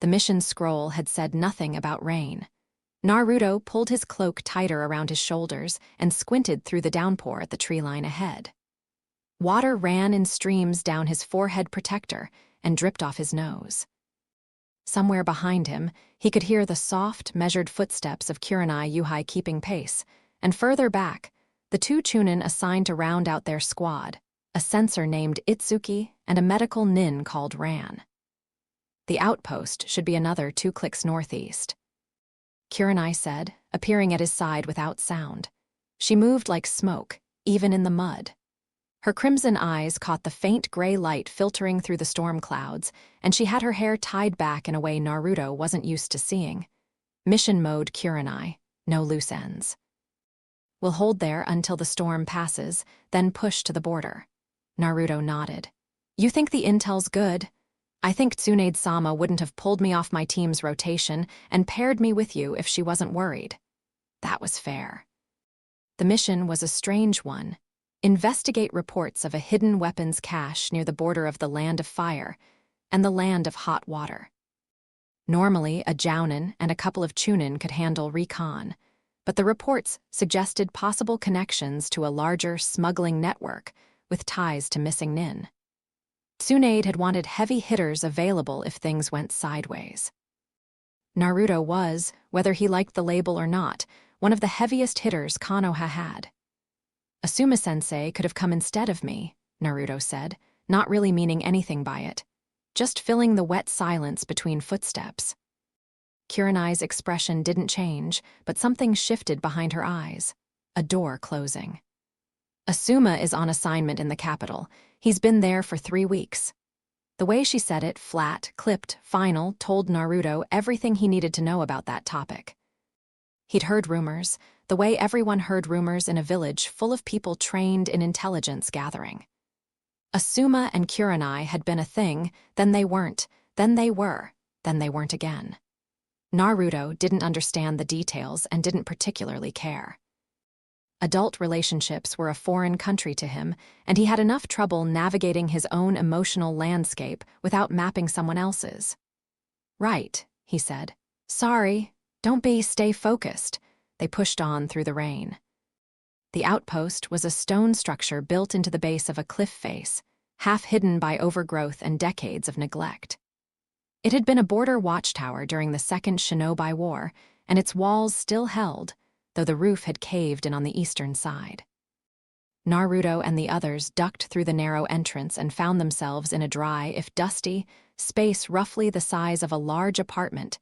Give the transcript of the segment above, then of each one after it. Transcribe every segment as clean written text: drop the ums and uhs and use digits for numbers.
The mission scroll had said nothing about rain. Naruto pulled his cloak tighter around his shoulders and squinted through the downpour at the tree line ahead. Water ran in streams down his forehead protector and dripped off his nose. Somewhere behind him, he could hear the soft, measured footsteps of Kurenai Yuhai keeping pace, and further back, the two Chunin assigned to round out their squad, a censor named Itsuki and a medical nin called Ran. The outpost should be another 2 clicks northeast. Kurenai said, appearing at his side without sound. She moved like smoke, even in the mud. Her crimson eyes caught the faint gray light filtering through the storm clouds, and she had her hair tied back in a way Naruto wasn't used to seeing. Mission mode Kurenai, no loose ends. We'll hold there until the storm passes, then push to the border. Naruto nodded. You think the intel's good? I think Tsunade-sama wouldn't have pulled me off my team's rotation and paired me with you if she wasn't worried. That was fair. The mission was a strange one. Investigate reports of a hidden weapons cache near the border of the Land of Fire and the Land of Hot Water. Normally, a Jounin and a couple of Chunin could handle recon, but the reports suggested possible connections to a larger smuggling network with ties to missing nin. Tsunade had wanted heavy hitters available if things went sideways. Naruto was, whether he liked the label or not, one of the heaviest hitters Konoha had. Asuma-sensei could have come instead of me, Naruto said, not really meaning anything by it, just filling the wet silence between footsteps. Kurenai's expression didn't change, but something shifted behind her eyes, a door closing. Asuma is on assignment in the capital. He's been there for 3 weeks. The way she said it, flat, clipped, final, told Naruto everything he needed to know about that topic. He'd heard rumors, the way everyone heard rumors in a village full of people trained in intelligence gathering. Asuma and Kurenai had been a thing, then they weren't, then they were, then they weren't again. Naruto didn't understand the details and didn't particularly care. Adult relationships were a foreign country to him, and he had enough trouble navigating his own emotional landscape without mapping someone else's. Right, he said. Sorry, stay focused. They pushed on through the rain. The outpost was a stone structure built into the base of a cliff face, half hidden by overgrowth and decades of neglect. It had been a border watchtower during the Second Shinobi War, and its walls still held, though the roof had caved in on the eastern side. Naruto and the others ducked through the narrow entrance and found themselves in a dry, if dusty, space roughly the size of a large apartment.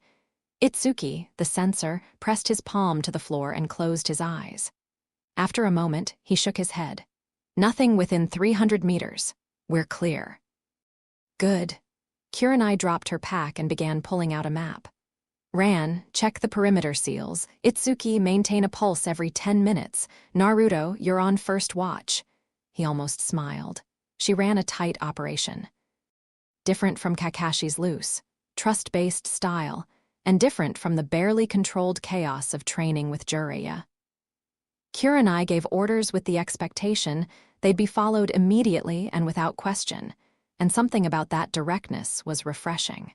Itsuki, the censor, pressed his palm to the floor and closed his eyes. After a moment, he shook his head. Nothing within 300 meters. We're clear. Good. Kurenai dropped her pack and began pulling out a map. Ran, check the perimeter seals. Itsuki, maintain a pulse every 10 minutes. Naruto, you're on first watch. He almost smiled. She ran a tight operation. Different from Kakashi's loose, trust-based style, and different from the barely controlled chaos of training with Jiraiya. Kurenai gave orders with the expectation they'd be followed immediately and without question, and something about that directness was refreshing.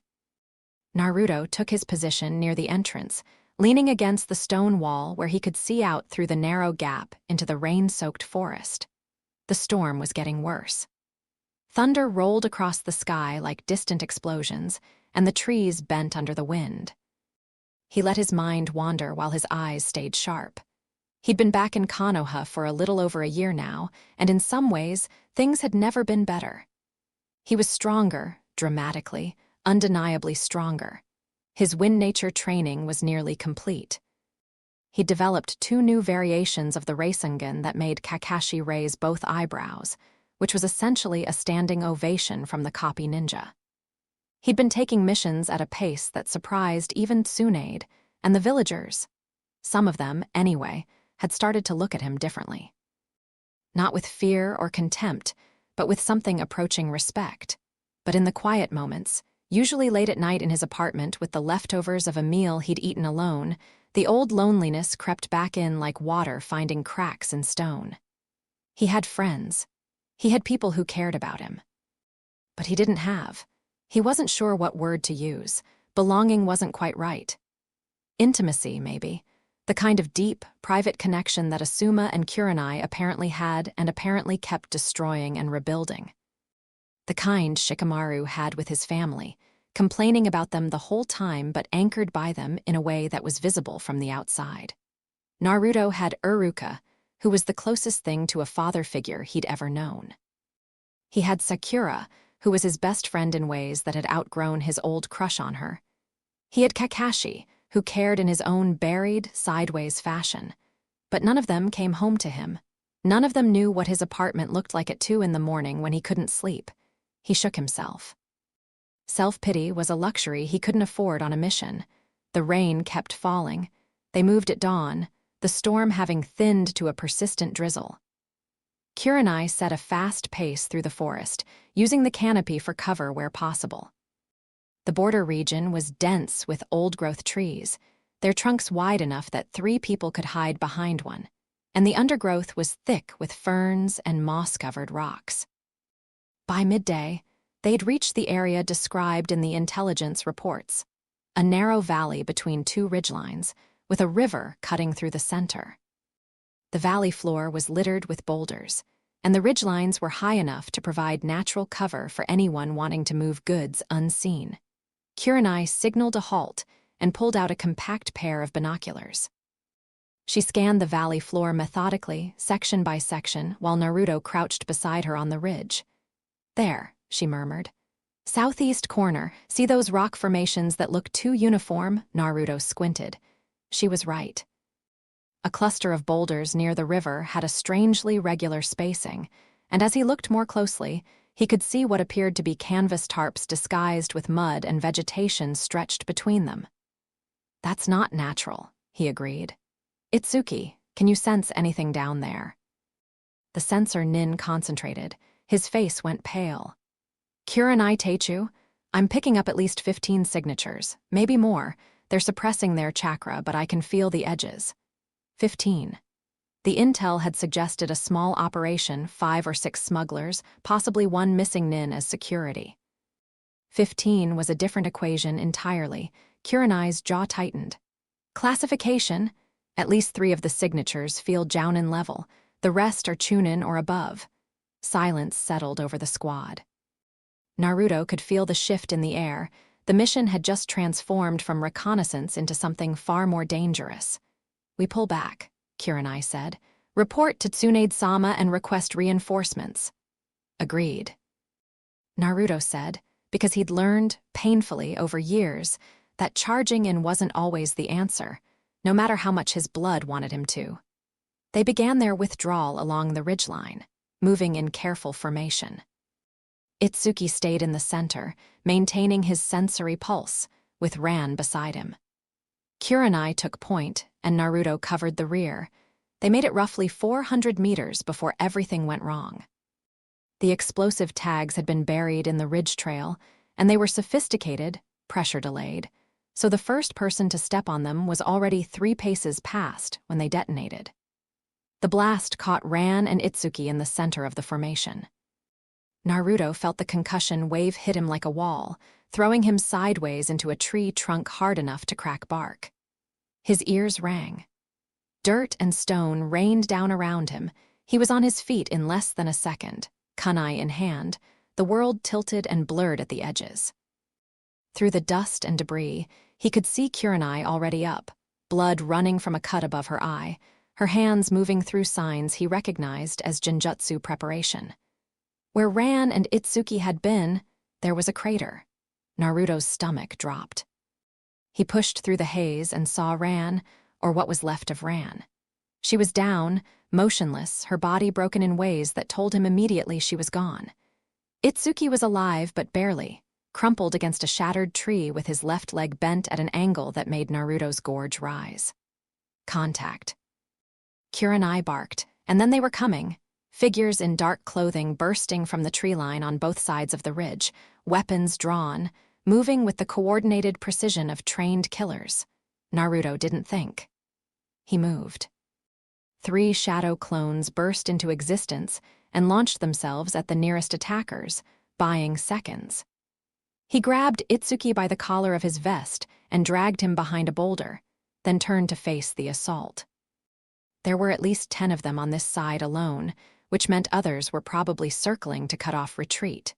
Naruto took his position near the entrance, leaning against the stone wall where he could see out through the narrow gap into the rain-soaked forest. The storm was getting worse. Thunder rolled across the sky like distant explosions, and the trees bent under the wind. He let his mind wander while his eyes stayed sharp. He'd been back in Konoha for a little over a year now, and in some ways, things had never been better. He was stronger, dramatically, undeniably stronger. His wind nature training was nearly complete. He'd developed 2 new variations of the Rasengan that made Kakashi raise both eyebrows, which was essentially a standing ovation from the copy ninja. He'd been taking missions at a pace that surprised even Tsunade and the villagers. Some of them, anyway, had started to look at him differently. Not with fear or contempt, but with something approaching respect. But in the quiet moments, usually late at night in his apartment with the leftovers of a meal he'd eaten alone, the old loneliness crept back in like water finding cracks in stone. He had friends. He had people who cared about him. But he didn't have. He wasn't sure what word to use, belonging wasn't quite right. Intimacy, maybe. The kind of deep, private connection that Asuma and Kurenai apparently had and apparently kept destroying and rebuilding. The kind Shikamaru had with his family, complaining about them the whole time but anchored by them in a way that was visible from the outside. Naruto had Uruka, who was the closest thing to a father figure he'd ever known. He had Sakura, who was his best friend in ways that had outgrown his old crush on her. He had Kakashi, who cared in his own buried, sideways fashion. But none of them came home to him. None of them knew what his apartment looked like at 2 in the morning when he couldn't sleep. He shook himself. Self-pity was a luxury he couldn't afford on a mission. The rain kept falling. They moved at dawn, the storm having thinned to a persistent drizzle. Kurenai set a fast pace through the forest, using the canopy for cover where possible. The border region was dense with old-growth trees, their trunks wide enough that 3 people could hide behind one, and the undergrowth was thick with ferns and moss-covered rocks. By midday, they'd reached the area described in the intelligence reports, a narrow valley between 2 ridgelines, with a river cutting through the center. The valley floor was littered with boulders, and the ridgelines were high enough to provide natural cover for anyone wanting to move goods unseen. Kurenai signaled a halt and pulled out a compact pair of binoculars. She scanned the valley floor methodically, section by section, while Naruto crouched beside her on the ridge. "There," she murmured. "Southeast corner, see those rock formations that look too uniform?" Naruto squinted. She was right. A cluster of boulders near the river had a strangely regular spacing, and as he looked more closely, he could see what appeared to be canvas tarps disguised with mud and vegetation stretched between them. "That's not natural," he agreed. "Itsuki, can you sense anything down there?" The sensor Nin concentrated. His face went pale. "Kurenai Teichu, I'm picking up at least 15 signatures, maybe more. They're suppressing their chakra, but I can feel the edges." 15. The intel had suggested a small operation, 5 or 6 smugglers, possibly one missing Nin as security. 15 was a different equation entirely. Kurenai's jaw tightened. Classification: at least 3 of the signatures feel Jounin level, the rest are Chunin or above. Silence settled over the squad. Naruto could feel the shift in the air. The mission had just transformed from reconnaissance into something far more dangerous. "We pull back," Kurenai said. "Report to Tsunade-sama and request reinforcements." "Agreed," Naruto said, because he'd learned, painfully over years, that charging in wasn't always the answer, no matter how much his blood wanted him to. They began their withdrawal along the ridgeline, moving in careful formation. Itsuki stayed in the center, maintaining his sensory pulse, with Ran beside him. Kurenai took point, and Naruto covered the rear. They made it roughly 400 meters before everything went wrong. The explosive tags had been buried in the ridge trail, and they were sophisticated, pressure-delayed, so the first person to step on them was already 3 paces past when they detonated. The blast caught Ran and Itsuki in the center of the formation. Naruto felt the concussion wave hit him like a wall, throwing him sideways into a tree trunk hard enough to crack bark. His ears rang. Dirt and stone rained down around him. He was on his feet in less than a second, kunai in hand, the world tilted and blurred at the edges. Through the dust and debris, he could see Kurenai already up, blood running from a cut above her eye, her hands moving through signs he recognized as genjutsu preparation. Where Ran and Itsuki had been, there was a crater. Naruto's stomach dropped. He pushed through the haze and saw Ran, or what was left of Ran. She was down, motionless, her body broken in ways that told him immediately she was gone. Itsuki was alive, but barely, crumpled against a shattered tree with his left leg bent at an angle that made Naruto's gorge rise. Contact. Kurenai barked, and then they were coming. Figures in dark clothing bursting from the tree line on both sides of the ridge, weapons drawn, moving with the coordinated precision of trained killers. Naruto didn't think. He moved. 3 shadow clones burst into existence and launched themselves at the nearest attackers, buying seconds. He grabbed Itsuki by the collar of his vest and dragged him behind a boulder, then turned to face the assault. There were at least 10 of them on this side alone, which meant others were probably circling to cut off retreat.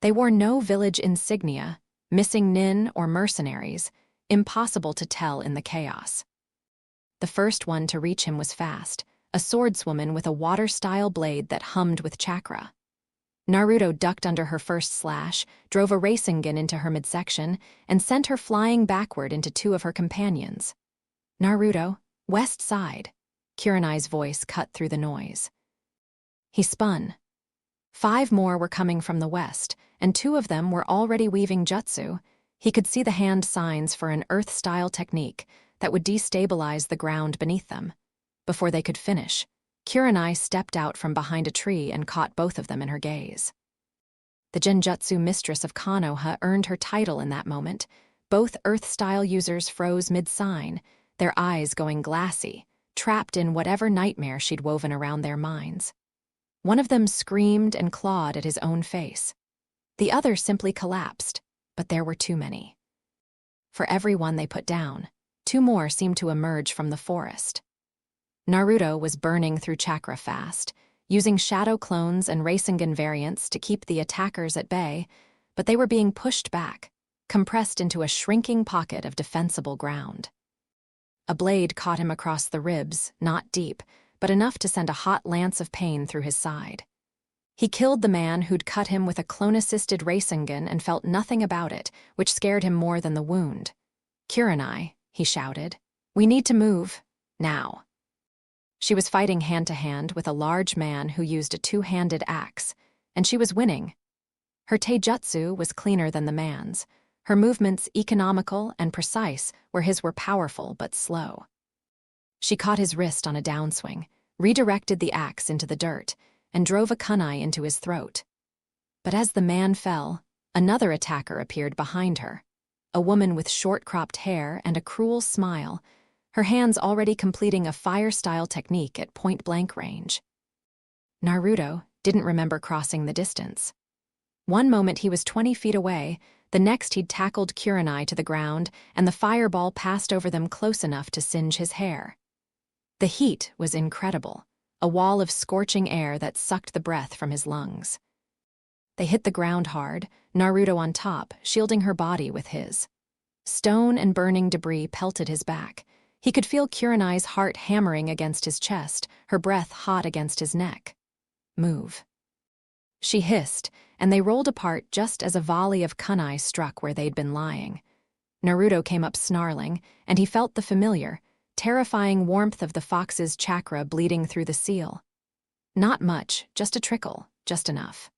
They wore no village insignia, missing nin or mercenaries, impossible to tell in the chaos. The first one to reach him was fast, a swordswoman with a water-style blade that hummed with chakra. Naruto ducked under her first slash, drove a Rasengan into her midsection, and sent her flying backward into 2 of her companions. "Naruto, west side," Kurenai's voice cut through the noise. He spun. 5 more were coming from the west, and 2 of them were already weaving jutsu. He could see the hand signs for an earth-style technique that would destabilize the ground beneath them. Before they could finish, Kurenai stepped out from behind a tree and caught both of them in her gaze. The Genjutsu Mistress of Konoha earned her title in that moment. Both earth-style users froze mid-sign, their eyes going glassy, trapped in whatever nightmare she'd woven around their minds. One of them screamed and clawed at his own face. The other simply collapsed, but there were too many. For every one they put down, 2 more seemed to emerge from the forest. Naruto was burning through chakra fast, using shadow clones and Rasengan variants to keep the attackers at bay, but they were being pushed back, compressed into a shrinking pocket of defensible ground. A blade caught him across the ribs, not deep, but enough to send a hot lance of pain through his side. He killed the man who'd cut him with a clone-assisted Rasengan and felt nothing about it, which scared him more than the wound. "Kurenai," he shouted. "We need to move. Now." She was fighting hand-to-hand with a large man who used a 2-handed axe, and she was winning. Her taijutsu was cleaner than the man's, her movements economical and precise where his were powerful but slow. She caught his wrist on a downswing, redirected the axe into the dirt, and drove a kunai into his throat. But as the man fell, another attacker appeared behind her, a woman with short-cropped hair and a cruel smile, her hands already completing a fire-style technique at point-blank range. Naruto didn't remember crossing the distance. One moment he was 20 feet away, the next he'd tackled Kurenai to the ground, and the fireball passed over them close enough to singe his hair. The heat was incredible, a wall of scorching air that sucked the breath from his lungs. They hit the ground hard, Naruto on top, shielding her body with his. Stone and burning debris pelted his back. He could feel Kurenai's heart hammering against his chest, her breath hot against his neck. "Move." She hissed, and they rolled apart just as a volley of kunai struck where they'd been lying. Naruto came up snarling, and he felt the familiar, terrifying warmth of the fox's chakra bleeding through the seal. Not much, just a trickle, just enough.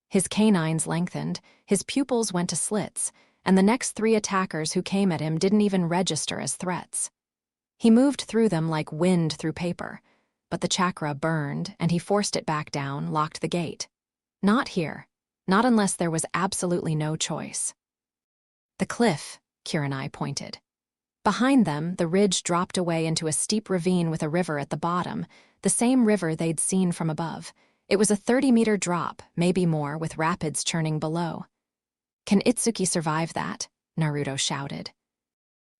His canines lengthened, his pupils went to slits, and the next 3 attackers who came at him didn't even register as threats. He moved through them like wind through paper, but the chakra burned, and he forced it back down, locked the gate. Not here, not unless there was absolutely no choice. "The cliff," Kurenai pointed. Behind them, the ridge dropped away into a steep ravine with a river at the bottom, the same river they'd seen from above. It was a 30-meter drop, maybe more, with rapids churning below. "Can Itsuki survive that?" Naruto shouted.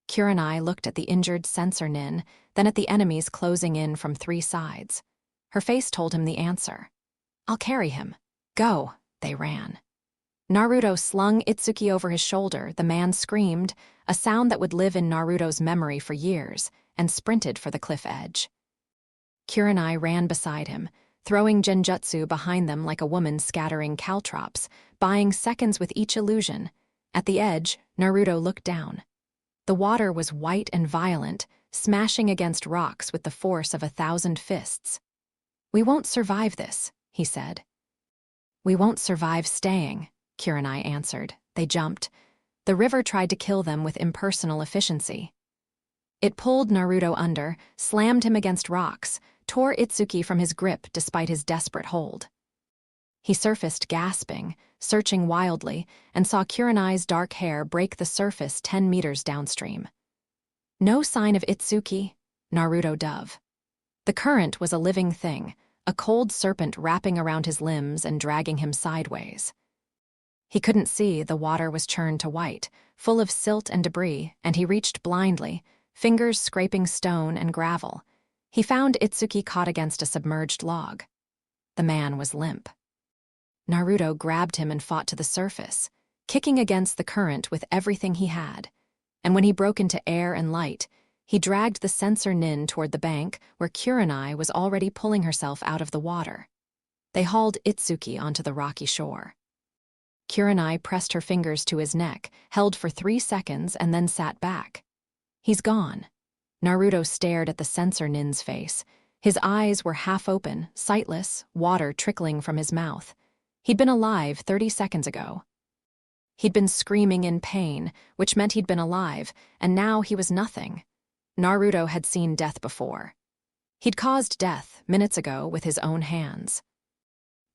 Kurenai looked at the injured sensor nin, then at the enemies closing in from 3 sides. Her face told him the answer. "I'll carry him." "Go." They ran. Naruto slung Itsuki over his shoulder, the man screamed, a sound that would live in Naruto's memory for years, and sprinted for the cliff edge. Kurenai ran beside him, throwing genjutsu behind them like a woman scattering caltrops, buying seconds with each illusion. At the edge, Naruto looked down. The water was white and violent, smashing against rocks with the force of 1,000 fists. "We won't survive this," he said. "We won't survive staying," Kurenai answered. They jumped. The river tried to kill them with impersonal efficiency. It pulled Naruto under, slammed him against rocks, tore Itsuki from his grip despite his desperate hold. He surfaced gasping, searching wildly, and saw Kurenai's dark hair break the surface 10 meters downstream. No sign of Itsuki, Naruto dove. The current was a living thing, a cold serpent wrapping around his limbs and dragging him sideways. He couldn't see the water was churned to white, full of silt and debris, and he reached blindly, fingers scraping stone and gravel. He found Itsuki caught against a submerged log. The man was limp. Naruto grabbed him and fought to the surface, kicking against the current with everything he had. And when he broke into air and light, he dragged the censor nin toward the bank where Kurenai was already pulling herself out of the water. They hauled Itsuki onto the rocky shore. Kurenai pressed her fingers to his neck, held for 3 seconds, and then sat back. He's gone. Naruto stared at the censor nin's face. His eyes were half open, sightless, water trickling from his mouth. He'd been alive 30 seconds ago. He'd been screaming in pain, which meant he'd been alive, and now he was nothing. Naruto had seen death before. He'd caused death minutes ago with his own hands.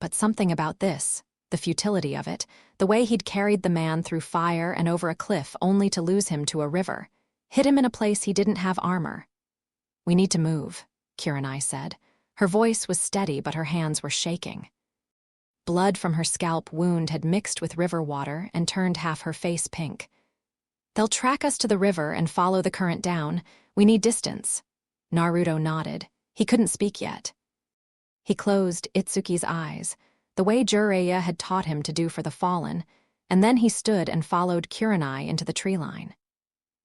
But something about this, the futility of it, the way he'd carried the man through fire and over a cliff only to lose him to a river, hit him in a place he didn't have armor. "We need to move," Kurenai said. Her voice was steady, but her hands were shaking. Blood from her scalp wound had mixed with river water and turned half her face pink. "They'll track us to the river and follow the current down. We need distance." Naruto nodded. He couldn't speak yet. He closed Itsuki's eyes, the way Jiraiya had taught him to do for the fallen, and then he stood and followed Kurenai into the tree line.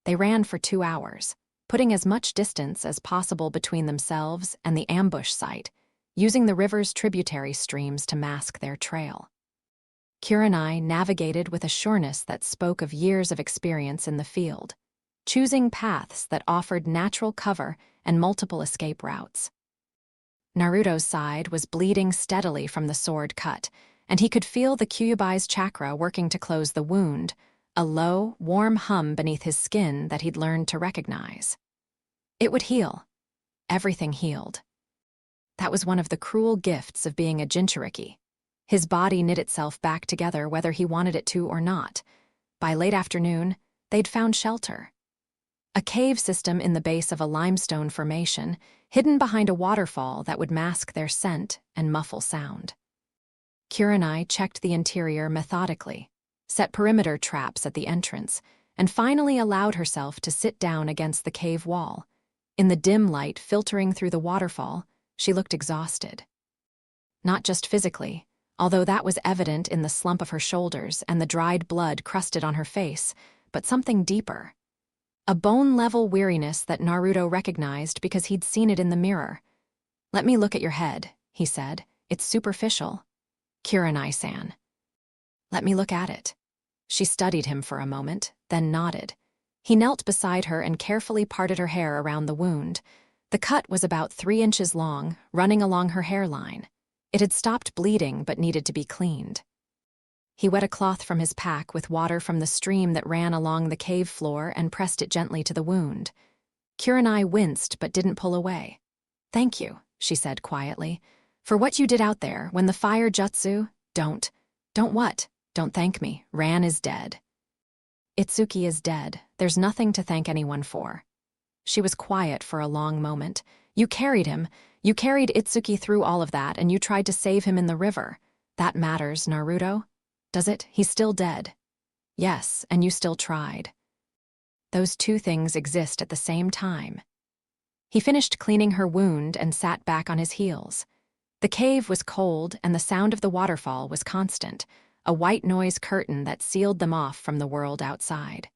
They ran for 2 hours, putting as much distance as possible between themselves and the ambush site, using the river's tributary streams to mask their trail. Kurenai navigated with a sureness that spoke of years of experience in the field, choosing paths that offered natural cover and multiple escape routes. Naruto's side was bleeding steadily from the sword cut, and he could feel the Kyubai's chakra working to close the wound, a low, warm hum beneath his skin that he'd learned to recognize. It would heal. Everything healed. That was one of the cruel gifts of being a Jinchuriki. His body knit itself back together whether he wanted it to or not. By late afternoon, they'd found shelter. A cave system in the base of a limestone formation, hidden behind a waterfall that would mask their scent and muffle sound. Kurenai checked the interior methodically, set perimeter traps at the entrance, and finally allowed herself to sit down against the cave wall. In the dim light filtering through the waterfall, she looked exhausted. Not just physically, although that was evident in the slump of her shoulders and the dried blood crusted on her face, but something deeper. A bone-level weariness that Naruto recognized because he'd seen it in the mirror. "Let me look at your head," he said. "It's superficial." "Kurenai-san." "Let me look at it." She studied him for a moment, then nodded. He knelt beside her and carefully parted her hair around the wound. The cut was about 3 inches long, running along her hairline. It had stopped bleeding but needed to be cleaned. He wet a cloth from his pack with water from the stream that ran along the cave floor and pressed it gently to the wound. Kurenai winced but didn't pull away. "Thank you," she said quietly, "for what you did out there when the fire jutsu—" Don't what? Don't thank me. Ran is dead." "Itsuki is dead. There's nothing to thank anyone for." She was quiet for a long moment. "You carried him. You carried Itsuki through all of that, and you tried to save him in the river. That matters, Naruto? Does it? He's still dead." "Yes, and you still tried." Those two things exist at the same time. He finished cleaning her wound and sat back on his heels. The cave was cold, and the sound of the waterfall was constant, a white noise curtain that sealed them off from the world outside.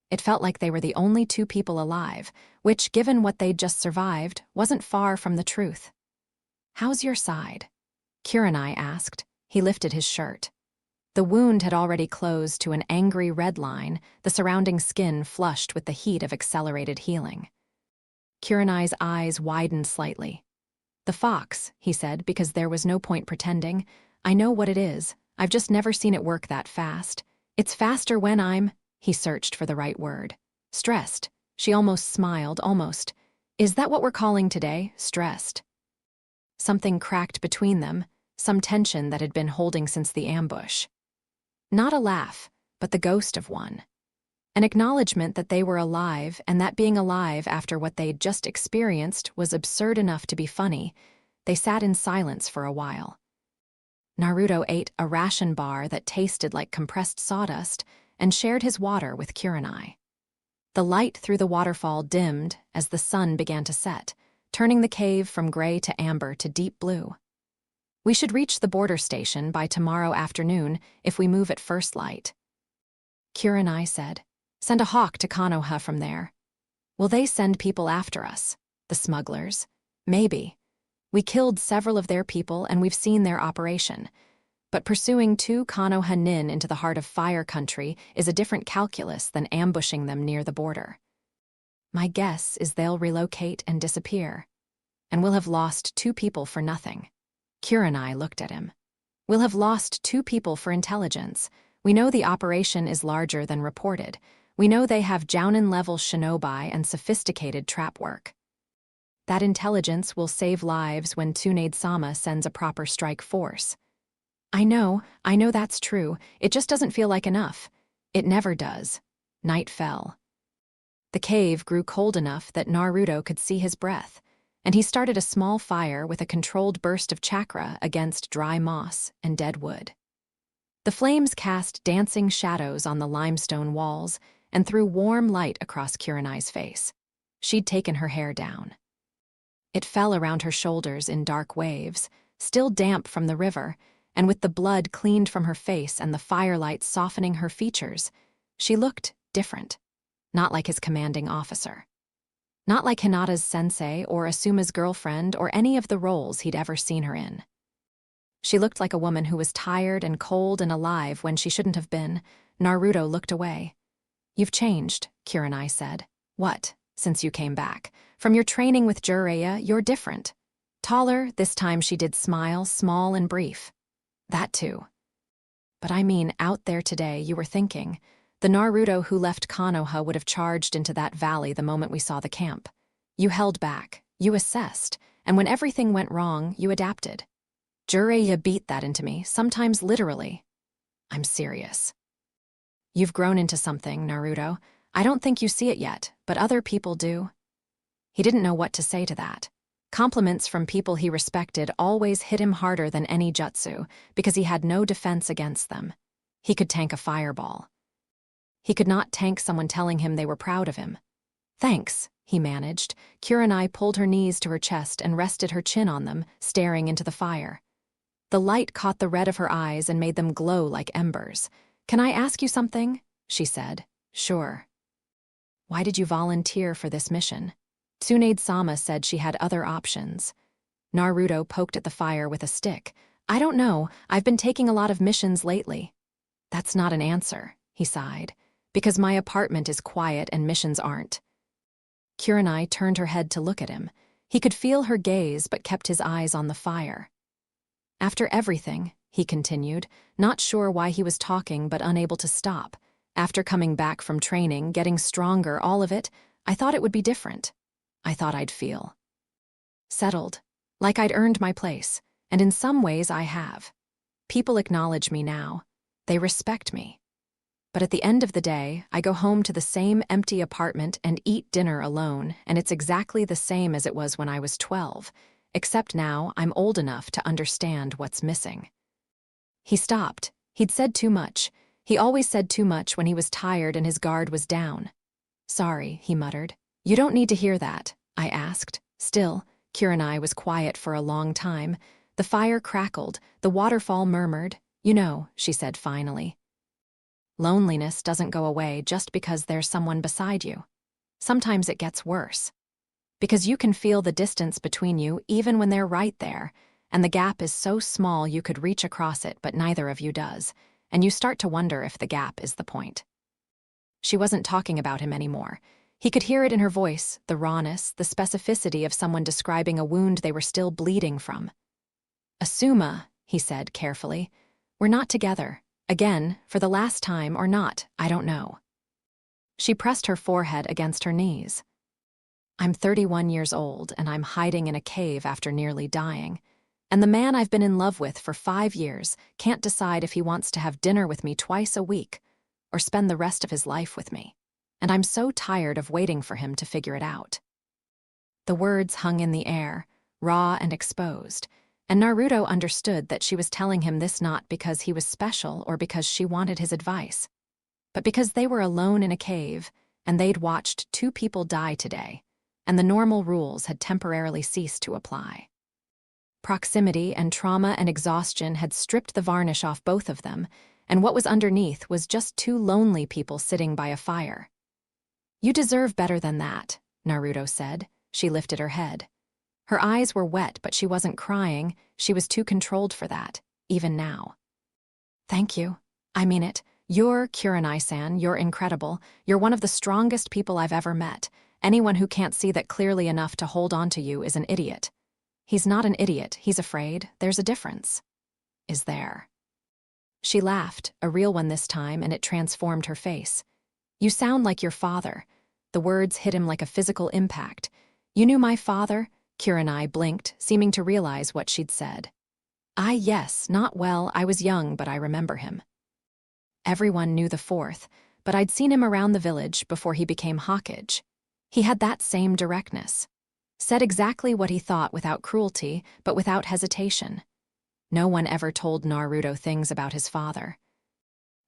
It felt like they were the only 2 people alive, which, given what they'd just survived, wasn't far from the truth. "How's your side?" Kurenai asked. He lifted his shirt. The wound had already closed to an angry red line, the surrounding skin flushed with the heat of accelerated healing. Kurenai's eyes widened slightly. "The fox," he said, because there was no point pretending. "I know what it is. I've just never seen it work that fast. It's faster when I'm—" He searched for the right word. "Stressed." She almost smiled, almost. "Is that what we're calling today? Stressed?" Something cracked between them, some tension that had been holding since the ambush. Not a laugh, but the ghost of one. An acknowledgement that they were alive, and that being alive after what they'd just experienced was absurd enough to be funny. They sat in silence for a while. Naruto ate a ration bar that tasted like compressed sawdust and shared his water with Kurenai. The light through the waterfall dimmed as the sun began to set, turning the cave from gray to amber to deep blue. We should reach the border station by tomorrow afternoon if we move at first light. Kurenai said, "Send a hawk to Konoha from there." "Will they send people after us? The smugglers?" "Maybe. We killed several of their people and we've seen their operation. But pursuing 2 Konoha nin into the heart of fire country is a different calculus than ambushing them near the border. My guess is they'll relocate and disappear. And we'll have lost 2 people for nothing." Kurenai looked at him. "We'll have lost 2 people for intelligence. We know the operation is larger than reported. We know they have Jounin-level shinobi and sophisticated trap work. That intelligence will save lives when Tsunade-sama sends a proper strike force." I know that's true. It just doesn't feel like enough. It never does." Night fell. The cave grew cold enough that Naruto could see his breath, and he started a small fire with a controlled burst of chakra against dry moss and dead wood. The flames cast dancing shadows on the limestone walls and threw warm light across Kurenai's face. She'd taken her hair down. It fell around her shoulders in dark waves, still damp from the river, and with the blood cleaned from her face and the firelight softening her features, she looked different, not like his commanding officer. Not like Hinata's sensei or Asuma's girlfriend or any of the roles he'd ever seen her in. She looked like a woman who was tired and cold and alive when she shouldn't have been. Naruto looked away. "You've changed," Kurenai said. "What, since you came back? From your training with Jiraiya, you're different." Taller, this time she did smile, small and brief. "That too. But I mean, out there today, you were thinking. The Naruto who left Konoha would have charged into that valley the moment we saw the camp. You held back, you assessed, and when everything went wrong, you adapted. Jiraiya beat that into me, sometimes literally. I'm serious. You've grown into something, Naruto. I don't think you see it yet, but other people do." He didn't know what to say to that. Compliments from people he respected always hit him harder than any jutsu, because he had no defense against them. He could tank a fireball. He could not tank someone telling him they were proud of him. "Thanks," he managed. Kurenai pulled her knees to her chest and rested her chin on them, staring into the fire. The light caught the red of her eyes and made them glow like embers. "Can I ask you something?" she said. "Sure." "Why did you volunteer for this mission?" Tsunade-sama said she had other options. Naruto poked at the fire with a stick. "I don't know. I've been taking a lot of missions lately." "That's not an answer," he sighed. "Because my apartment is quiet and missions aren't." Kurenai turned her head to look at him. He could feel her gaze but kept his eyes on the fire. "After everything," he continued, not sure why he was talking but unable to stop. "After coming back from training, getting stronger, all of it, I thought it would be different. I thought I'd feel settled, like I'd earned my place, and in some ways I have. People acknowledge me now. They respect me. But at the end of the day, I go home to the same empty apartment and eat dinner alone, and it's exactly the same as it was when I was 12, except now I'm old enough to understand what's missing." He stopped. He'd said too much. He always said too much when he was tired and his guard was down. "Sorry," he muttered. "You don't need to hear that," I asked. Still, Kurenai was quiet for a long time. The fire crackled, the waterfall murmured. "You know," she said finally. "Loneliness doesn't go away just because there's someone beside you. Sometimes it gets worse. Because you can feel the distance between you even when they're right there, and the gap is so small you could reach across it, but neither of you does, and you start to wonder if the gap is the point." She wasn't talking about him anymore. He could hear it in her voice, the rawness, the specificity of someone describing a wound they were still bleeding from. "Asuma," he said carefully, "we're not together. Again, for the last time or not, I don't know." She pressed her forehead against her knees. "I'm 31 years old, and I'm hiding in a cave after nearly dying. And the man I've been in love with for 5 years can't decide if he wants to have dinner with me twice a week or spend the rest of his life with me. And I'm so tired of waiting for him to figure it out." The words hung in the air, raw and exposed, And Naruto understood that she was telling him this not because he was special or because she wanted his advice, but because they were alone in a cave and they'd watched two people die today, and the normal rules had temporarily ceased to apply. Proximity and trauma and exhaustion had stripped the varnish off both of them, and what was underneath was just two lonely people sitting by a fire. "You deserve better than that," Naruto said. She lifted her head. Her eyes were wet, but she wasn't crying. She was too controlled for that, even now. "Thank you. I mean it. You're Kurenai-san, you're incredible. You're one of the strongest people I've ever met. Anyone who can't see that clearly enough to hold on to you is an idiot." "He's not an idiot, he's afraid. There's a difference." "Is there?" She laughed, a real one this time, and it transformed her face. "You sound like your father." The words hit him like a physical impact. "You knew my father?" Kurenai blinked, seeming to realize what she'd said. Yes, not well, I was young, but I remember him." Everyone knew the fourth, but I'd seen him around the village before he became Hawkage. He had that same directness. Said exactly what he thought without cruelty, but without hesitation. No one ever told Naruto things about his father.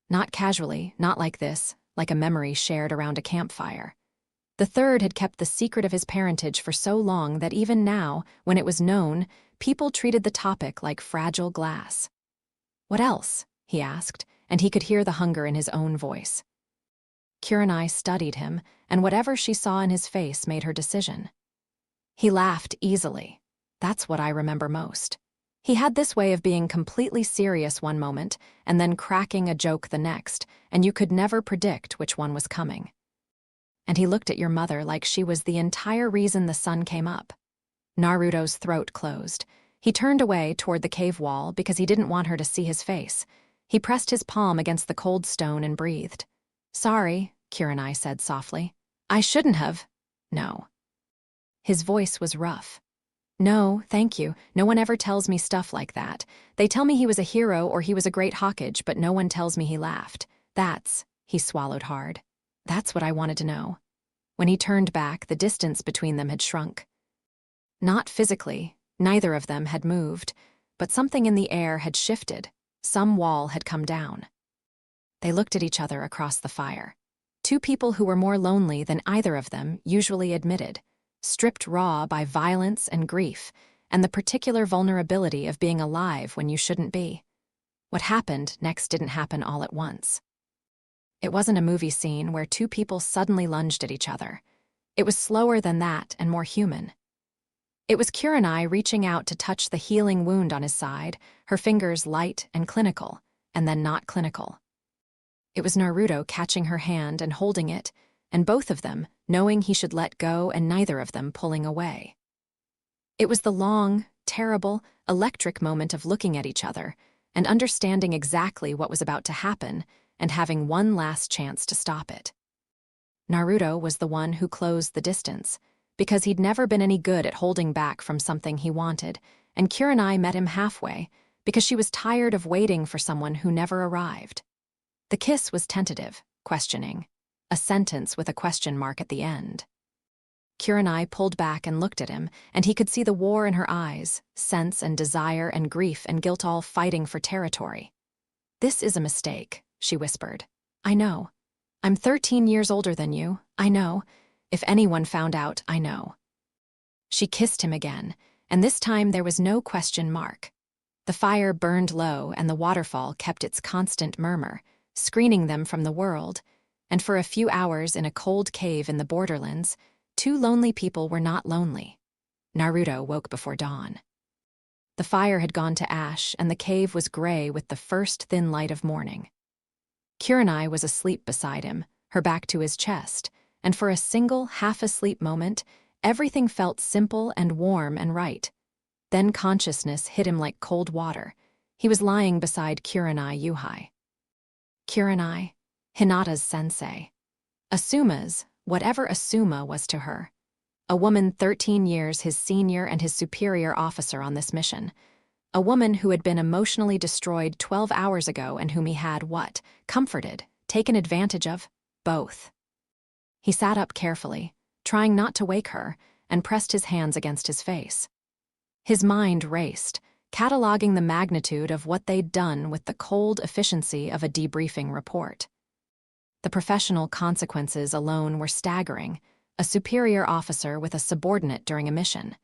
Not casually, not like this, like a memory shared around a campfire. The third had kept the secret of his parentage for so long that even now, when it was known, people treated the topic like fragile glass. "What else?" he asked, and he could hear the hunger in his own voice. Kurenai studied him, and whatever she saw in his face made her decision. He laughed easily. "That's what I remember most." He had this way of being completely serious one moment and then cracking a joke the next, and you could never predict which one was coming. "And he looked at your mother like she was the entire reason the sun came up." Naruto's throat closed. He turned away toward the cave wall because he didn't want her to see his face. He pressed his palm against the cold stone and breathed. "Sorry," Kurenai said softly. "I shouldn't have." "No." His voice was rough. "No, thank you. No one ever tells me stuff like that. They tell me he was a hero or he was a great Hawkage, but no one tells me he laughed. He swallowed hard. "That's what I wanted to know." When he turned back, the distance between them had shrunk. Not physically, neither of them had moved, but something in the air had shifted. Some wall had come down. They looked at each other across the fire. Two people who were more lonely than either of them usually admitted, stripped raw by violence and grief, and the particular vulnerability of being alive when you shouldn't be. What happened next didn't happen all at once. It wasn't a movie scene where two people suddenly lunged at each other. It was slower than that and more human. It was Kurenai reaching out to touch the healing wound on his side, her fingers light and clinical, and then not clinical. It was Naruto catching her hand and holding it, and both of them knowing he should let go and neither of them pulling away. It was the long, terrible, electric moment of looking at each other and understanding exactly what was about to happen and having one last chance to stop it. Naruto was the one who closed the distance, because he'd never been any good at holding back from something he wanted, and Kurenai met him halfway, because she was tired of waiting for someone who never arrived. The kiss was tentative, questioning, a sentence with a question mark at the end. Kurenai pulled back and looked at him, and he could see the war in her eyes, sense and desire and grief and guilt all fighting for territory. "This is a mistake," she whispered. "I know. I'm 13 years older than you. I know. If anyone found out, I know." She kissed him again, and this time there was no question mark. The fire burned low and the waterfall kept its constant murmur, screening them from the world, and for a few hours in a cold cave in the borderlands, two lonely people were not lonely. Naruto woke before dawn. The fire had gone to ash, and the cave was gray with the first thin light of morning. Kurenai was asleep beside him, her back to his chest, and for a single, half-asleep moment, everything felt simple and warm and right. Then consciousness hit him like cold water. He was lying beside Kurenai Yuhai. Kurenai, Hinata's sensei. Asuma's, whatever Asuma was to her. A woman 13 years his senior and his superior officer on this mission. A woman who had been emotionally destroyed 12 hours ago and whom he had, comforted, taken advantage of? Both. He sat up carefully, trying not to wake her, and pressed his hands against his face. His mind raced, cataloging the magnitude of what they'd done with the cold efficiency of a debriefing report. The professional consequences alone were staggering: a superior officer with a subordinate during a mission.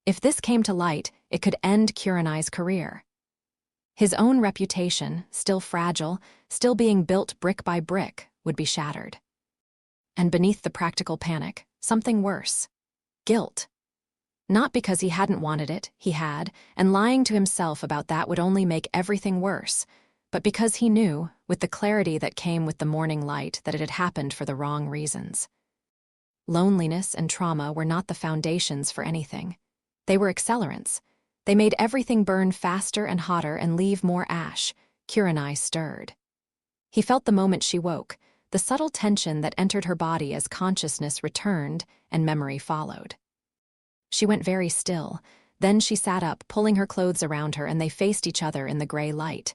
If this came to light, it could end Kurenai's career. His own reputation, still fragile, still being built brick by brick, would be shattered. And beneath the practical panic, something worse: guilt. Not because he hadn't wanted it, he had, and lying to himself about that would only make everything worse, but because he knew, with the clarity that came with the morning light, that it had happened for the wrong reasons. Loneliness and trauma were not the foundations for anything. They were accelerants. They made everything burn faster and hotter and leave more ash. Kurenai stirred. He felt the moment she woke, the subtle tension that entered her body as consciousness returned and memory followed. She went very still. Then she sat up, pulling her clothes around her, and they faced each other in the gray light.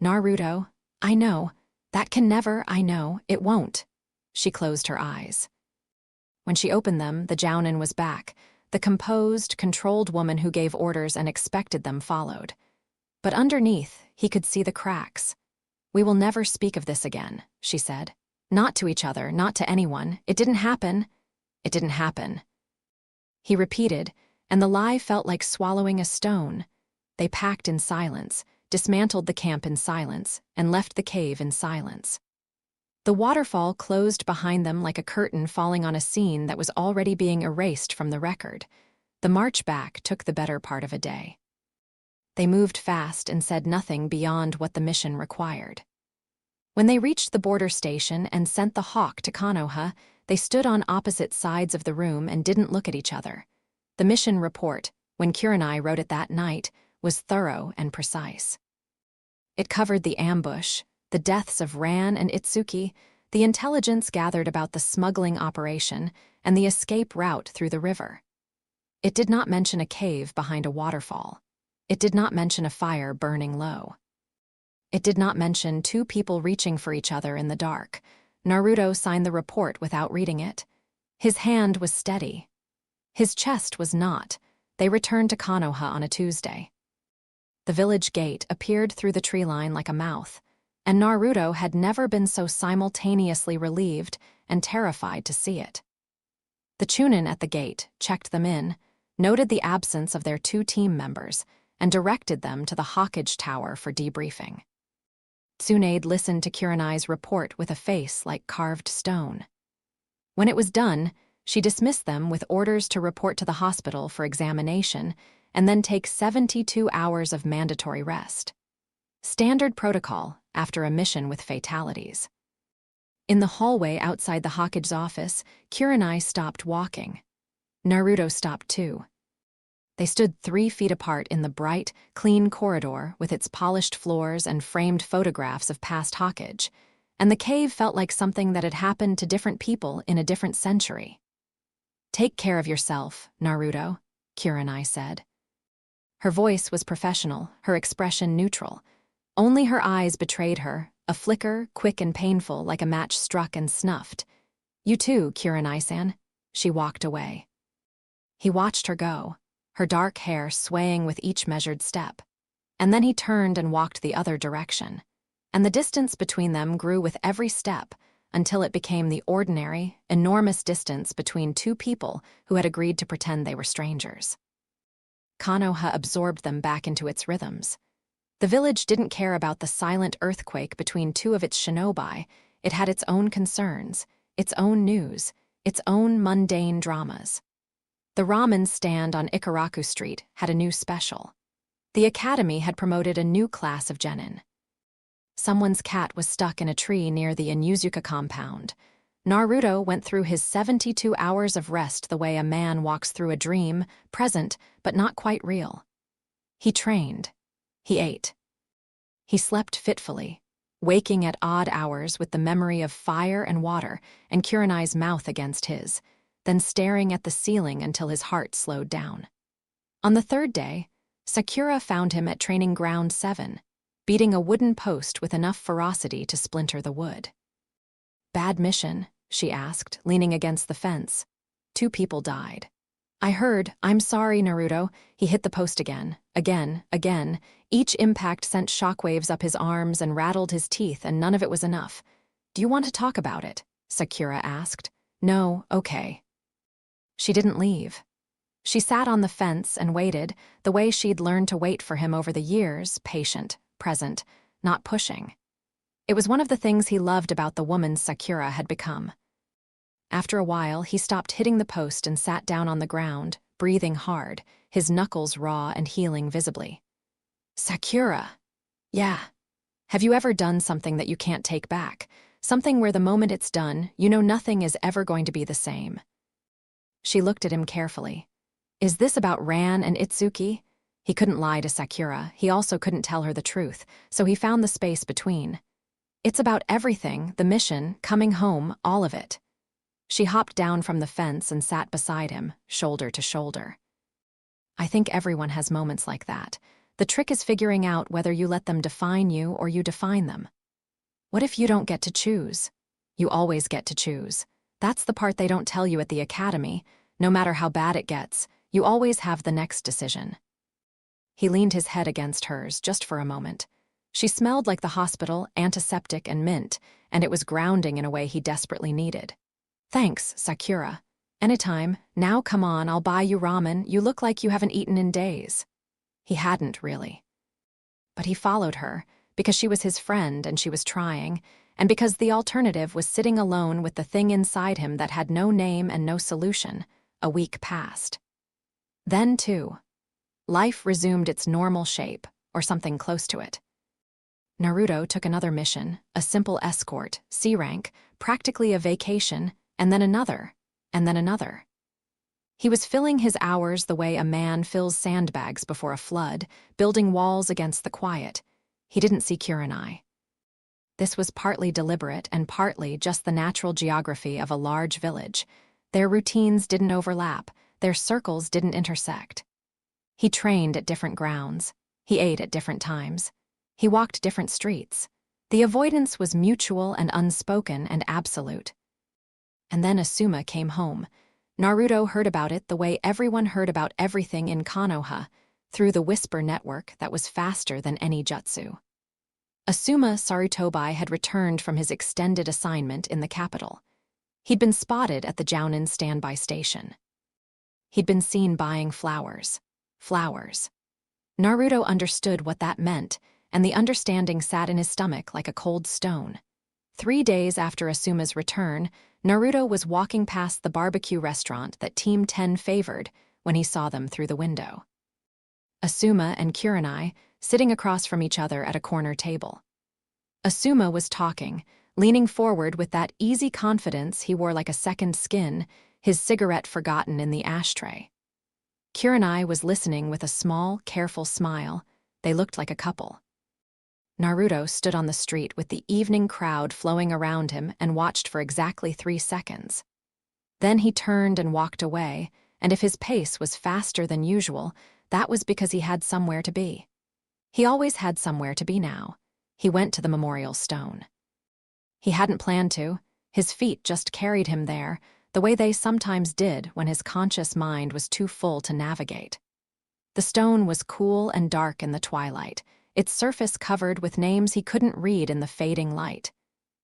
"Naruto, I know. That can never, I know. It won't." She closed her eyes. When she opened them, the Jounin was back. The composed, controlled woman who gave orders and expected them followed. But underneath, he could see the cracks. "We will never speak of this again," she said. "Not to each other, not to anyone. It didn't happen. It didn't happen." He repeated, and the lie felt like swallowing a stone. They packed in silence, dismantled the camp in silence, and left the cave in silence. The waterfall closed behind them like a curtain falling on a scene that was already being erased from the record. The march back took the better part of a day. They moved fast and said nothing beyond what the mission required. When they reached the border station and sent the hawk to Konoha, they stood on opposite sides of the room and didn't look at each other. The mission report, when Kurenai wrote it that night, was thorough and precise. It covered the ambush, the deaths of Ran and Itsuki, the intelligence gathered about the smuggling operation, and the escape route through the river. It did not mention a cave behind a waterfall. It did not mention a fire burning low. It did not mention two people reaching for each other in the dark. Naruto signed the report without reading it. His hand was steady. His chest was not. They returned to Konoha on a Tuesday. The village gate appeared through the tree line like a mouth, and Naruto had never been so simultaneously relieved and terrified to see it. The Chunin at the gate checked them in, noted the absence of their two team members, and directed them to the Hawkage Tower for debriefing. Tsunade listened to Kurenai's report with a face like carved stone. When it was done, she dismissed them with orders to report to the hospital for examination and then take 72 hours of mandatory rest. Standard protocol after a mission with fatalities. In the hallway outside the Hokage's office, Kurenai stopped walking. Naruto stopped too. They stood 3 feet apart in the bright, clean corridor with its polished floors and framed photographs of past Hawkage, and the cave felt like something that had happened to different people in a different century. "Take care of yourself, Naruto," Kurenai said. Her voice was professional, her expression neutral. Only her eyes betrayed her, a flicker, quick and painful like a match struck and snuffed. "You too, Kurenai-san." She walked away. He watched her go, her dark hair swaying with each measured step. And then he turned and walked the other direction. And the distance between them grew with every step until it became the ordinary, enormous distance between two people who had agreed to pretend they were strangers. Konoha absorbed them back into its rhythms. The village didn't care about the silent earthquake between two of its shinobi. It had its own concerns, its own news, its own mundane dramas. The ramen stand on Ikaraku Street had a new special. The academy had promoted a new class of genin. Someone's cat was stuck in a tree near the Inuzuka compound. Naruto went through his 72 hours of rest the way a man walks through a dream, present but not quite real. He trained. He ate. He slept fitfully, waking at odd hours with the memory of fire and water and Kurenai's mouth against his, then staring at the ceiling until his heart slowed down. On the 3rd day, Sakura found him at Training Ground 7, beating a wooden post with enough ferocity to splinter the wood. "Bad mission?" she asked, leaning against the fence. "2 people died." I heard, I'm sorry, Naruto. He hit the post again, again. Each impact sent shockwaves up his arms and rattled his teeth, and none of it was enough. Do you want to talk about it? Sakura asked. No, okay. She didn't leave. She sat on the fence and waited, the way she'd learned to wait for him over the years, patient, present, not pushing. It was one of the things he loved about the woman Sakura had become. After a while, he stopped hitting the post and sat down on the ground, breathing hard, his knuckles raw and healing visibly. Sakura. Yeah. Have you ever done something that you can't take back? Something where the moment it's done, you know nothing is ever going to be the same. She looked at him carefully. Is this about Ran and Itsuki? He couldn't lie to Sakura, he also couldn't tell her the truth, so he found the space between. It's about everything, the mission, coming home, all of it. She hopped down from the fence and sat beside him, shoulder to shoulder. I think everyone has moments like that. The trick is figuring out whether you let them define you or you define them. What if you don't get to choose? You always get to choose. That's the part they don't tell you at the academy. No matter how bad it gets, you always have the next decision. He leaned his head against hers just for a moment. She smelled like the hospital, antiseptic and mint, and it was grounding in a way he desperately needed. Thanks, Sakura. Anytime. Now come on, I'll buy you ramen. You look like you haven't eaten in days. He hadn't, really. But he followed her, because she was his friend and she was trying, and because the alternative was sitting alone with the thing inside him that had no name and no solution. A week passed. Then, too, life resumed its normal shape, or something close to it. Naruto took another mission, a simple escort, C rank, practically a vacation, and then another, and then another. He was filling his hours the way a man fills sandbags before a flood, building walls against the quiet. He didn't see Kurenai. This was partly deliberate and partly just the natural geography of a large village. Their routines didn't overlap, their circles didn't intersect. He trained at different grounds. He ate at different times. He walked different streets. The avoidance was mutual and unspoken and absolute. And then Asuma came home. Naruto heard about it the way everyone heard about everything in Konoha, through the whisper network that was faster than any jutsu. Asuma Sarutobi had returned from his extended assignment in the capital. He'd been spotted at the Jounin standby station. He'd been seen buying flowers. Flowers. Naruto understood what that meant, and the understanding sat in his stomach like a cold stone. 3 days after Asuma's return, Naruto was walking past the barbecue restaurant that Team 10 favored when he saw them through the window. Asuma and Kurenai sitting across from each other at a corner table. Asuma was talking, leaning forward with that easy confidence he wore like a second skin, his cigarette forgotten in the ashtray. Kurenai was listening with a small, careful smile. They looked like a couple. Naruto stood on the street with the evening crowd flowing around him and watched for exactly 3 seconds. Then he turned and walked away, and if his pace was faster than usual, that was because he had somewhere to be. He always had somewhere to be now. He went to the memorial stone. He hadn't planned to. His feet just carried him there, the way they sometimes did when his conscious mind was too full to navigate. The stone was cool and dark in the twilight, its surface covered with names he couldn't read in the fading light.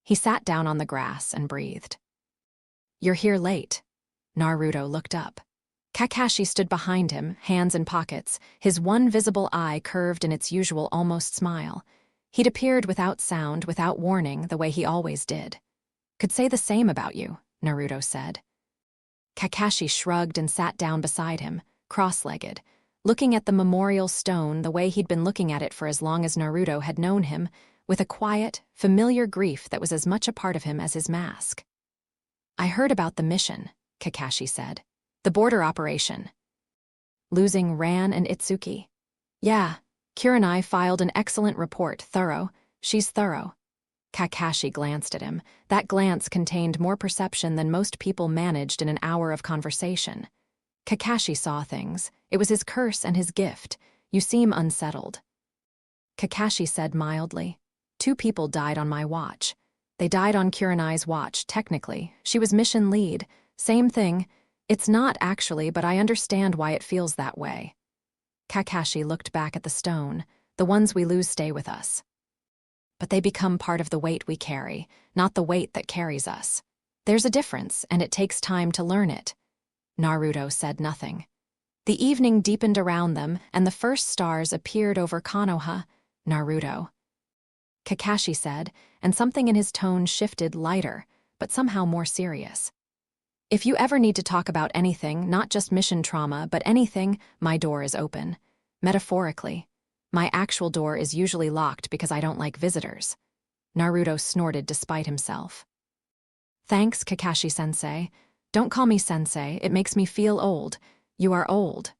He sat down on the grass and breathed. You're here late. Naruto looked up. Kakashi stood behind him, hands in pockets, his one visible eye curved in its usual almost smile. He'd appeared without sound, without warning, the way he always did. Could say the same about you, Naruto said. Kakashi shrugged and sat down beside him, cross-legged, looking at the memorial stone the way he'd been looking at it for as long as Naruto had known him, with a quiet, familiar grief that was as much a part of him as his mask. I heard about the mission, Kakashi said. The border operation. Losing Ran and Itsuki. Yeah, Kurenai filed an excellent report, thorough. She's thorough. Kakashi glanced at him. That glance contained more perception than most people managed in an hour of conversation. Kakashi saw things. It was his curse and his gift. You seem unsettled. Kakashi said mildly. 2 people died on my watch. They died on Kurenai's watch, technically. She was mission lead. Same thing. It's not, actually, but I understand why it feels that way. Kakashi looked back at the stone. The ones we lose stay with us. But they become part of the weight we carry, not the weight that carries us. There's a difference, and it takes time to learn it. Naruto said nothing. The evening deepened around them, and the first stars appeared over Konoha. Naruto. Kakashi said, and something in his tone shifted lighter, but somehow more serious. If you ever need to talk about anything, not just mission trauma, but anything, my door is open. Metaphorically. My actual door is usually locked because I don't like visitors. Naruto snorted despite himself. Thanks, Kakashi-sensei. Don't call me sensei, it makes me feel old. You are old.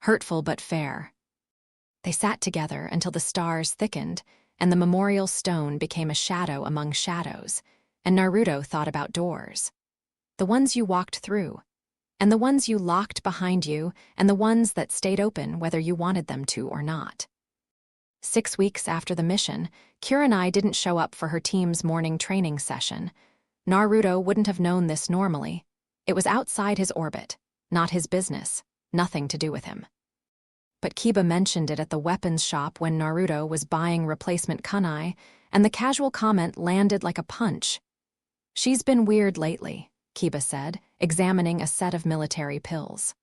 Hurtful but fair. They sat together until the stars thickened, and the memorial stone became a shadow among shadows, and Naruto thought about doors. The ones you walked through, and the ones you locked behind you, and the ones that stayed open whether you wanted them to or not. 6 weeks after the mission, Kurenai didn't show up for her team's morning training session. Naruto wouldn't have known this normally. It was outside his orbit, not his business, nothing to do with him. But Kiba mentioned it at the weapons shop when Naruto was buying replacement kunai, and the casual comment landed like a punch. She's been weird lately, Kiba said, examining a set of military pills.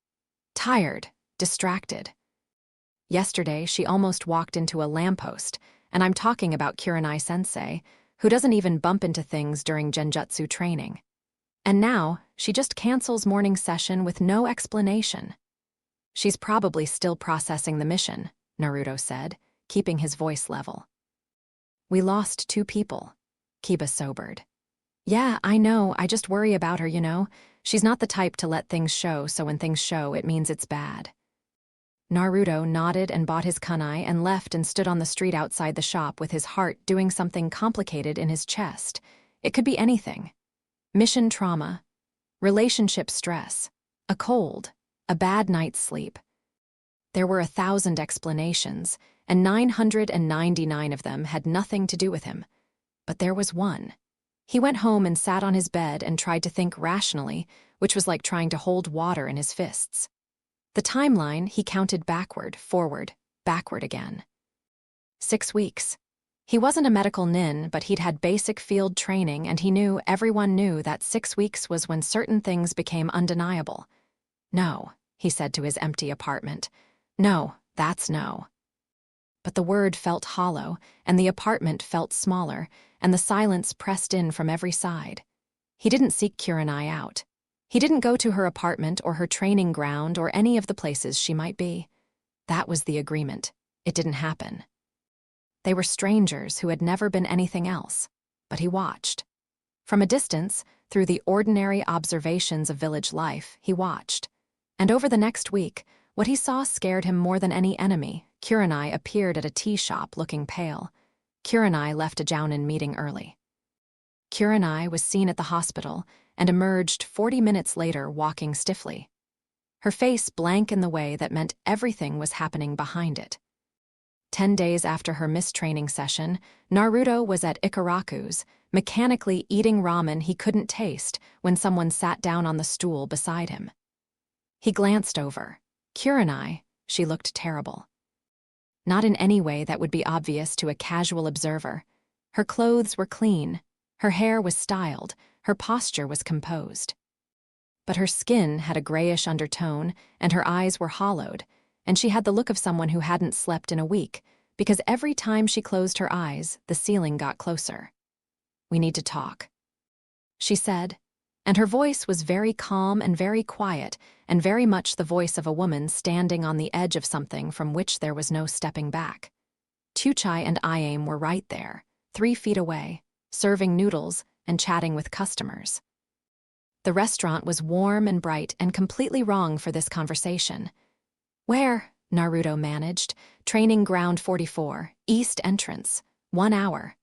Tired, distracted. Yesterday, she almost walked into a lamppost, and I'm talking about Kurenai-sensei, who doesn't even bump into things during genjutsu training. And now, she just cancels morning session with no explanation. She's probably still processing the mission, Naruto said, keeping his voice level. We lost 2 people. Kiba sobered. Yeah, I know, I just worry about her, you know. She's not the type to let things show, so when things show, it means it's bad. Naruto nodded and bought his kunai and left and stood on the street outside the shop with his heart doing something complicated in his chest. It could be anything. Mission trauma, relationship stress, a cold, a bad night's sleep. There were 1,000 explanations, and 999 of them had nothing to do with him. But there was one. He went home and sat on his bed and tried to think rationally, which was like trying to hold water in his fists. The timeline, he counted backward, forward, backward again. 6 weeks. He wasn't a medical nin, but he'd had basic field training, and he knew, everyone knew, that 6 weeks was when certain things became undeniable. No, he said to his empty apartment. No, that's no. But the word felt hollow, and the apartment felt smaller, and the silence pressed in from every side. He didn't seek Kurenai out. He didn't go to her apartment or her training ground or any of the places she might be. That was the agreement. It didn't happen. They were strangers who had never been anything else, but he watched. From a distance, through the ordinary observations of village life, he watched. And over the next week, what he saw scared him more than any enemy. Kurenai appeared at a tea shop looking pale. Kurenai left a Jounin meeting early. Kurenai was seen at the hospital and emerged 40 minutes later walking stiffly. Her face blank in the way that meant everything was happening behind it. 10 days after her mistraining session, Naruto was at Ikaraku's, mechanically eating ramen he couldn't taste when someone sat down on the stool beside him. He glanced over. Kurenai, she looked terrible. Not in any way that would be obvious to a casual observer. Her clothes were clean, her hair was styled, her posture was composed. But her skin had a grayish undertone, and her eyes were hollowed, and she had the look of someone who hadn't slept in a week, because every time she closed her eyes, the ceiling got closer. We need to talk, she said, and her voice was very calm and very quiet, and very much the voice of a woman standing on the edge of something from which there was no stepping back. Chuchai and Iame were right there, 3 feet away, serving noodles and chatting with customers. The restaurant was warm and bright and completely wrong for this conversation. Where? Naruto managed. Training ground 44, east entrance, 1 hour.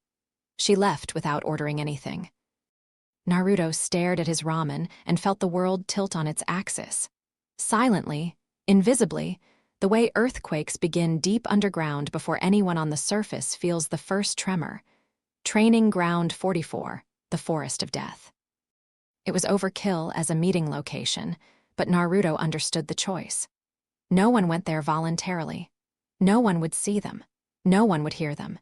She left without ordering anything. Naruto stared at his ramen and felt the world tilt on its axis. Silently, invisibly, the way earthquakes begin deep underground before anyone on the surface feels the first tremor. Training ground 44, the forest of death. It was overkill as a meeting location, but Naruto understood the choice. No one went there voluntarily. No one would see them. No one would hear them.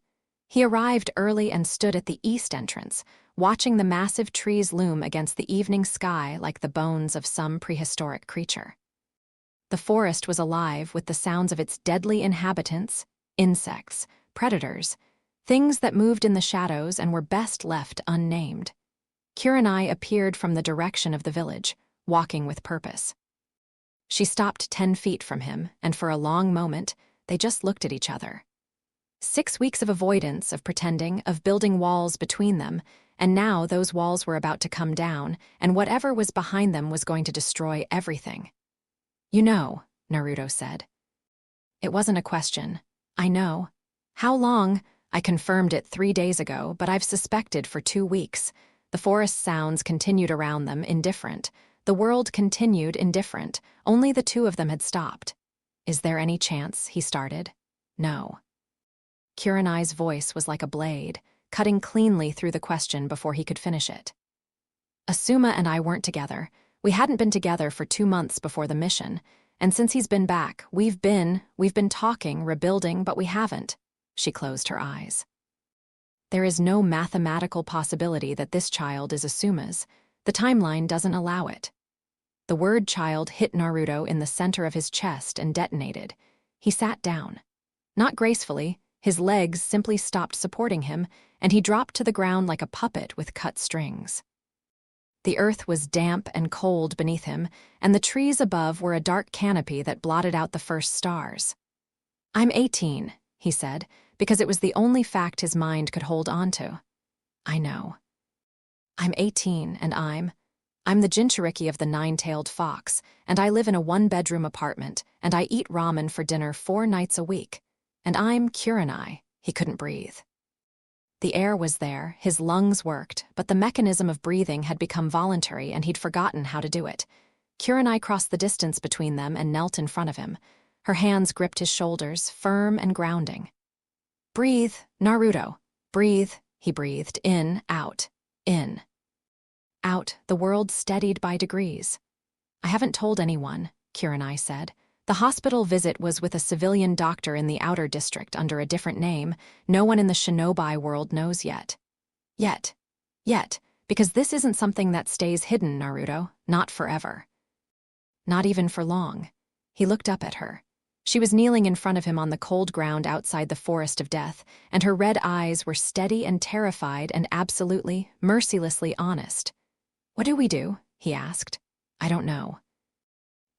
He arrived early and stood at the east entrance, watching the massive trees loom against the evening sky like the bones of some prehistoric creature. The forest was alive with the sounds of its deadly inhabitants, insects, predators, things that moved in the shadows and were best left unnamed. Kurenai appeared from the direction of the village, walking with purpose. She stopped 10 feet from him, and for a long moment, they just looked at each other. 6 weeks of avoidance, of pretending, of building walls between them, and now those walls were about to come down, and whatever was behind them was going to destroy everything. "You know," Naruto said. It wasn't a question. "I know." "How long?" "I confirmed it 3 days ago, but I've suspected for 2 weeks. The forest sounds continued around them, indifferent. The world continued indifferent. Only the two of them had stopped. "Is there any chance?" he started. "No." Kurenai's voice was like a blade, cutting cleanly through the question before he could finish it. "Asuma and I weren't together. We hadn't been together for 2 months before the mission, and since he's been back, we've been talking, rebuilding, but we haven't." She closed her eyes. "There is no mathematical possibility that this child is Asuma's. The timeline doesn't allow it." The word child hit Naruto in the center of his chest and detonated. He sat down. Not gracefully, his legs simply stopped supporting him, and he dropped to the ground like a puppet with cut strings. The earth was damp and cold beneath him, and the trees above were a dark canopy that blotted out the first stars. "I'm 18, he said, because it was the only fact his mind could hold on to. "I know." "I'm 18, and I'm the Jinchuriki of the nine-tailed fox, and I live in a one-bedroom apartment, and I eat ramen for dinner 4 nights a week. And I'm Kurenai." He couldn't breathe. The air was there, his lungs worked, but the mechanism of breathing had become voluntary and he'd forgotten how to do it. Kurenai crossed the distance between them and knelt in front of him. Her hands gripped his shoulders, firm and grounding. "Breathe, Naruto. Breathe," he breathed, in, out, in. Out, the world steadied by degrees. "I haven't told anyone," Kurenai said. "The hospital visit was with a civilian doctor in the outer district under a different name. No one in the shinobi world knows yet. Yet, because this isn't something that stays hidden, Naruto. Not forever. Not even for long." He looked up at her. She was kneeling in front of him on the cold ground outside the forest of death, and her red eyes were steady and terrified and absolutely, mercilessly honest. "What do we do?" he asked. "I don't know."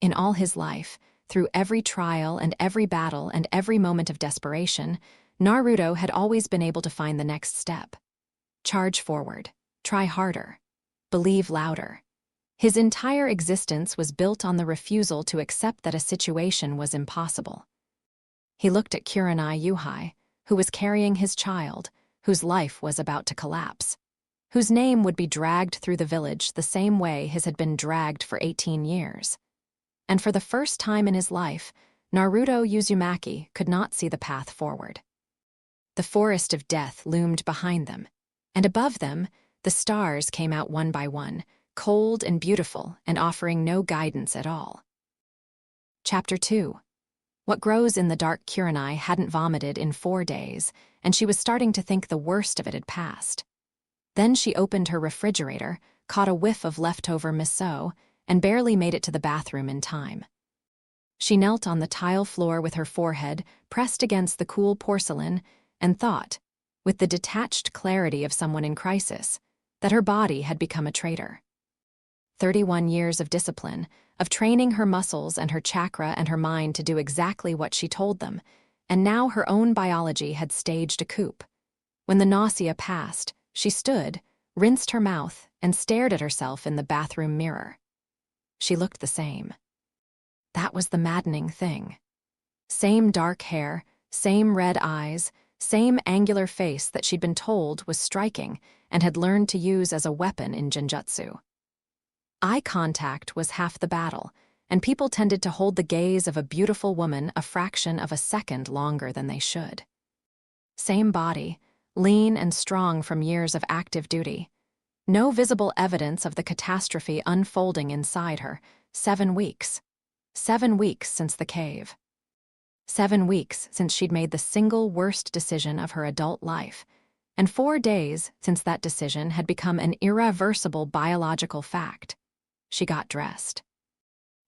In all his life, through every trial and every battle and every moment of desperation, Naruto had always been able to find the next step. Charge forward. Try harder. Believe louder. His entire existence was built on the refusal to accept that a situation was impossible. He looked at Kurenai Yuhai, who was carrying his child, whose life was about to collapse, whose name would be dragged through the village the same way his had been dragged for 18 years. And for the first time in his life, Naruto Uzumaki could not see the path forward. The forest of death loomed behind them, and above them, the stars came out one by one, cold and beautiful and offering no guidance at all. Chapter 2. What grows in the dark Kurenai hadn't vomited in 4 days, and she was starting to think the worst of it had passed. Then she opened her refrigerator, caught a whiff of leftover miso, and barely made it to the bathroom in time. She knelt on the tile floor with her forehead pressed against the cool porcelain and thought, with the detached clarity of someone in crisis, that her body had become a traitor. 31 years of discipline, of training her muscles and her chakra and her mind to do exactly what she told them, and now her own biology had staged a coup. When the nausea passed, she stood, rinsed her mouth, and stared at herself in the bathroom mirror. She looked the same. That was the maddening thing. Same dark hair, same red eyes, same angular face that she'd been told was striking and had learned to use as a weapon in genjutsu. Eye contact was half the battle, and people tended to hold the gaze of a beautiful woman a fraction of a second longer than they should. Same body, lean and strong from years of active duty. No visible evidence of the catastrophe unfolding inside her, 7 weeks. 7 weeks since the cave. 7 weeks since she'd made the single worst decision of her adult life, and 4 days since that decision had become an irreversible biological fact. She got dressed.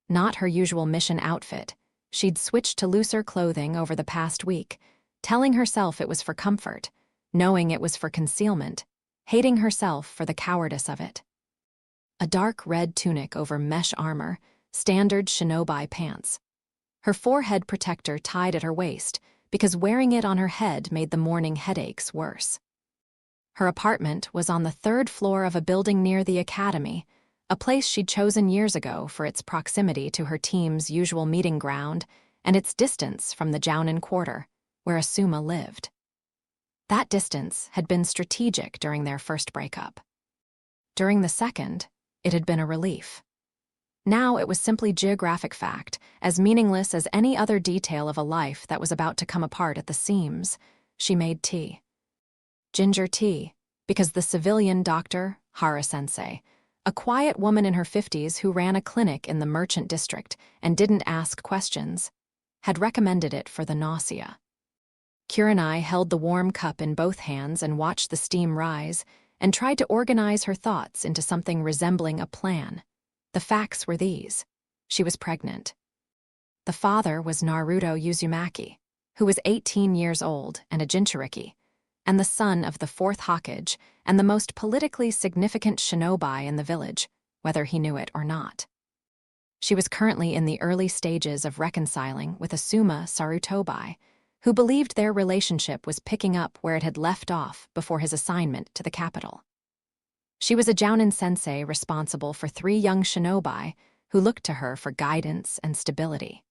Not her usual mission outfit. She'd switched to looser clothing over the past week, telling herself it was for comfort, knowing it was for concealment, hating herself for the cowardice of it. A dark red tunic over mesh armor, standard shinobi pants. Her forehead protector tied at her waist because wearing it on her head made the morning headaches worse. Her apartment was on the 3rd floor of a building near the academy, a place she'd chosen years ago for its proximity to her team's usual meeting ground and its distance from the Jounin Quarter, where Asuma lived. That distance had been strategic during their first breakup. During the second, it had been a relief. Now it was simply geographic fact, as meaningless as any other detail of a life that was about to come apart at the seams. She made tea. Ginger tea, because the civilian doctor, Hara-sensei, a quiet woman in her 50s who ran a clinic in the merchant district and didn't ask questions, had recommended it for the nausea. Kurenai held the warm cup in both hands and watched the steam rise, and tried to organize her thoughts into something resembling a plan. The facts were these. She was pregnant. The father was Naruto Uzumaki, who was 18 years old and a Jinchuriki, and the son of the 4th Hokage and the most politically significant shinobi in the village, whether he knew it or not. She was currently in the early stages of reconciling with Asuma Sarutobi, who believed their relationship was picking up where it had left off before his assignment to the capital. She was a Jounin sensei responsible for 3 young shinobi who looked to her for guidance and stability.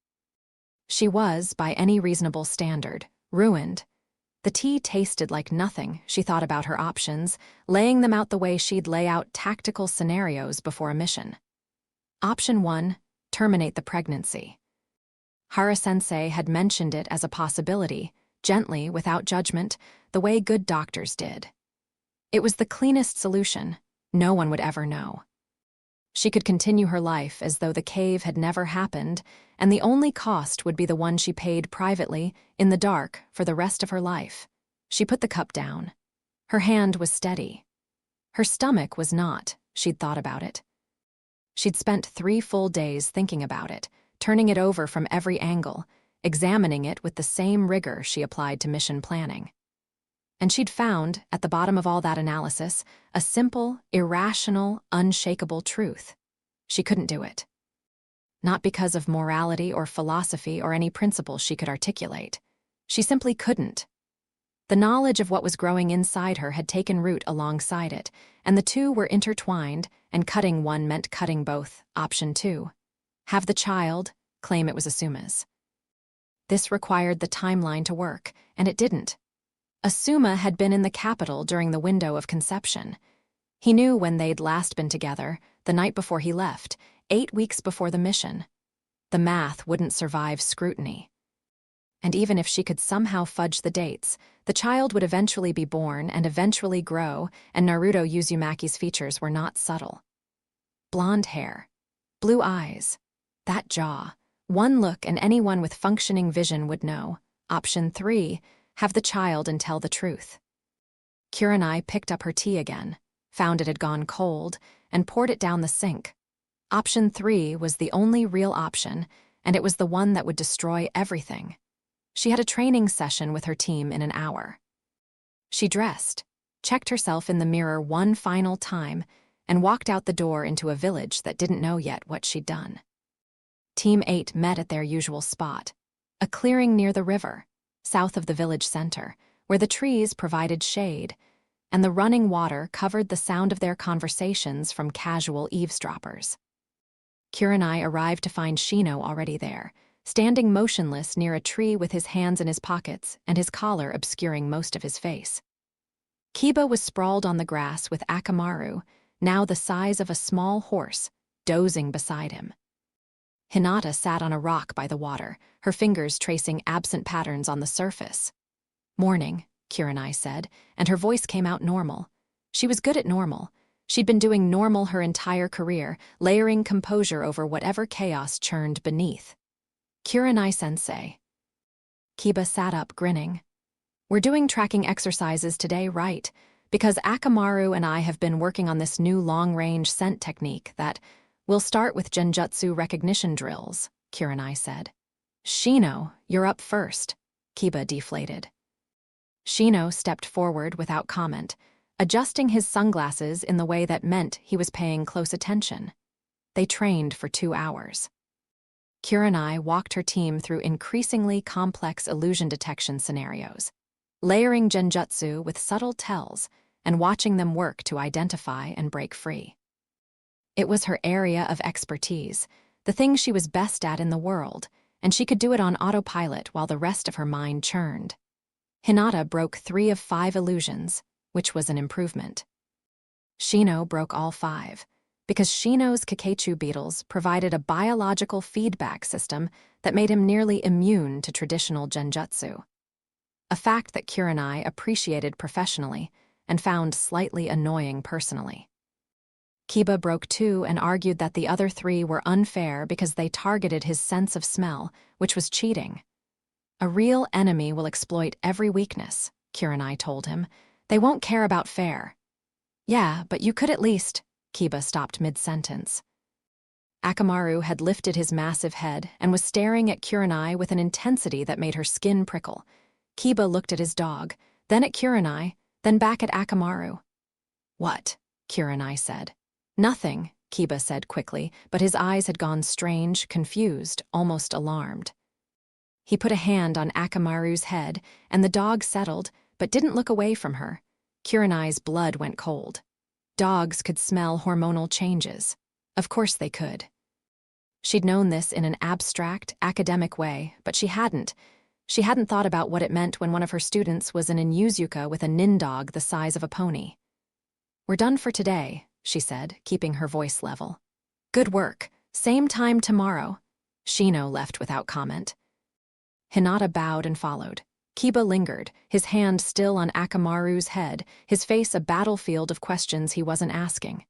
She was, by any reasonable standard, ruined. The tea tasted like nothing. She thought about her options, laying them out the way she'd lay out tactical scenarios before a mission. Option 1, terminate the pregnancy. Hara-sensei had mentioned it as a possibility, gently, without judgment, the way good doctors did. It was the cleanest solution. No one would ever know. She could continue her life as though the cave had never happened, and the only cost would be the one she paid privately, in the dark, for the rest of her life. She put the cup down. Her hand was steady. Her stomach was not. She'd thought about it. She'd spent 3 full days thinking about it, turning it over from every angle, examining it with the same rigor she applied to mission planning. And she'd found, at the bottom of all that analysis, a simple, irrational, unshakable truth. She couldn't do it. Not because of morality or philosophy or any principle she could articulate. She simply couldn't. The knowledge of what was growing inside her had taken root alongside it, and the two were intertwined, and cutting one meant cutting both. Option 2. Have the child, claim it was Asuma's. This required the timeline to work, and it didn't. Asuma had been in the capital during the window of conception. He knew when they'd last been together, the night before he left, 8 weeks before the mission. The math wouldn't survive scrutiny. And even if she could somehow fudge the dates, the child would eventually be born and eventually grow, and Naruto Uzumaki's features were not subtle. Blonde hair, blue eyes, that jaw. One look and anyone with functioning vision would know. Option 3, have the child and tell the truth. Kurenai picked up her tea again, found it had gone cold, and poured it down the sink. Option 3 was the only real option, and it was the one that would destroy everything. She had a training session with her team in an hour. She dressed, checked herself in the mirror one final time, and walked out the door into a village that didn't know yet what she'd done. Team 8 met at their usual spot, a clearing near the river, south of the village center, where the trees provided shade, and the running water covered the sound of their conversations from casual eavesdroppers. Kurenai arrived to find Shino already there, standing motionless near a tree with his hands in his pockets and his collar obscuring most of his face. Kiba was sprawled on the grass with Akamaru, now the size of a small horse, dozing beside him. Hinata sat on a rock by the water, her fingers tracing absent patterns on the surface. "Morning," Kurenai said, and her voice came out normal. She was good at normal. She'd been doing normal her entire career, layering composure over whatever chaos churned beneath. Kurenai-sensei. Kiba sat up, grinning. We're doing tracking exercises today, right? Because Akamaru and I have been working on this new long-range scent technique that we'll start with genjutsu recognition drills, Kurenai said. Shino, you're up first, Kiba deflated. Shino stepped forward without comment, adjusting his sunglasses in the way that meant he was paying close attention. They trained for 2 hours. Kurenai walked her team through increasingly complex illusion detection scenarios, layering genjutsu with subtle tells and watching them work to identify and break free. It was her area of expertise, the thing she was best at in the world, and she could do it on autopilot while the rest of her mind churned. Hinata broke 3 of 5 illusions, which was an improvement. Shino broke all 5, because Shino's Kakechu beetles provided a biological feedback system that made him nearly immune to traditional genjutsu. A fact that Kurenai appreciated professionally and found slightly annoying personally. Kiba broke 2 and argued that the other 3 were unfair because they targeted his sense of smell, which was cheating. A real enemy will exploit every weakness, Kurenai told him. They won't care about fair. Yeah, but you could at least... Kiba stopped mid-sentence. Akamaru had lifted his massive head and was staring at Kurenai with an intensity that made her skin prickle. Kiba looked at his dog, then at Kurenai, then back at Akamaru. What? Kurenai said. Nothing, Kiba said quickly, but his eyes had gone strange, confused, almost alarmed. He put a hand on Akamaru's head, and the dog settled, but didn't look away from her. Kurenai's blood went cold. Dogs could smell hormonal changes. Of course they could. She'd known this in an abstract, academic way, but she hadn't. She hadn't thought about what it meant when one of her students was an inuzuka with a nindog the size of a pony. We're done for today, she said, keeping her voice level. Good work. Same time tomorrow. Shino left without comment. Hinata bowed and followed. Kiba lingered, his hand still on Akamaru's head, his face a battlefield of questions he wasn't asking.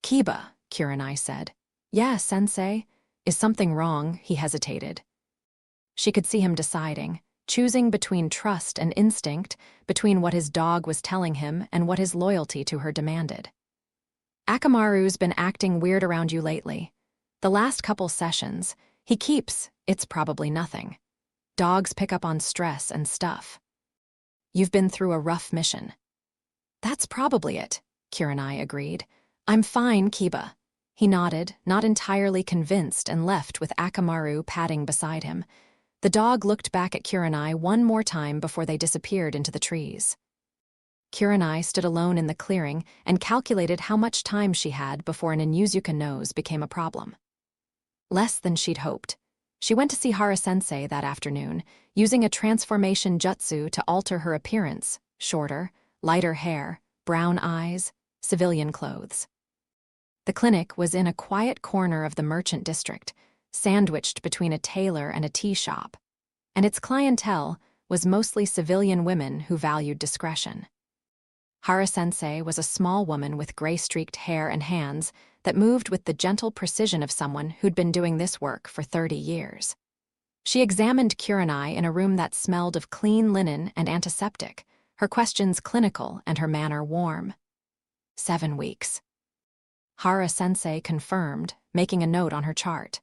Kiba, Kurenai said. Yeah, sensei. Is something wrong? He hesitated. She could see him deciding, choosing between trust and instinct, between what his dog was telling him and what his loyalty to her demanded. Akamaru's been acting weird around you lately. The last couple sessions, he keeps, it's probably nothing. Dogs pick up on stress and stuff. You've been through a rough mission. That's probably it, Kurenai agreed. I'm fine, Kiba. He nodded, not entirely convinced, and left with Akamaru padding beside him. The dog looked back at Kurenai one more time before they disappeared into the trees. Kurenai stood alone in the clearing and calculated how much time she had before an inuzuka nose became a problem. Less than she'd hoped. She went to see Hara-sensei that afternoon, using a transformation jutsu to alter her appearance, shorter, lighter hair, brown eyes, civilian clothes. The clinic was in a quiet corner of the merchant district, sandwiched between a tailor and a tea shop, and its clientele was mostly civilian women who valued discretion. Hara-sensei was a small woman with gray-streaked hair and hands that moved with the gentle precision of someone who'd been doing this work for 30 years. She examined Kurenai in a room that smelled of clean linen and antiseptic, her questions clinical and her manner warm. 7 weeks. Hara-sensei confirmed, making a note on her chart.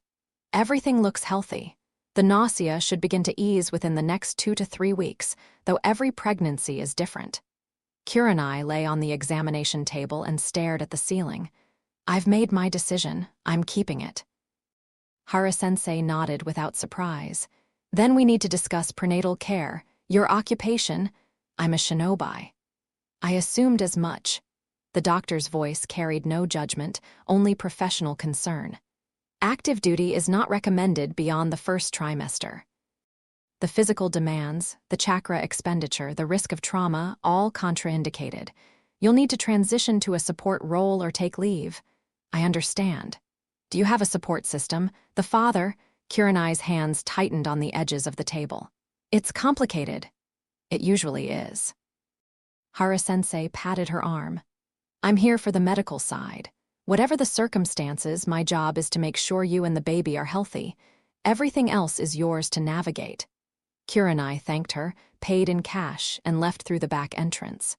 Everything looks healthy. The nausea should begin to ease within the next 2 to 3 weeks, though every pregnancy is different. Kurenai lay on the examination table and stared at the ceiling. I've made my decision. I'm keeping it. Hara-sensei nodded without surprise. Then we need to discuss prenatal care. Your occupation? I'm a shinobi. I assumed as much. The doctor's voice carried no judgment, only professional concern. Active duty is not recommended beyond the first trimester. The physical demands, the chakra expenditure, the risk of trauma, all contraindicated. You'll need to transition to a support role or take leave. I understand. Do you have a support system? The father, Kurenai's hands tightened on the edges of the table. It's complicated. It usually is. Hara-sensei patted her arm. I'm here for the medical side. Whatever the circumstances, my job is to make sure you and the baby are healthy. Everything else is yours to navigate." Kurenai thanked her, paid in cash, and left through the back entrance.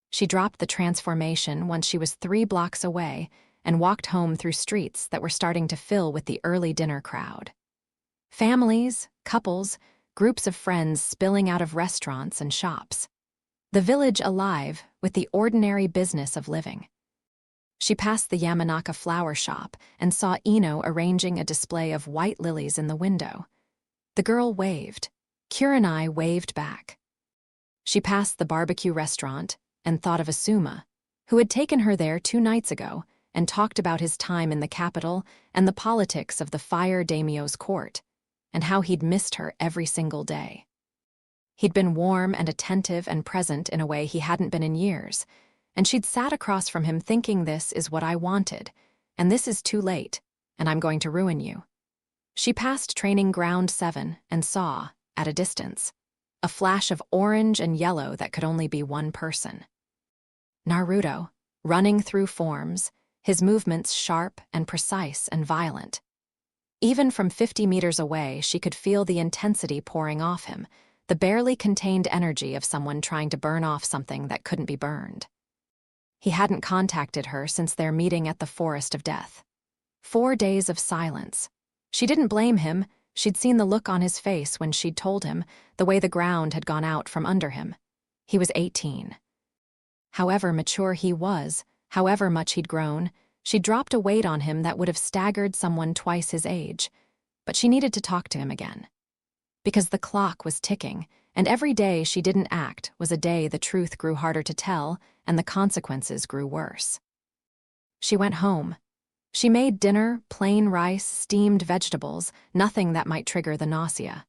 She dropped the transformation once she was 3 blocks away and walked home through streets that were starting to fill with the early dinner crowd. Families, couples, groups of friends spilling out of restaurants and shops. The village alive with the ordinary business of living. She passed the Yamanaka flower shop and saw Ino arranging a display of white lilies in the window. The girl waved. Kurenai waved back. She passed the barbecue restaurant and thought of Asuma, who had taken her there 2 nights ago and talked about his time in the capital and the politics of the fire daimyo's court, and how he'd missed her every single day. He'd been warm and attentive and present in a way he hadn't been in years, and she'd sat across from him thinking, "This is what I wanted, and this is too late, and I'm going to ruin you." She passed training ground 7 and saw, at a distance, a flash of orange and yellow that could only be one person. Naruto, running through forms, his movements sharp and precise and violent. Even from 50 meters away, she could feel the intensity pouring off him, the barely contained energy of someone trying to burn off something that couldn't be burned. He hadn't contacted her since their meeting at the Forest of Death. 4 days of silence. She didn't blame him. She'd seen the look on his face when she'd told him, the way the ground had gone out from under him. He was 18. However mature he was, however much he'd grown, she dropped a weight on him that would have staggered someone twice his age. But she needed to talk to him again. Because the clock was ticking, and every day she didn't act was a day the truth grew harder to tell and the consequences grew worse. She went home. She made dinner, plain rice, steamed vegetables, nothing that might trigger the nausea.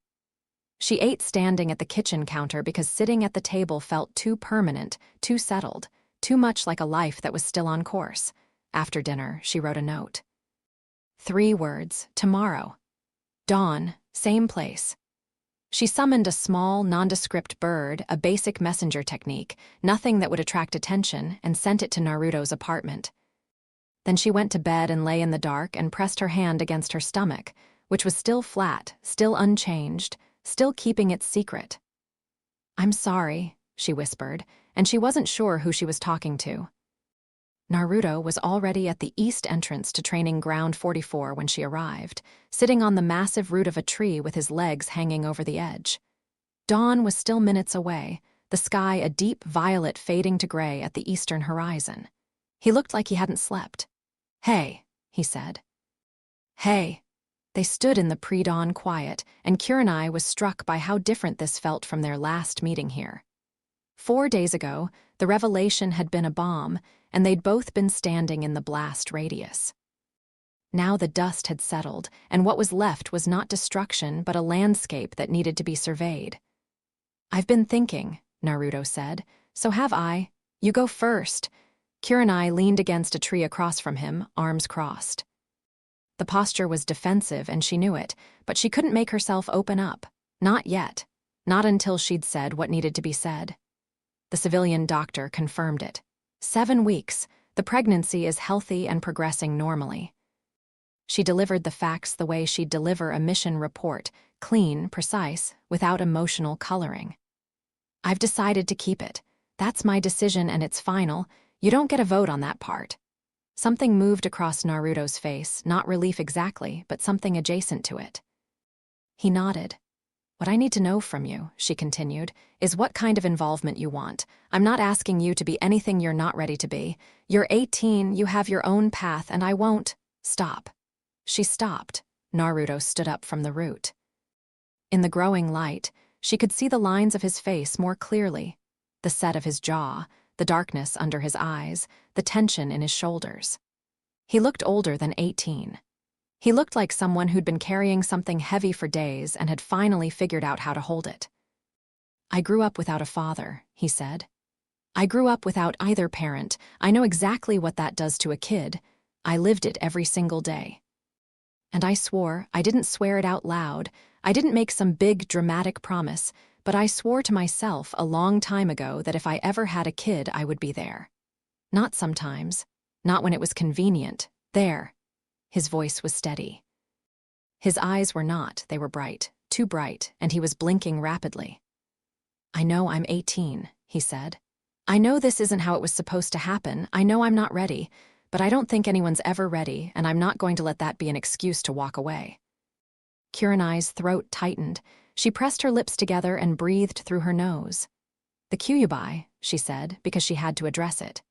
She ate standing at the kitchen counter because sitting at the table felt too permanent, too settled, too much like a life that was still on course. After dinner, she wrote a note. 3 words, tomorrow. Dawn, same place. She summoned a small, nondescript bird, a basic messenger technique, nothing that would attract attention, and sent it to Naruto's apartment. Then she went to bed and lay in the dark and pressed her hand against her stomach, which was still flat, still unchanged, still keeping its secret. "I'm sorry," she whispered, and she wasn't sure who she was talking to. Naruto was already at the east entrance to training ground 44 when she arrived, sitting on the massive root of a tree with his legs hanging over the edge. Dawn was still minutes away, the sky a deep violet fading to gray at the eastern horizon. He looked like he hadn't slept. "Hey," he said. "Hey." They stood in the pre-dawn quiet, and Kurenai was struck by how different this felt from their last meeting here. 4 days ago, the revelation had been a bomb, and they'd both been standing in the blast radius. Now the dust had settled, and what was left was not destruction but a landscape that needed to be surveyed. "I've been thinking," Naruto said. "So have I. You go first." Kurenai leaned against a tree across from him, arms crossed. The posture was defensive, and she knew it, but she couldn't make herself open up. Not yet. Not until she'd said what needed to be said. The civilian doctor confirmed it. 7 weeks. The pregnancy is healthy and progressing normally. She delivered the facts the way she'd deliver a mission report, clean, precise, without emotional coloring. "I've decided to keep it. That's my decision and it's final. You don't get a vote on that part." Something moved across Naruto's face, not relief exactly, but something adjacent to it. He nodded. "What I need to know from you," she continued, "is what kind of involvement you want. I'm not asking you to be anything you're not ready to be. You're 18, you have your own path, and I won't." "Stop." She stopped. Naruto stood up from the root. In the growing light, she could see the lines of his face more clearly, the set of his jaw, the darkness under his eyes, the tension in his shoulders. He looked older than 18. He looked like someone who'd been carrying something heavy for days and had finally figured out how to hold it. "I grew up without a father," he said. "I grew up without either parent. I know exactly what that does to a kid. I lived it every single day. And I swore, I didn't swear it out loud, I didn't make some big, dramatic promise, but I swore to myself a long time ago that if I ever had a kid, I would be there. Not sometimes. Not when it was convenient. There. His voice was steady. His eyes were not, they were bright, too bright, and he was blinking rapidly. I know I'm 18, he said. I know this isn't how it was supposed to happen. I know I'm not ready, but I don't think anyone's ever ready, and I'm not going to let that be an excuse to walk away. Kurenai's throat tightened. She pressed her lips together and breathed through her nose. The Kyuubi, she said, because she had to address it.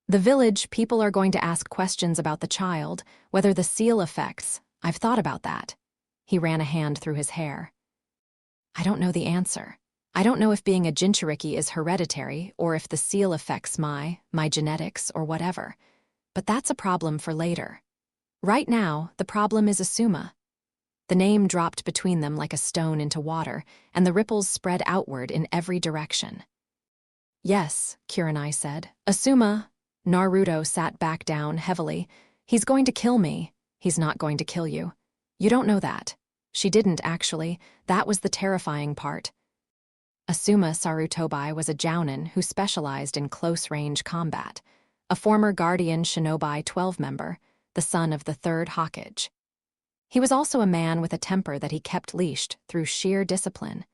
The village, people are going to ask questions about the child, whether the seal affects. I've thought about that. He ran a hand through his hair. I don't know the answer. I don't know if being a Jinchuriki is hereditary or if the seal affects my genetics or whatever. But that's a problem for later. Right now, the problem is Asuma. The name dropped between them like a stone into water, and the ripples spread outward in every direction. Yes, Kurenai said. Asuma. Naruto sat back down heavily. He's going to kill me. He's not going to kill you. You don't know that. She didn't, actually. That was the terrifying part. Asuma Sarutobi was a jounin who specialized in close-range combat, a former Guardian Shinobi 12 member, the son of the third Hokage. He was also a man with a temper that he kept leashed through sheer discipline,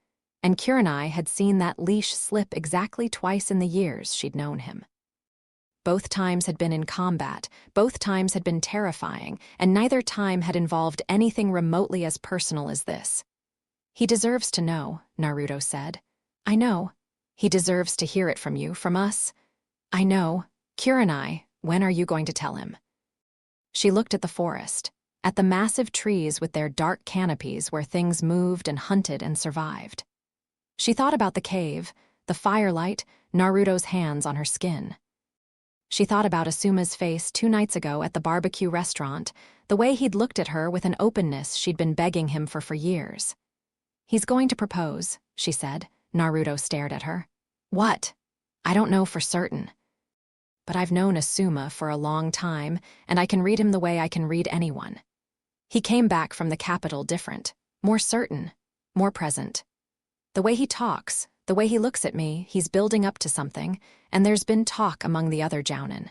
and Kurenai had seen that leash slip exactly twice in the years she'd known him. Both times had been in combat, both times had been terrifying, and neither time had involved anything remotely as personal as this. He deserves to know, Naruto said. I know. He deserves to hear it from you, from us. I know. Kurenai, when are you going to tell him? She looked at the forest, at the massive trees with their dark canopies where things moved and hunted and survived. She thought about the cave, the firelight, Naruto's hands on her skin. She thought about Asuma's face 2 nights ago at the barbecue restaurant, the way he'd looked at her with an openness she'd been begging him for years. He's going to propose, she said. Naruto stared at her. What? I don't know for certain. But I've known Asuma for a long time, and I can read him the way I can read anyone. He came back from the capital different, more certain, more present. The way he talks, the way he looks at me, he's building up to something, and there's been talk among the other jounin.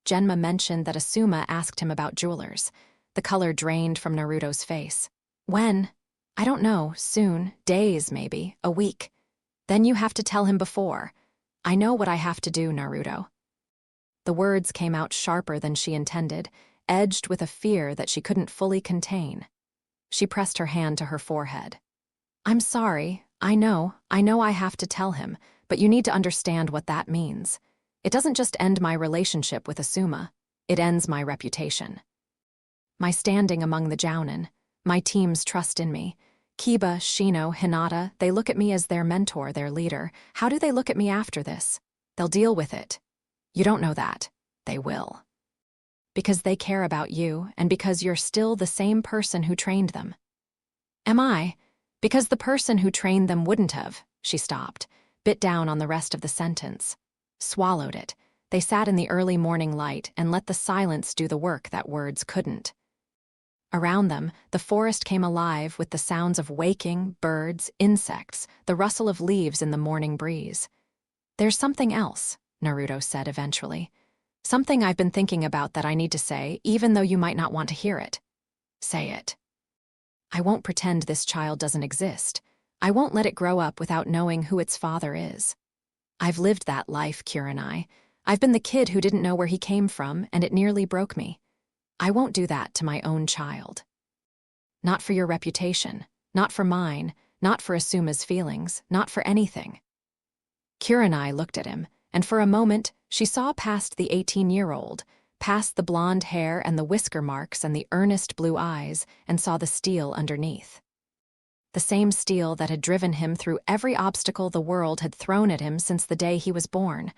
Genma mentioned that Asuma asked him about jewelers. The color drained from Naruto's face. When? I don't know, soon, days maybe, a week. Then you have to tell him before. I know what I have to do, Naruto. The words came out sharper than she intended, edged with a fear that she couldn't fully contain. She pressed her hand to her forehead. I'm sorry, I know I have to tell him, but you need to understand what that means. It doesn't just end my relationship with Asuma, it ends my reputation. My standing among the jounin, my team's trust in me. Kiba, Shino, Hinata, they look at me as their mentor, their leader. How do they look at me after this? They'll deal with it. You don't know that. They will. Because they care about you, and because you're still the same person who trained them. Am I? Because the person who trained them wouldn't have. She stopped, bit down on the rest of the sentence. Swallowed it. They sat in the early morning light and let the silence do the work that words couldn't. Around them, the forest came alive with the sounds of waking, birds, insects, the rustle of leaves in the morning breeze. There's something else, Naruto said eventually. Something I've been thinking about that I need to say, even though you might not want to hear it. Say it. I won't pretend this child doesn't exist. I won't let it grow up without knowing who its father is. I've lived that life, Kurenai. I've been the kid who didn't know where he came from, and it nearly broke me. I won't do that to my own child. Not for your reputation, not for mine, not for Asuma's feelings, not for anything. Kurenai looked at him, and for a moment she saw past the 18-year-old, past the blonde hair and the whisker marks and the earnest blue eyes, and saw the steel underneath. The same steel that had driven him through every obstacle the world had thrown at him since the day he was born.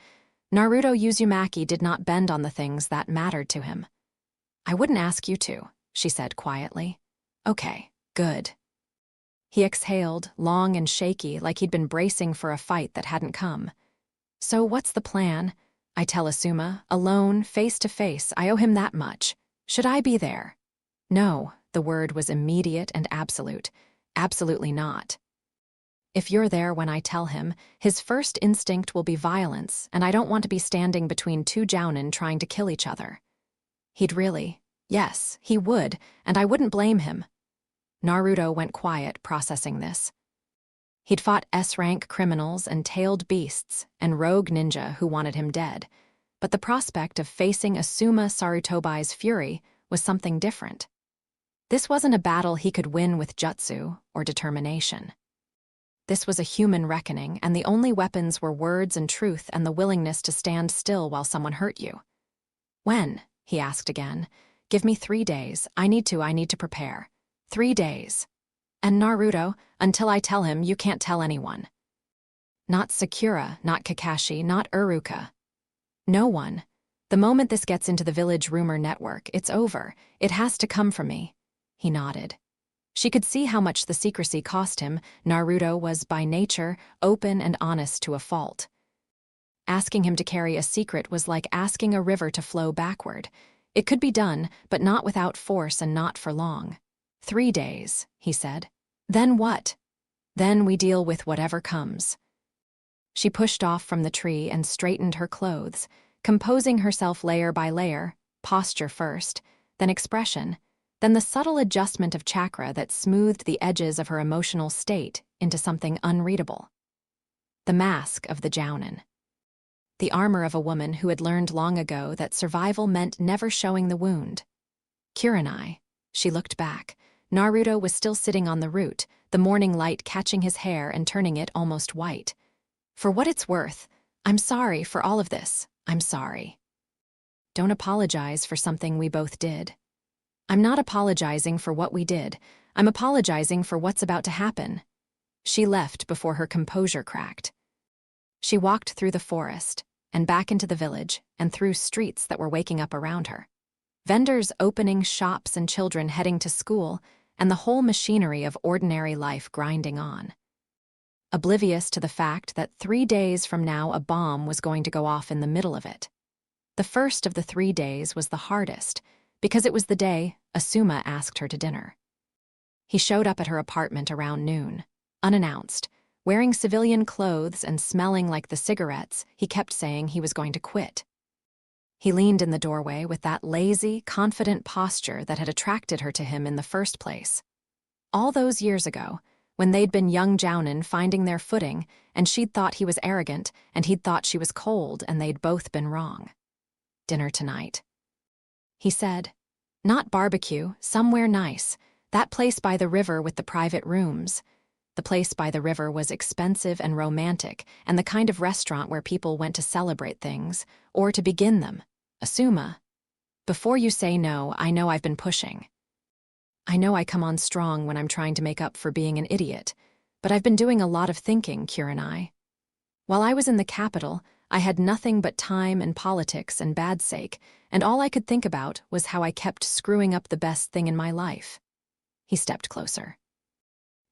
Naruto Uzumaki did not bend on the things that mattered to him. I wouldn't ask you to, she said quietly. Okay, good. He exhaled, long and shaky, like he'd been bracing for a fight that hadn't come. So what's the plan? I tell Asuma, alone, face to face, I owe him that much. Should I be there? No, the word was immediate and absolute. Absolutely not. If you're there when I tell him, his first instinct will be violence, and I don't want to be standing between two jounin trying to kill each other. He'd really. Yes, he would, and I wouldn't blame him. Naruto went quiet, processing this. He'd fought S-rank criminals and tailed beasts and rogue ninja who wanted him dead, but the prospect of facing Asuma Sarutobai's fury was something different. This wasn't a battle he could win with jutsu or determination. This was a human reckoning, and the only weapons were words and truth and the willingness to stand still while someone hurt you. When? He asked again. Give me 3 days. I need to prepare. 3 days. And Naruto, until I tell him, you can't tell anyone. Not Sakura, not Kakashi, not Uruka. No one. The moment this gets into the village rumor network, it's over. It has to come from me. He nodded. She could see how much the secrecy cost him. Naruto was, by nature, open and honest to a fault. Asking him to carry a secret was like asking a river to flow backward. It could be done, but not without force and not for long. 3 days, he said. Then what? Then we deal with whatever comes. She pushed off from the tree and straightened her clothes, composing herself layer by layer, posture first, then expression, then the subtle adjustment of chakra that smoothed the edges of her emotional state into something unreadable. The mask of the jounin. The armor of a woman who had learned long ago that survival meant never showing the wound. Kurenai. She looked back. Naruto was still sitting on the root, the morning light catching his hair and turning it almost white. For what it's worth, I'm sorry for all of this. I'm sorry. Don't apologize for something we both did. I'm not apologizing for what we did. I'm apologizing for what's about to happen. She left before her composure cracked. She walked through the forest, and back into the village, and through streets that were waking up around her. Vendors opening shops and children heading to school, and the whole machinery of ordinary life grinding on. Oblivious to the fact that 3 days from now a bomb was going to go off in the middle of it. The first of the 3 days was the hardest, because it was the day Asuma asked her to dinner. He showed up at her apartment around noon, unannounced, wearing civilian clothes and smelling like the cigarettes he kept saying he was going to quit. He leaned in the doorway with that lazy, confident posture that had attracted her to him in the first place. All those years ago, when they'd been young jounin finding their footing, and she'd thought he was arrogant, and he'd thought she was cold, and they'd both been wrong. Dinner tonight. He said, not barbecue, somewhere nice, that place by the river with the private rooms. The place by the river was expensive and romantic, and the kind of restaurant where people went to celebrate things, or to begin them. Asuma. Before you say no, I know I've been pushing. I know I come on strong when I'm trying to make up for being an idiot, but I've been doing a lot of thinking, Kurenai. While I was in the capital, I had nothing but time and politics and bad sake, and all I could think about was how I kept screwing up the best thing in my life. He stepped closer.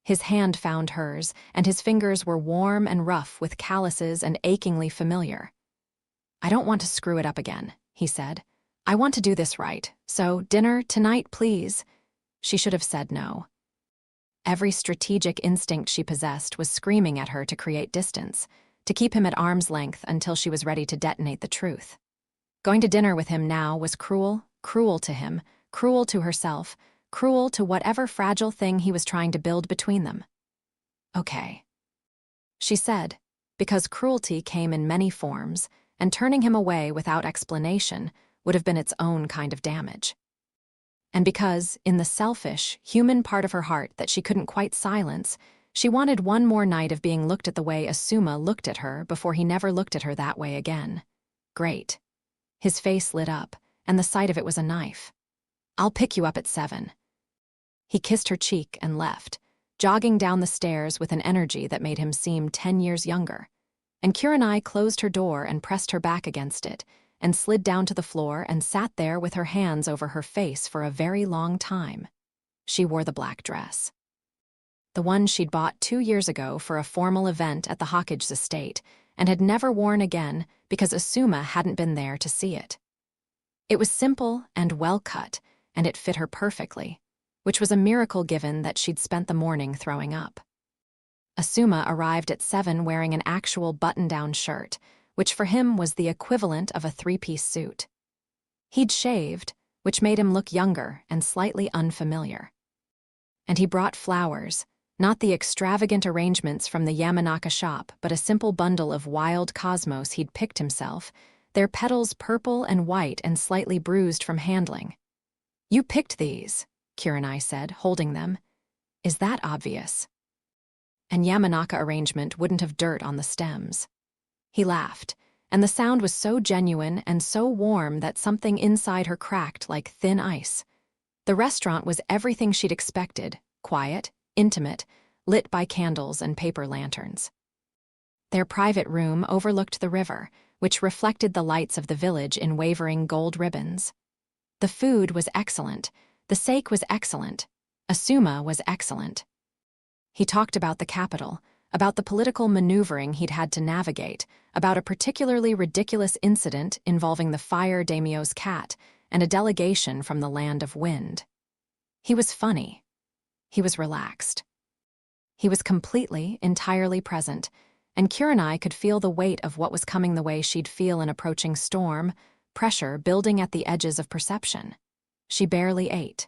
His hand found hers, and his fingers were warm and rough with calluses and achingly familiar. I don't want to screw it up again, he said. I want to do this right, so dinner tonight, please. She should have said no. Every strategic instinct she possessed was screaming at her to create distance, to keep him at arm's length until she was ready to detonate the truth. Going to dinner with him now was cruel, cruel to him, cruel to herself, cruel to whatever fragile thing he was trying to build between them. Okay, she said, because cruelty came in many forms, and turning him away without explanation would have been its own kind of damage. And because, in the selfish, human part of her heart that she couldn't quite silence, she wanted one more night of being looked at the way Asuma looked at her before he never looked at her that way again. Great. His face lit up, and the sight of it was a knife. I'll pick you up at 7. He kissed her cheek and left, jogging down the stairs with an energy that made him seem 10 years younger. And Kurenai closed her door and pressed her back against it, and slid down to the floor and sat there with her hands over her face for a very long time. She wore the black dress. The one she'd bought 2 years ago for a formal event at the Hawkage's estate, and had never worn again because Asuma hadn't been there to see it. It was simple and well cut, and it fit her perfectly, which was a miracle given that she'd spent the morning throwing up. Asuma arrived at 7 wearing an actual button-down shirt, which for him was the equivalent of a three-piece suit. He'd shaved, which made him look younger and slightly unfamiliar. And he brought flowers, not the extravagant arrangements from the Yamanaka shop, but a simple bundle of wild cosmos he'd picked himself, their petals purple and white and slightly bruised from handling. "You picked these," Kurenai said, holding them. "Is that obvious?" And Yamanaka arrangement wouldn't have dirt on the stems. He laughed, and the sound was so genuine and so warm that something inside her cracked like thin ice. The restaurant was everything she'd expected, quiet, intimate, lit by candles and paper lanterns. Their private room overlooked the river, which reflected the lights of the village in wavering gold ribbons. The food was excellent, the sake was excellent, Asuma was excellent. He talked about the capital, about the political maneuvering he'd had to navigate, about a particularly ridiculous incident involving the fire daimyo's cat and a delegation from the land of wind. He was funny. He was relaxed. He was completely, entirely present, and Kurenai could feel the weight of what was coming the way she'd feel an approaching storm, pressure building at the edges of perception. She barely ate.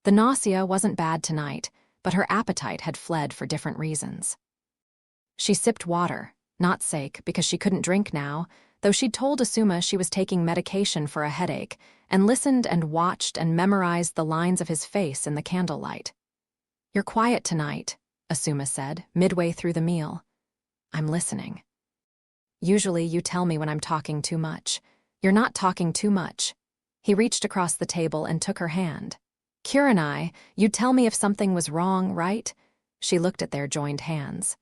The nausea wasn't bad tonight, but her appetite had fled for different reasons. She sipped water, not sake because she couldn't drink now, though she'd told Asuma she was taking medication for a headache, and listened and watched and memorized the lines of his face in the candlelight. "You're quiet tonight," Asuma said, midway through the meal. "I'm listening." "Usually you tell me when I'm talking too much. You're not talking too much." He reached across the table and took her hand. "Kurenai, you'd tell me if something was wrong, right?" She looked at their joined hands.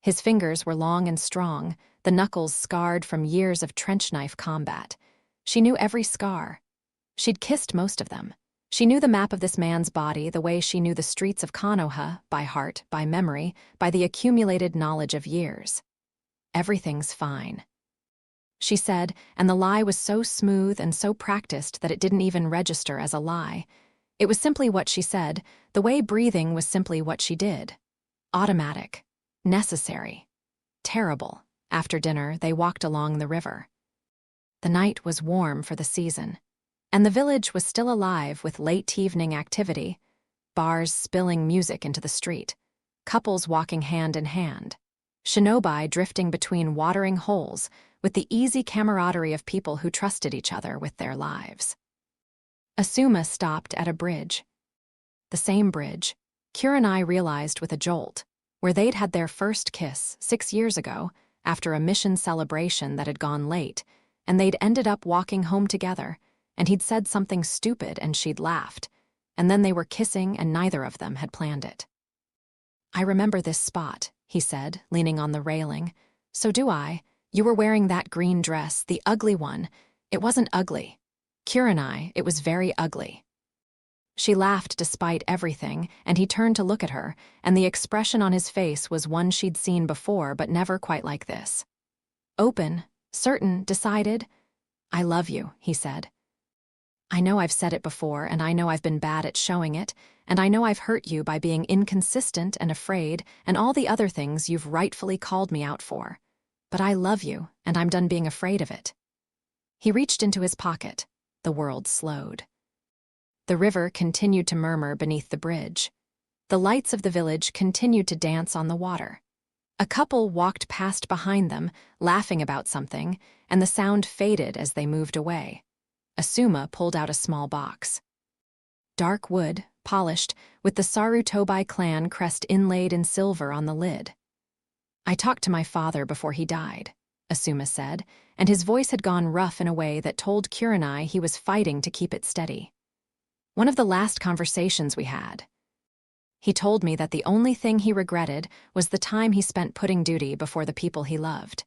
His fingers were long and strong, the knuckles scarred from years of trench knife combat. She knew every scar. She'd kissed most of them. She knew the map of this man's body the way she knew the streets of Konoha, by heart, by memory, by the accumulated knowledge of years. "Everything's fine," she said, and the lie was so smooth and so practiced that it didn't even register as a lie. It was simply what she said, the way breathing was simply what she did. Automatic. Necessary. Terrible. After dinner, they walked along the river. The night was warm for the season, and the village was still alive with late evening activity, bars spilling music into the street, couples walking hand in hand, shinobi drifting between watering holes with the easy camaraderie of people who trusted each other with their lives. Asuma stopped at a bridge. The same bridge, Kurenai realized with a jolt, where they'd had their first kiss 6 years ago after a mission celebration that had gone late, and they'd ended up walking home together, and he'd said something stupid and she'd laughed, and then they were kissing and neither of them had planned it. "I remember this spot," he said, leaning on the railing. "So do I. You were wearing that green dress, the ugly one. It wasn't ugly. Kurenai, it was very ugly." She laughed despite everything, and he turned to look at her, and the expression on his face was one she'd seen before, but never quite like this. Open, certain, decided. "I love you," he said. "I know I've said it before, and I know I've been bad at showing it, and I know I've hurt you by being inconsistent and afraid and all the other things you've rightfully called me out for. But I love you, and I'm done being afraid of it." He reached into his pocket. The world slowed. The river continued to murmur beneath the bridge. The lights of the village continued to dance on the water. A couple walked past behind them, laughing about something, and the sound faded as they moved away. Asuma pulled out a small box. Dark wood, polished, with the Sarutobi clan crest inlaid in silver on the lid. "I talked to my father before he died," Asuma said, and his voice had gone rough in a way that told Kurenai he was fighting to keep it steady. "One of the last conversations we had. He told me that the only thing he regretted was the time he spent putting duty before the people he loved.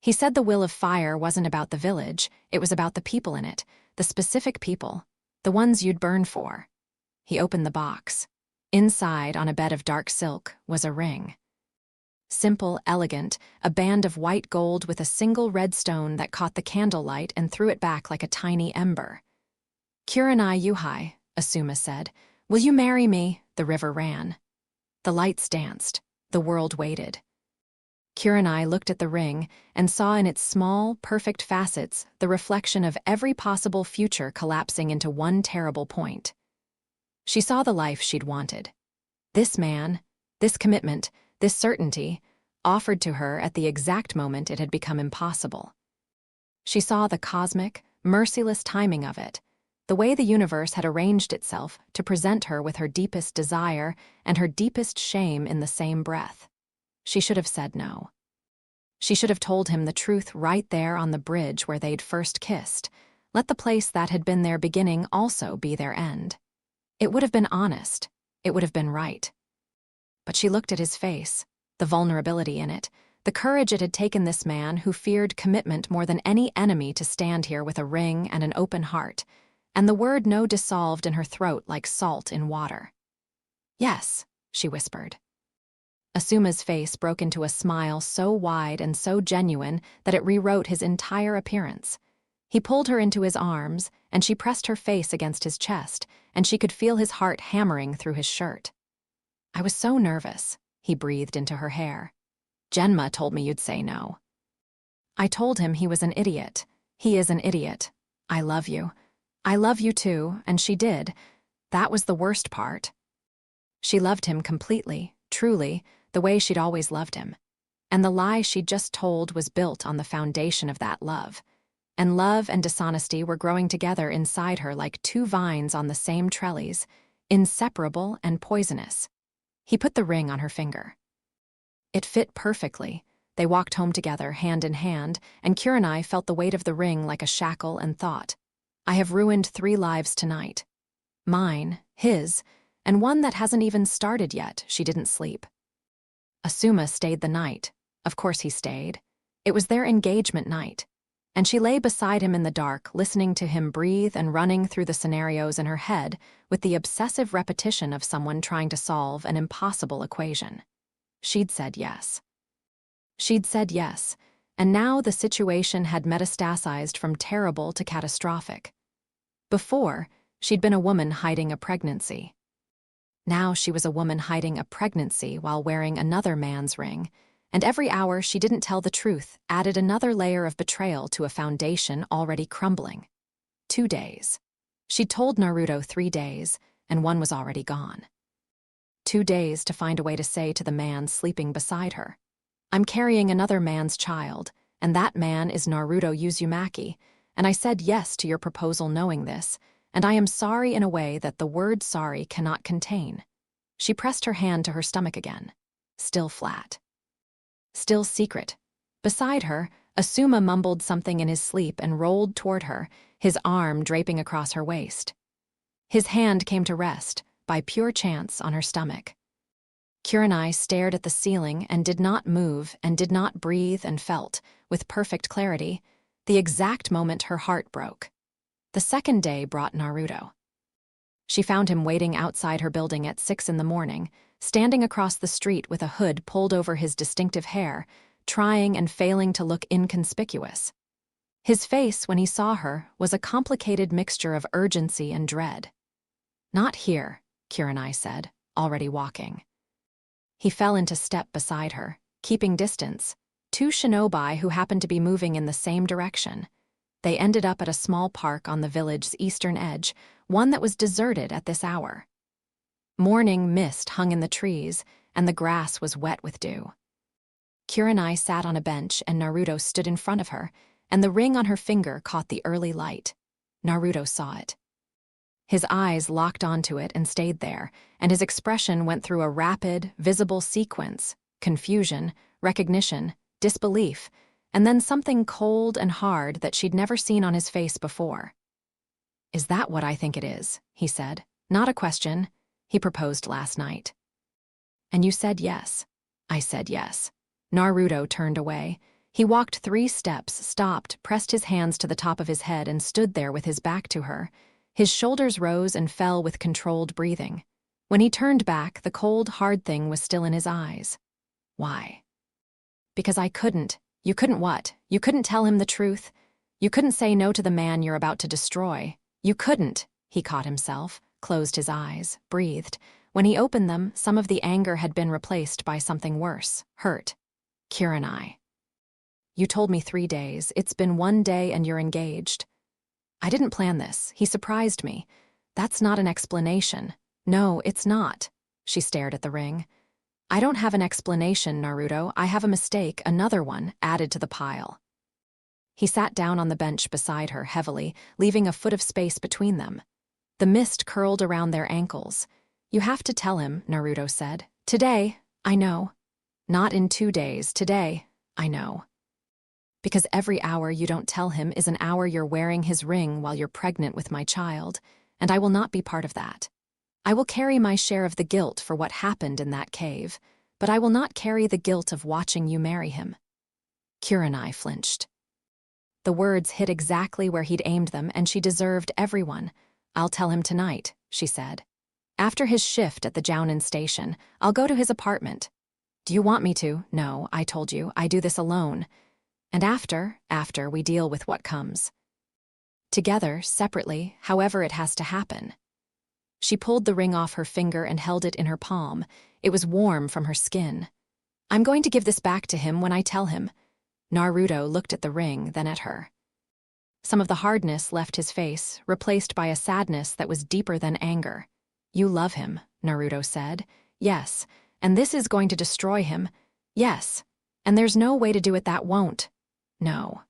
He said the will of fire wasn't about the village, it was about the people in it, the specific people, the ones you'd burn for." He opened the box. Inside, on a bed of dark silk, was a ring. Simple, elegant, a band of white gold with a single red stone that caught the candlelight and threw it back like a tiny ember. "Kurenai Yuhai," Asuma said. "Will you marry me?" The river ran. The lights danced. The world waited. Kurenai looked at the ring and saw in its small, perfect facets the reflection of every possible future collapsing into one terrible point. She saw the life she'd wanted. This man, this commitment, this certainty, offered to her at the exact moment it had become impossible. She saw the cosmic, merciless timing of it, the way the universe had arranged itself to present her with her deepest desire and her deepest shame in the same breath. She should have said no. She should have told him the truth right there on the bridge where they'd first kissed. Let the place that had been their beginning also be their end. It would have been honest. It would have been right. But she looked at his face, the vulnerability in it, the courage it had taken this man who feared commitment more than any enemy to stand here with a ring and an open heart, and the word no dissolved in her throat like salt in water. "Yes," she whispered. Asuma's face broke into a smile so wide and so genuine that it rewrote his entire appearance. He pulled her into his arms, and she pressed her face against his chest, and she could feel his heart hammering through his shirt. "I was so nervous," he breathed into her hair. "Genma told me you'd say no." "I told him he was an idiot. He is an idiot. I love you. I love you too," and she did. That was the worst part. She loved him completely, truly, the way she'd always loved him. And the lie she'd just told was built on the foundation of that love. And love and dishonesty were growing together inside her like two vines on the same trellis, inseparable and poisonous. He put the ring on her finger. It fit perfectly. They walked home together, hand in hand, and Kurenai felt the weight of the ring like a shackle and thought, "I have ruined 3 lives tonight. Mine, his, and one that hasn't even started yet." She didn't sleep. Asuma stayed the night. Of course he stayed. It was their engagement night. And she lay beside him in the dark, listening to him breathe and running through the scenarios in her head with the obsessive repetition of someone trying to solve an impossible equation. She'd said yes. She'd said yes, and now the situation had metastasized from terrible to catastrophic. Before, she'd been a woman hiding a pregnancy. Now she was a woman hiding a pregnancy while wearing another man's ring, and every hour she didn't tell the truth added another layer of betrayal to a foundation already crumbling. 2 days. She'd told Naruto 3 days, and 1 was already gone. 2 days to find a way to say to the man sleeping beside her, "I'm carrying another man's child, and that man is Naruto Uzumaki, and I said yes to your proposal knowing this, and I am sorry in a way that the word sorry cannot contain." She pressed her hand to her stomach again. Still flat. Still secret. Beside her, Asuma mumbled something in his sleep and rolled toward her, his arm draping across her waist. His hand came to rest, by pure chance, on her stomach. Kurenai stared at the ceiling and did not move and did not breathe and felt, with perfect clarity, the exact moment her heart broke. The second day brought Naruto. She found him waiting outside her building at 6 in the morning, standing across the street with a hood pulled over his distinctive hair, trying and failing to look inconspicuous. His face, when he saw her, was a complicated mixture of urgency and dread. "Not here," Kurenai said, already walking. He fell into step beside her, keeping distance, 2 shinobi who happened to be moving in the same direction. They ended up at a small park on the village's eastern edge, one that was deserted at this hour. Morning mist hung in the trees, and the grass was wet with dew. Kurenai sat on a bench and Naruto stood in front of her, and the ring on her finger caught the early light. Naruto saw it. His eyes locked onto it and stayed there, and his expression went through a rapid, visible sequence: confusion, recognition, disbelief, and then something cold and hard that she'd never seen on his face before. "Is that what I think it is?" he said. "Not a question. He proposed last night." "And you said yes." "I said yes." Naruto turned away. He walked 3 steps, stopped, pressed his hands to the top of his head, and stood there with his back to her. His shoulders rose and fell with controlled breathing. When he turned back, the cold, hard thing was still in his eyes. "Why?" "Because I couldn't." "You couldn't what? You couldn't tell him the truth? You couldn't say no to the man you're about to destroy? You couldn't." He caught himself, closed his eyes, breathed. When he opened them, some of the anger had been replaced by something worse, hurt. Kurenai. You told me 3 days. It's been 1 day and you're engaged. I didn't plan this. He surprised me. That's not an explanation. No, it's not. She stared at the ring. I don't have an explanation, Naruto. I have a mistake, another one, added to the pile. He sat down on the bench beside her heavily, leaving a foot of space between them. The mist curled around their ankles. You have to tell him, Naruto said. Today, I know. Not in 2 days, today, I know. Because every hour you don't tell him is an hour you're wearing his ring while you're pregnant with my child, and I will not be part of that. I will carry my share of the guilt for what happened in that cave, but I will not carry the guilt of watching you marry him. Kurenai flinched. The words hit exactly where he'd aimed them, and she deserved everyone. I'll tell him tonight, she said. After his shift at the Jounin station, I'll go to his apartment. Do you want me to? No, I told you, I do this alone. And after we deal with what comes. Together, separately, however it has to happen. She pulled the ring off her finger and held it in her palm. It was warm from her skin. I'm going to give this back to him when I tell him. Naruto looked at the ring, then at her. Some of the hardness left his face, replaced by a sadness that was deeper than anger. You love him, Naruto said. Yes, and this is going to destroy him. Yes, and there's no way to do it that won't. No.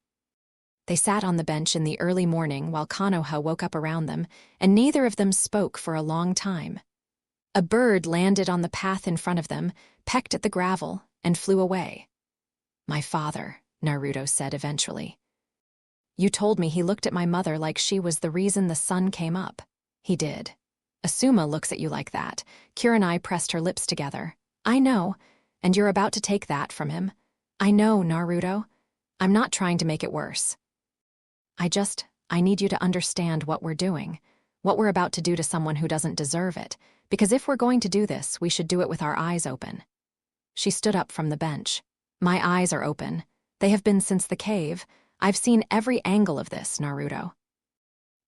They sat on the bench in the early morning while Konoha woke up around them, and neither of them spoke for a long time. A bird landed on the path in front of them, pecked at the gravel, and flew away. My father, Naruto said eventually. You told me he looked at my mother like she was the reason the sun came up. He did. Asuma looks at you like that. Kurenai pressed her lips together. I know, and you're about to take that from him. I know, Naruto. I'm not trying to make it worse. I need you to understand what we're doing, what we're about to do to someone who doesn't deserve it, because if we're going to do this, we should do it with our eyes open. She stood up from the bench. My eyes are open. They have been since the cave. I've seen every angle of this, Naruto.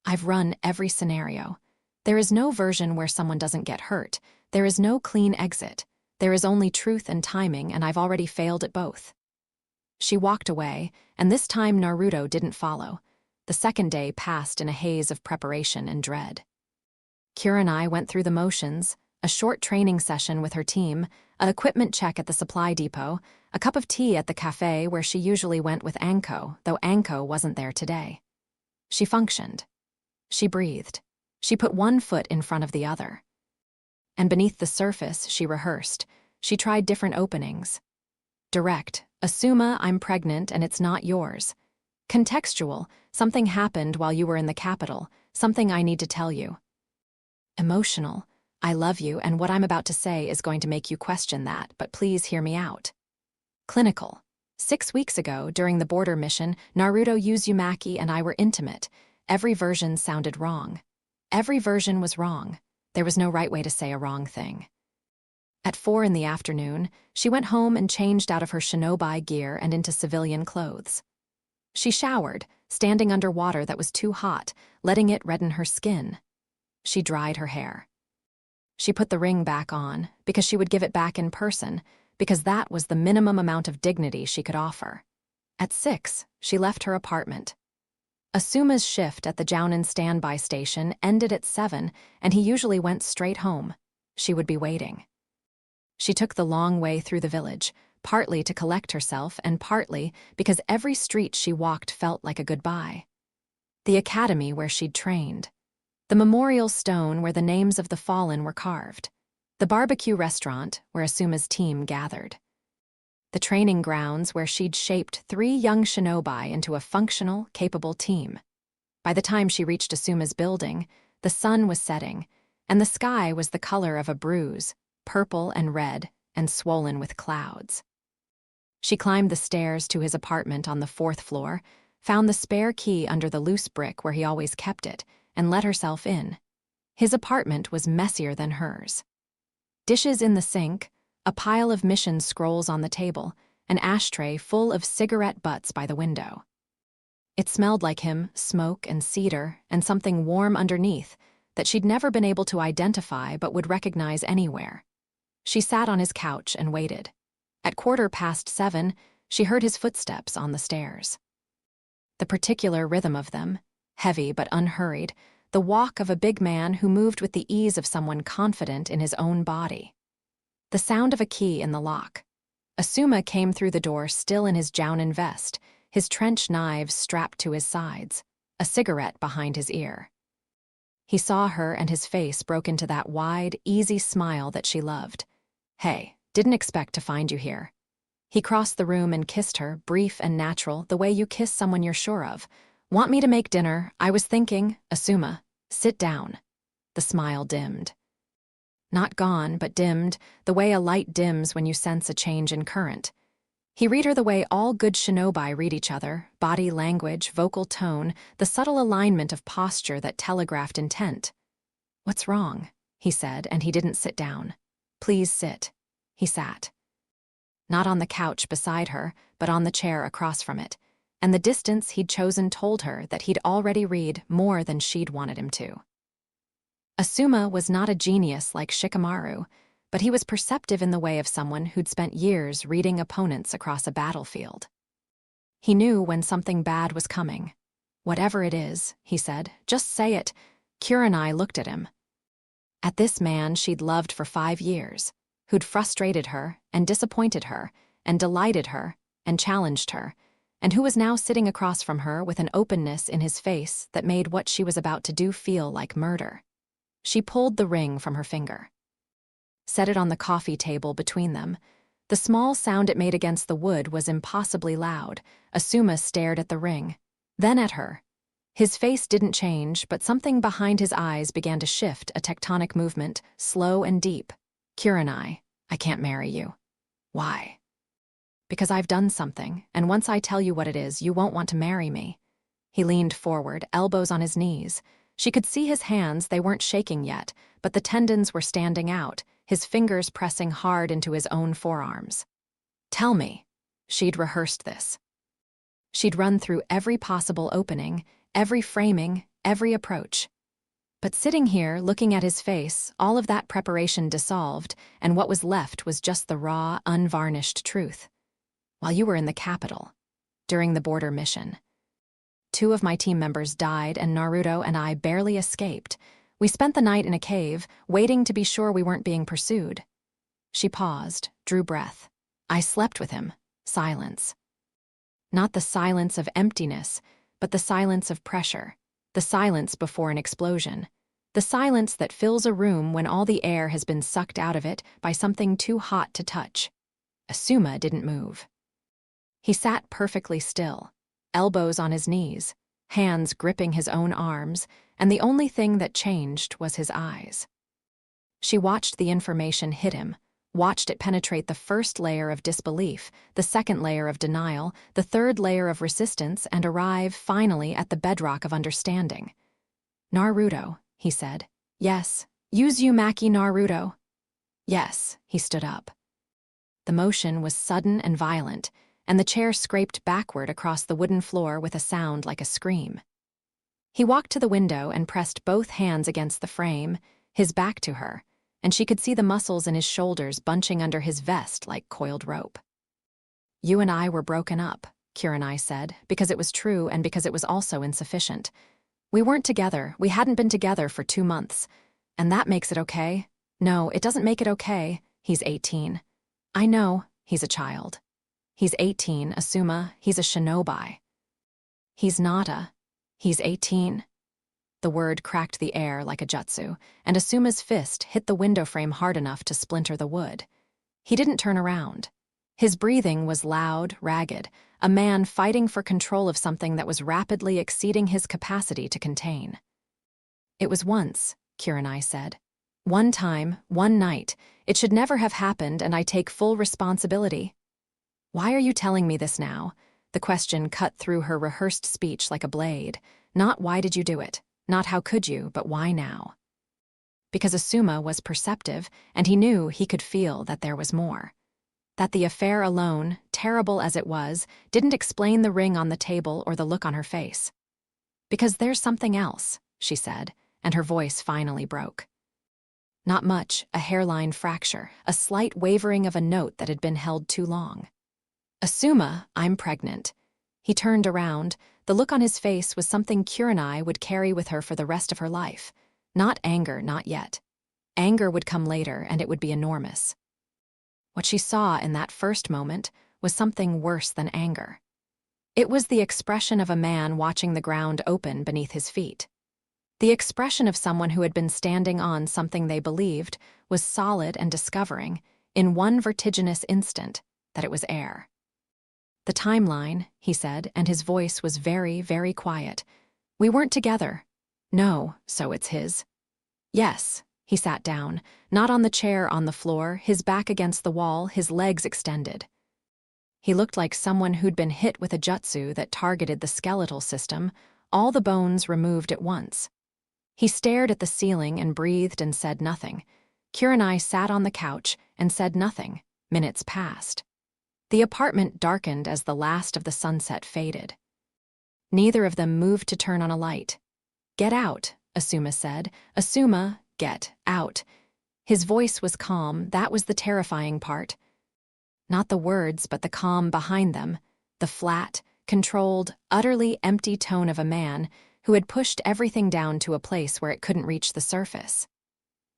I've run every scenario. There is no version where someone doesn't get hurt. There is no clean exit. There is only truth and timing, and I've already failed at both. She walked away, and this time Naruto didn't follow. The second day passed in a haze of preparation and dread. Kurenai went through the motions, a short training session with her team, an equipment check at the supply depot, a cup of tea at the cafe where she usually went with Anko, though Anko wasn't there today. She functioned. She breathed. She put one foot in front of the other. And beneath the surface, she rehearsed. She tried different openings. Direct. Asuma, I'm pregnant and it's not yours. Contextual. Something happened while you were in the capital. Something I need to tell you. Emotional. I love you, and what I'm about to say is going to make you question that, but please hear me out. Clinical. 6 weeks ago, during the border mission, Naruto Uzumaki and I were intimate. Every version sounded wrong. Every version was wrong. There was no right way to say a wrong thing. At 4 in the afternoon, she went home and changed out of her shinobi gear and into civilian clothes. She showered, standing under water that was too hot, letting it redden her skin. She dried her hair. She put the ring back on, because she would give it back in person, because that was the minimum amount of dignity she could offer. At 6, she left her apartment. Asuma's shift at the Jounin standby station ended at 7, and he usually went straight home. She would be waiting. She took the long way through the village, partly to collect herself and partly because every street she walked felt like a goodbye. The academy where she'd trained. The memorial stone where the names of the fallen were carved. The barbecue restaurant where Asuma's team gathered. The training grounds where she'd shaped 3 young shinobi into a functional, capable team. By the time she reached Asuma's building, the sun was setting, and the sky was the color of a bruise, purple and red, and swollen with clouds. She climbed the stairs to his apartment on the 4th floor, found the spare key under the loose brick where he always kept it, and let herself in. His apartment was messier than hers. Dishes in the sink, a pile of mission scrolls on the table, an ashtray full of cigarette butts by the window. It smelled like him, smoke and cedar, and something warm underneath that she'd never been able to identify but would recognize anywhere. She sat on his couch and waited. At 7:15, she heard his footsteps on the stairs. The particular rhythm of them, heavy but unhurried, the walk of a big man who moved with the ease of someone confident in his own body. The sound of a key in the lock. Asuma came through the door still in his jounin vest, his trench knives strapped to his sides, a cigarette behind his ear. He saw her and his face broke into that wide, easy smile that she loved. "Hey, didn't expect to find you here." He crossed the room and kissed her, brief and natural, the way you kiss someone you're sure of. "Want me to make dinner? I was thinking." "Asuma, sit down." The smile dimmed. Not gone, but dimmed, the way a light dims when you sense a change in current. He read her the way all good shinobi read each other, body language, vocal tone, the subtle alignment of posture that telegraphed intent. "What's wrong?" he said, and he didn't sit down. "Please sit." He sat. Not on the couch beside her, but on the chair across from it, and the distance he'd chosen told her that he'd already read more than she'd wanted him to. Asuma was not a genius like Shikamaru, but he was perceptive in the way of someone who'd spent years reading opponents across a battlefield. He knew when something bad was coming. "Whatever it is," he said, "just say it." Kurenai looked at him. At this man she'd loved for 5 years, who'd frustrated her and disappointed her and delighted her and challenged her, and who was now sitting across from her with an openness in his face that made what she was about to do feel like murder. She pulled the ring from her finger. Set it on the coffee table between them. The small sound it made against the wood was impossibly loud. Asuma stared at the ring, then at her. His face didn't change, but something behind his eyes began to shift, a tectonic movement, slow and deep. "Kurenai, I can't marry you." "Why?" "Because I've done something, and once I tell you what it is, you won't want to marry me." He leaned forward, elbows on his knees. She could see his hands, they weren't shaking yet, but the tendons were standing out, his fingers pressing hard into his own forearms. "Tell me." She'd rehearsed this. She'd run through every possible opening, every framing, every approach. But sitting here, looking at his face, all of that preparation dissolved, and what was left was just the raw, unvarnished truth. "While you were in the capital, during the border mission, 2 of my team members died and Naruto and I barely escaped. We spent the night in a cave, waiting to be sure we weren't being pursued." She paused, drew breath. "I slept with him." Silence. Not the silence of emptiness, but the silence of pressure. The silence before an explosion. The silence that fills a room when all the air has been sucked out of it by something too hot to touch. Asuma didn't move. He sat perfectly still, elbows on his knees, hands gripping his own arms, and the only thing that changed was his eyes. She watched the information hit him, watched it penetrate the first layer of disbelief, the second layer of denial, the third layer of resistance, and arrive, finally, at the bedrock of understanding. "Naruto," he said. "Yes. Uzumaki Naruto." "Yes." He stood up. The motion was sudden and violent, and the chair scraped backward across the wooden floor with a sound like a scream. He walked to the window and pressed both hands against the frame, his back to her, and she could see the muscles in his shoulders bunching under his vest like coiled rope. "You and I were broken up," Kurenai said, because it was true and because it was also insufficient. "We weren't together. We hadn't been together for 2 months. And that makes it okay?" "No, it doesn't make it okay. He's 18. "I know. He's a child." "He's 18, Asuma. He's a shinobi." "He's not a... He's 18. The word cracked the air like a jutsu, and Asuma's fist hit the window frame hard enough to splinter the wood. He didn't turn around. His breathing was loud, ragged, a man fighting for control of something that was rapidly exceeding his capacity to contain. "It was once," Kurenai said. "One time, one night. It should never have happened, and I take full responsibility." "Why are you telling me this now?" The question cut through her rehearsed speech like a blade. Not "why did you do it?" Not "how could you?" but "why now?" Because Asuma was perceptive, and he knew he could feel that there was more. That the affair alone, terrible as it was, didn't explain the ring on the table or the look on her face. "Because there's something else," she said, and her voice finally broke. Not much, a hairline fracture, a slight wavering of a note that had been held too long. Asuma, I'm pregnant. He turned around. The look on his face was something Kurenai would carry with her for the rest of her life. Not anger, not yet. Anger would come later, and it would be enormous. What she saw in that first moment was something worse than anger. It was the expression of a man watching the ground open beneath his feet. The expression of someone who had been standing on something they believed was solid and discovering, in one vertiginous instant, that it was air. The timeline, he said, and his voice was very, very quiet. We weren't together. No, so it's his. Yes. He sat down, not on the chair on the floor, his back against the wall, his legs extended. He looked like someone who'd been hit with a jutsu that targeted the skeletal system, all the bones removed at once. He stared at the ceiling and breathed and said nothing. Kurenai sat on the couch and said nothing. Minutes passed. The apartment darkened as the last of the sunset faded. Neither of them moved to turn on a light. Get out, Asuma said. Asuma, get out. His voice was calm, that was the terrifying part. Not the words, but the calm behind them, the flat, controlled, utterly empty tone of a man who had pushed everything down to a place where it couldn't reach the surface.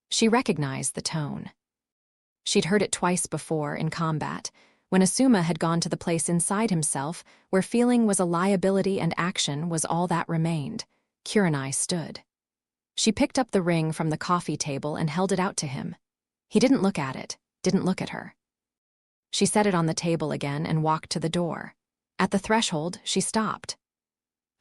She recognized the tone. She'd heard it twice before in combat, when Asuma had gone to the place inside himself where feeling was a liability and action was all that remained. Kurenai stood. She picked up the ring from the coffee table and held it out to him. He didn't look at it, didn't look at her. She set it on the table again and walked to the door. At the threshold, she stopped.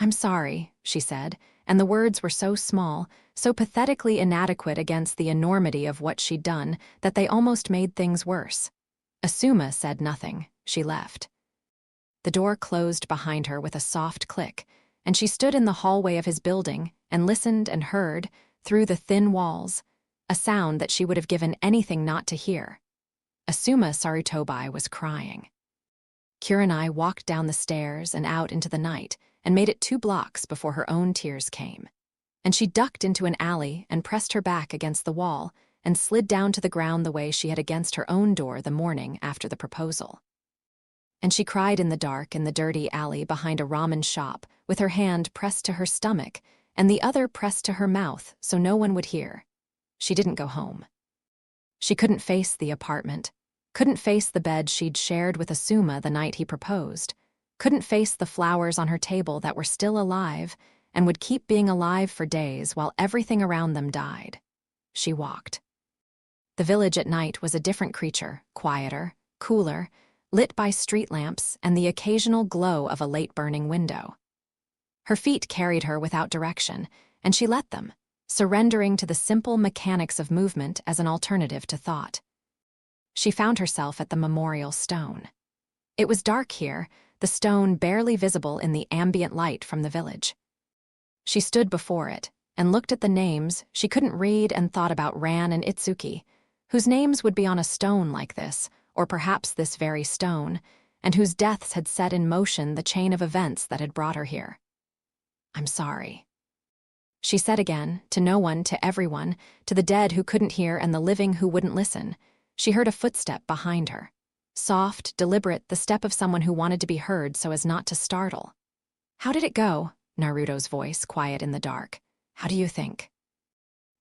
I'm sorry, she said, and the words were so small, so pathetically inadequate against the enormity of what she'd done that they almost made things worse. Asuma said nothing. She left. The door closed behind her with a soft click, and she stood in the hallway of his building and listened and heard, through the thin walls, a sound that she would have given anything not to hear. Asuma Sarutobi was crying. Kurenai walked down the stairs and out into the night and made it 2 blocks before her own tears came. And she ducked into an alley and pressed her back against the wall and slid down to the ground the way she had against her own door the morning after the proposal. And she cried in the dark in the dirty alley behind a ramen shop with her hand pressed to her stomach and the other pressed to her mouth so no one would hear. She didn't go home. She couldn't face the apartment, couldn't face the bed she'd shared with Asuma the night he proposed, couldn't face the flowers on her table that were still alive and would keep being alive for days while everything around them died. She walked. The village at night was a different creature, quieter, cooler, lit by street lamps and the occasional glow of a late-burning window. Her feet carried her without direction, and she let them, surrendering to the simple mechanics of movement as an alternative to thought. She found herself at the memorial stone. It was dark here, the stone barely visible in the ambient light from the village. She stood before it and looked at the names she couldn't read and thought about Ran and Itsuki, whose names would be on a stone like this, or perhaps this very stone, and whose deaths had set in motion the chain of events that had brought her here. I'm sorry. She said again, to no one, to everyone, to the dead who couldn't hear and the living who wouldn't listen. She heard a footstep behind her. Soft, deliberate, the step of someone who wanted to be heard so as not to startle. How did it go? Naruto's voice, quiet in the dark. How do you think?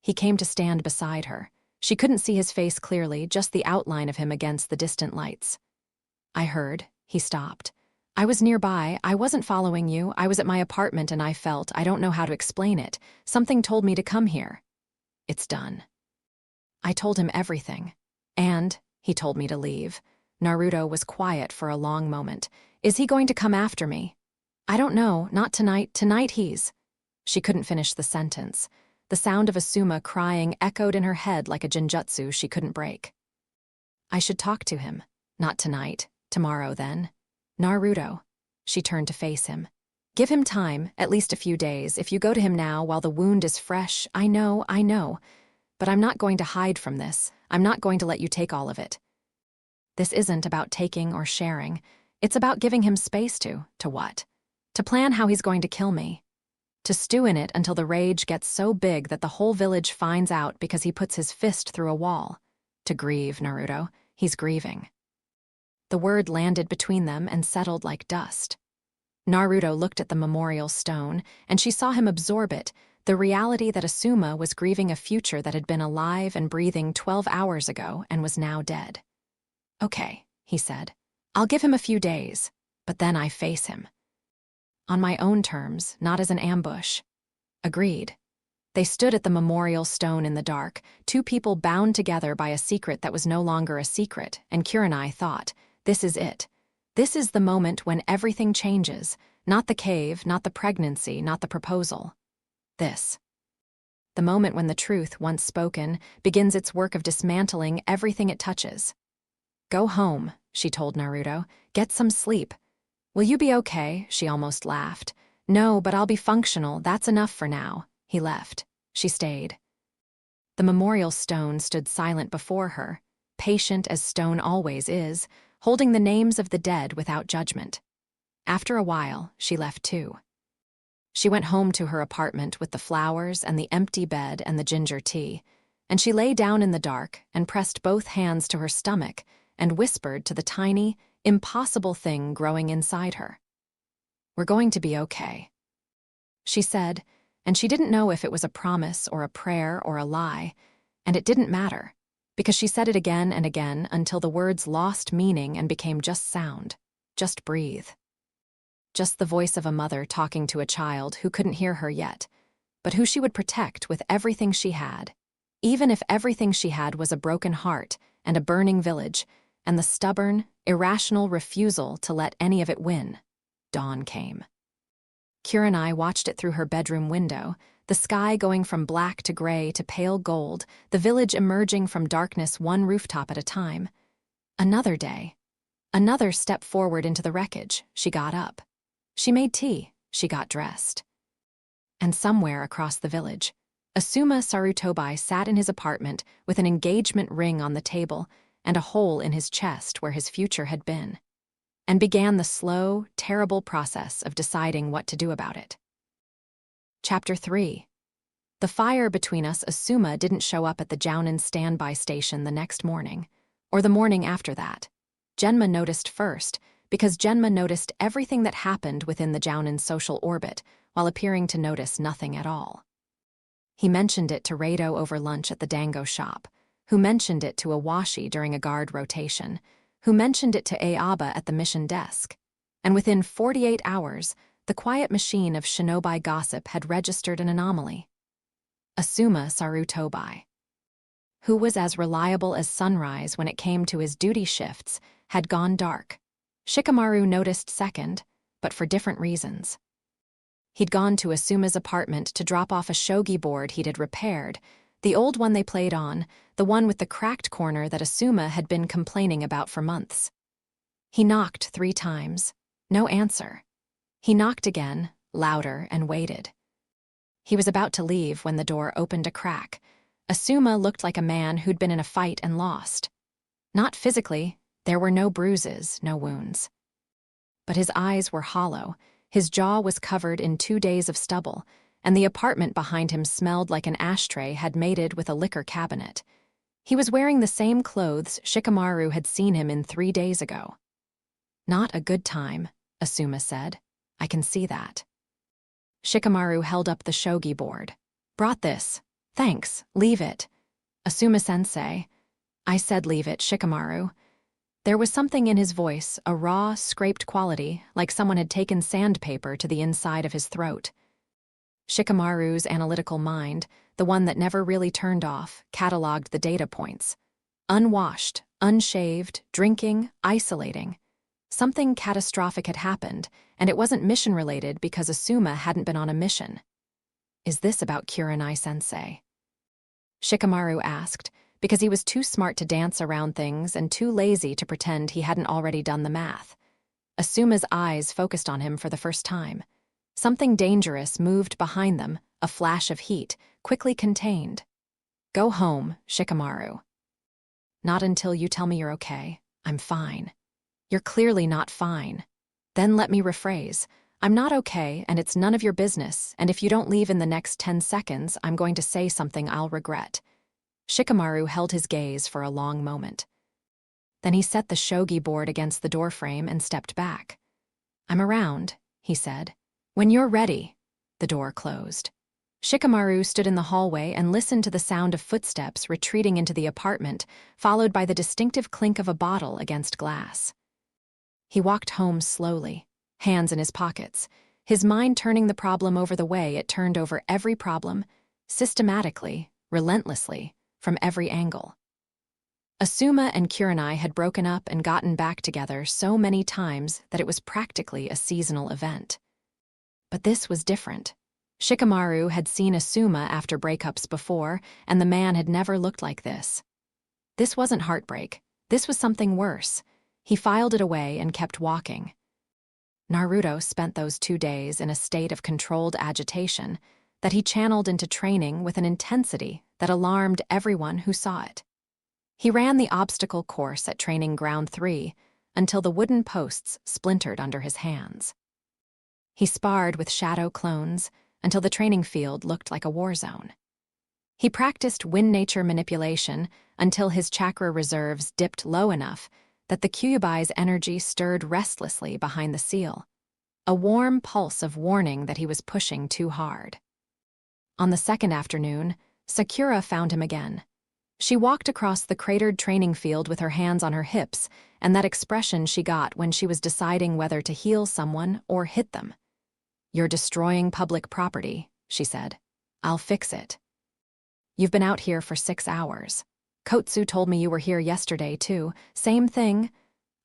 He came to stand beside her. She couldn't see his face clearly, just the outline of him against the distant lights. I heard. He stopped. I was nearby. I wasn't following you. I was at my apartment and I felt, I don't know how to explain it. Something told me to come here. It's done. I told him everything. And he told me to leave. Naruto was quiet for a long moment. Is he going to come after me? I don't know. Not tonight. Tonight he's... She couldn't finish the sentence. The sound of Asuma crying echoed in her head like a genjutsu she couldn't break. I should talk to him. Not tonight. Tomorrow, then. Naruto. She turned to face him. Give him time, at least a few days. If you go to him now while the wound is fresh, I know. But I'm not going to hide from this. I'm not going to let you take all of it. This isn't about taking or sharing. It's about giving him space to what? To plan how he's going to kill me. To stew in it until the rage gets so big that the whole village finds out because he puts his fist through a wall. To grieve, Naruto. He's grieving. The word landed between them and settled like dust. Naruto looked at the memorial stone, and she saw him absorb it, the reality that Asuma was grieving a future that had been alive and breathing 12 hours ago and was now dead. "Okay," he said. "I'll give him a few days, but then I face him. On my own terms, not as an ambush." Agreed. They stood at the memorial stone in the dark, two people bound together by a secret that was no longer a secret, and Kurenai thought, this is it. This is the moment when everything changes, not the cave, not the pregnancy, not the proposal. This. The moment when the truth, once spoken, begins its work of dismantling everything it touches. "Go home," she told Naruto. "Get some sleep." "Will you be okay?" She almost laughed. "No, but I'll be functional. That's enough for now." He left. She stayed. The memorial stone stood silent before her, patient as stone always is, holding the names of the dead without judgment. After a while, she left too. She went home to her apartment with the flowers and the empty bed and the ginger tea, and she lay down in the dark and pressed both hands to her stomach and whispered to the tiny, impossible thing growing inside her. "We're going to be okay," she said, and she didn't know if it was a promise or a prayer or a lie, and it didn't matter, because she said it again and again until the words lost meaning and became just sound. Just breathe. Just the voice of a mother talking to a child who couldn't hear her yet, but who she would protect with everything she had, even if everything she had was a broken heart and a burning village, and the stubborn, irrational refusal to let any of it win. Dawn came. Kurenai watched it through her bedroom window, the sky going from black to gray to pale gold, the village emerging from darkness one rooftop at a time. Another day. Another step forward into the wreckage. She got up. She made tea. She got dressed. And somewhere across the village, Asuma Sarutobi sat in his apartment with an engagement ring on the table and a hole in his chest where his future had been, and began the slow, terrible process of deciding what to do about it. Chapter 3. The fire between us. Asuma didn't show up at the Jounin standby station the next morning, or the morning after that. Genma noticed first, because Genma noticed everything that happened within the Jounin's social orbit, while appearing to notice nothing at all. He mentioned it to Rado over lunch at the Dango shop, who mentioned it to Awashi during a guard rotation, who mentioned it to Aaba at the mission desk, and within 48 hours, the quiet machine of shinobi gossip had registered an anomaly. Asuma Sarutobi, who was as reliable as sunrise when it came to his duty shifts, had gone dark. Shikamaru noticed second, but for different reasons. He'd gone to Asuma's apartment to drop off a shogi board he'd repaired, the old one they played on, the one with the cracked corner that Asuma had been complaining about for months. He knocked 3 times. No answer. He knocked again, louder, and waited. He was about to leave when the door opened a crack. Asuma looked like a man who'd been in a fight and lost. Not physically. There were no bruises, no wounds. But his eyes were hollow, his jaw was covered in 2 days of stubble, and the apartment behind him smelled like an ashtray had mated with a liquor cabinet. He was wearing the same clothes Shikamaru had seen him in 3 days ago. "Not a good time," Asuma said. "I can see that." Shikamaru held up the shogi board. "Brought this. Thanks, leave it." "Asuma-sensei." "I said leave it, Shikamaru." There was something in his voice, a raw, scraped quality, like someone had taken sandpaper to the inside of his throat. Shikamaru's analytical mind, the one that never really turned off, cataloged the data points. Unwashed, unshaved, drinking, isolating. Something catastrophic had happened, and it wasn't mission-related because Asuma hadn't been on a mission. "Is this about Kurenai-sensei?" Shikamaru asked, because he was too smart to dance around things and too lazy to pretend he hadn't already done the math. Asuma's eyes focused on him for the first time. Something dangerous moved behind them, a flash of heat, quickly contained. "Go home, Shikamaru." "Not until you tell me you're okay. I'm fine." "You're clearly not fine." "Then let me rephrase. I'm not okay, and it's none of your business, and if you don't leave in the next 10 seconds, I'm going to say something I'll regret. Shikamaru held his gaze for a long moment. Then he set the shogi board against the doorframe and stepped back. I'm around, he said. When you're ready. The door closed. Shikamaru stood in the hallway and listened to the sound of footsteps retreating into the apartment, followed by the distinctive clink of a bottle against glass. He walked home slowly, hands in his pockets, his mind turning the problem over the way it turned over every problem, systematically, relentlessly, from every angle. Asuma and Kurenai had broken up and gotten back together so many times that it was practically a seasonal event. But this was different. Shikamaru had seen Asuma after breakups before, and the man had never looked like this. This wasn't heartbreak. This was something worse. He filed it away and kept walking. Naruto spent those 2 days in a state of controlled agitation that he channeled into training with an intensity that alarmed everyone who saw it. He ran the obstacle course at Training Ground 3 until the wooden posts splintered under his hands. He sparred with shadow clones until the training field looked like a war zone. He practiced wind nature manipulation until his chakra reserves dipped low enough that the Kyubai's energy stirred restlessly behind the seal, a warm pulse of warning that he was pushing too hard. On the second afternoon, Sakura found him again. She walked across the cratered training field with her hands on her hips, and that expression she got when she was deciding whether to heal someone or hit them. You're destroying public property, she said. I'll fix it. You've been out here for 6 hours. Kotsu told me you were here yesterday, too. Same thing.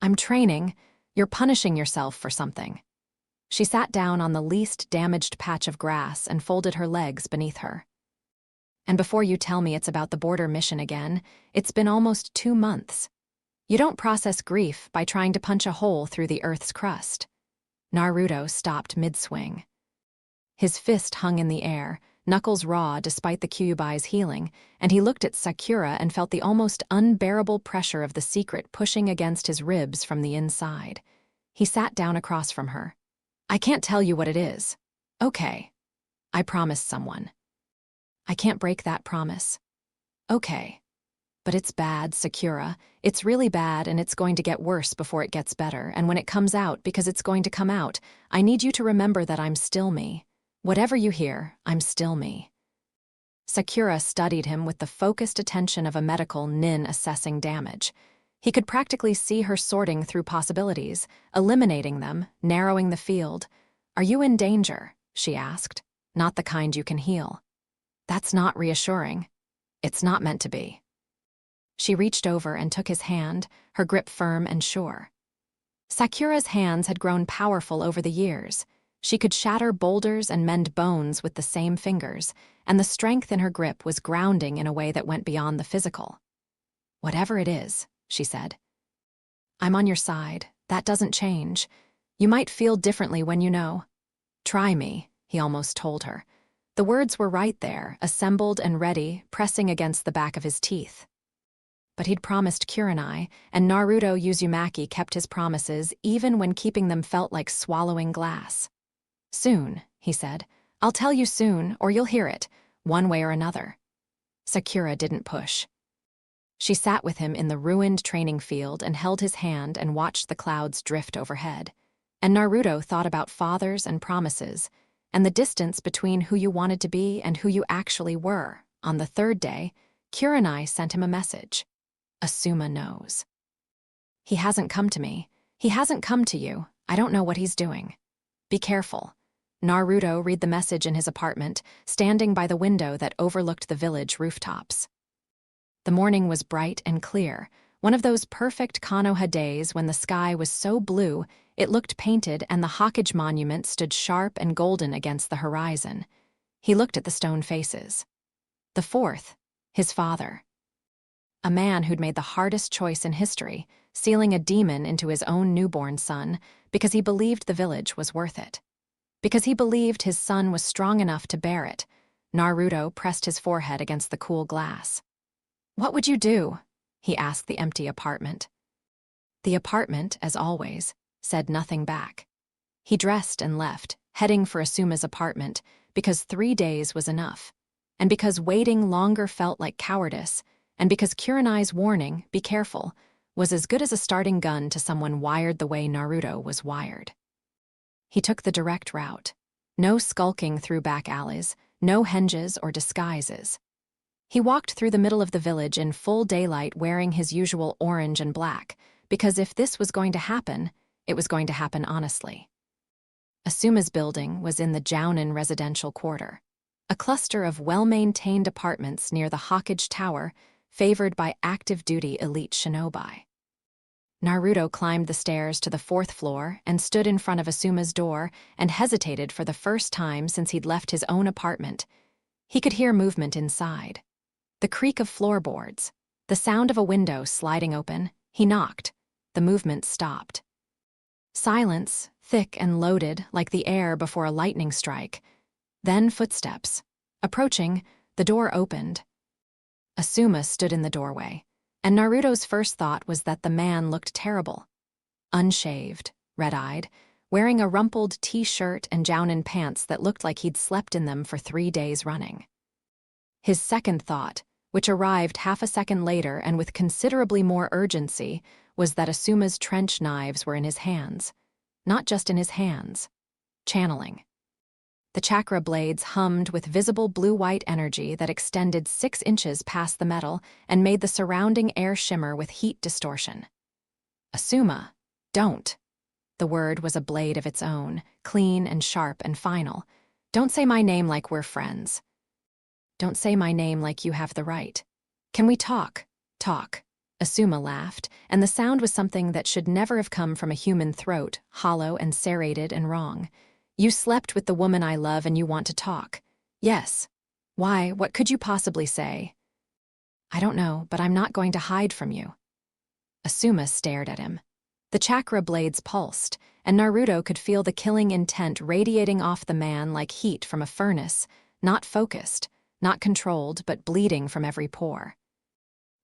I'm training. You're punishing yourself for something. She sat down on the least damaged patch of grass and folded her legs beneath her. And before you tell me it's about the border mission again, it's been almost 2 months. You don't process grief by trying to punch a hole through the Earth's crust. Naruto stopped mid-swing. His fist hung in the air, knuckles raw despite the Kyubai's healing, and he looked at Sakura and felt the almost unbearable pressure of the secret pushing against his ribs from the inside. He sat down across from her. I can't tell you what it is. Okay. I promised someone. I can't break that promise. Okay. But it's bad, Sakura. It's really bad, and it's going to get worse before it gets better, and when it comes out, because it's going to come out, I need you to remember that I'm still me. Whatever you hear, I'm still me. Sakura studied him with the focused attention of a medical nin assessing damage. He could practically see her sorting through possibilities, eliminating them, narrowing the field. Are you in danger? She asked. Not the kind you can heal. That's not reassuring. It's not meant to be. She reached over and took his hand, her grip firm and sure. Sakura's hands had grown powerful over the years. She could shatter boulders and mend bones with the same fingers, and the strength in her grip was grounding in a way that went beyond the physical. Whatever it is, she said. I'm on your side. That doesn't change. You might feel differently when you know. Try me, he almost told her. The words were right there, assembled and ready, pressing against the back of his teeth. But he'd promised Kurenai, and Naruto Uzumaki kept his promises even when keeping them felt like swallowing glass. Soon, he said. I'll tell you soon, or you'll hear it, one way or another. Sakura didn't push. She sat with him in the ruined training field and held his hand and watched the clouds drift overhead. And Naruto thought about fathers and promises, and the distance between who you wanted to be and who you actually were. On the third day, Kurenai sent him a message. Asuma knows. He hasn't come to me. He hasn't come to you. I don't know what he's doing. Be careful. Naruto read the message in his apartment, standing by the window that overlooked the village rooftops. The morning was bright and clear, one of those perfect Konoha days when the sky was so blue it looked painted and the Hokage monument stood sharp and golden against the horizon. He looked at the stone faces. The fourth, his father. A man who'd made the hardest choice in history, sealing a demon into his own newborn son because he believed the village was worth it. Because he believed his son was strong enough to bear it. Naruto pressed his forehead against the cool glass. What would you do? He asked the empty apartment. The apartment, as always, said nothing back. He dressed and left, heading for Asuma's apartment, because 3 days was enough, and because waiting longer felt like cowardice, and because Kurenai's warning, be careful, was as good as a starting gun to someone wired the way Naruto was wired. He took the direct route. No skulking through back alleys, no henges or disguises. He walked through the middle of the village in full daylight wearing his usual orange and black, because if this was going to happen, it was going to happen honestly. Asuma's building was in the Jounin residential quarter, a cluster of well-maintained apartments near the Hawkage Tower, favored by active-duty elite shinobi. Naruto climbed the stairs to the 4th floor and stood in front of Asuma's door and hesitated for the first time since he'd left his own apartment. He could hear movement inside. The creak of floorboards, the sound of a window sliding open. He knocked. The movement stopped. Silence, thick and loaded like the air before a lightning strike. Then footsteps. Approaching, the door opened. Asuma stood in the doorway, and Naruto's first thought was that the man looked terrible. Unshaved, red-eyed, wearing a rumpled t-shirt and Jounin pants that looked like he'd slept in them for 3 days running. His second thought, which arrived half a second later and with considerably more urgency, was that Asuma's trench knives were in his hands. Not just in his hands. Channeling. The chakra blades hummed with visible blue-white energy that extended 6 inches past the metal and made the surrounding air shimmer with heat distortion. Asuma, don't. The word was a blade of its own, clean and sharp and final. Don't say my name like we're friends. Don't say my name like you have the right. Can we talk? Talk. Asuma laughed, and the sound was something that should never have come from a human throat, hollow and serrated and wrong. You slept with the woman I love and you want to talk. Yes. Why, what could you possibly say? I don't know, but I'm not going to hide from you. Asuma stared at him. The chakra blades pulsed, and Naruto could feel the killing intent radiating off the man like heat from a furnace, not focused, not controlled, but bleeding from every pore.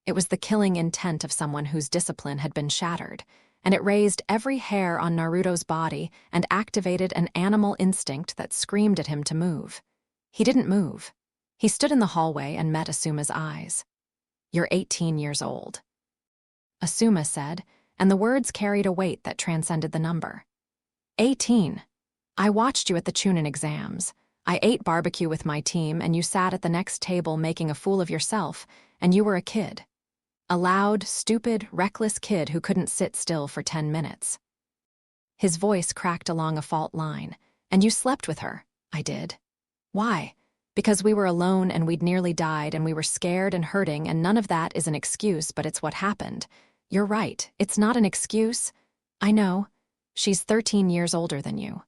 It was the killing intent of someone whose discipline had been shattered, and it raised every hair on Naruto's body and activated an animal instinct that screamed at him to move. He didn't move. He stood in the hallway and met Asuma's eyes. You're 18 years old. Asuma said, and the words carried a weight that transcended the number. 18. I watched you at the Chunin exams. I ate barbecue with my team and you sat at the next table making a fool of yourself, and you were a kid. A loud, stupid, reckless kid who couldn't sit still for 10 minutes. His voice cracked along a fault line. And you slept with her. I did. Why? Because we were alone and we'd nearly died and we were scared and hurting, and none of that is an excuse, but it's what happened. You're right. It's not an excuse. I know. She's 13 years older than you.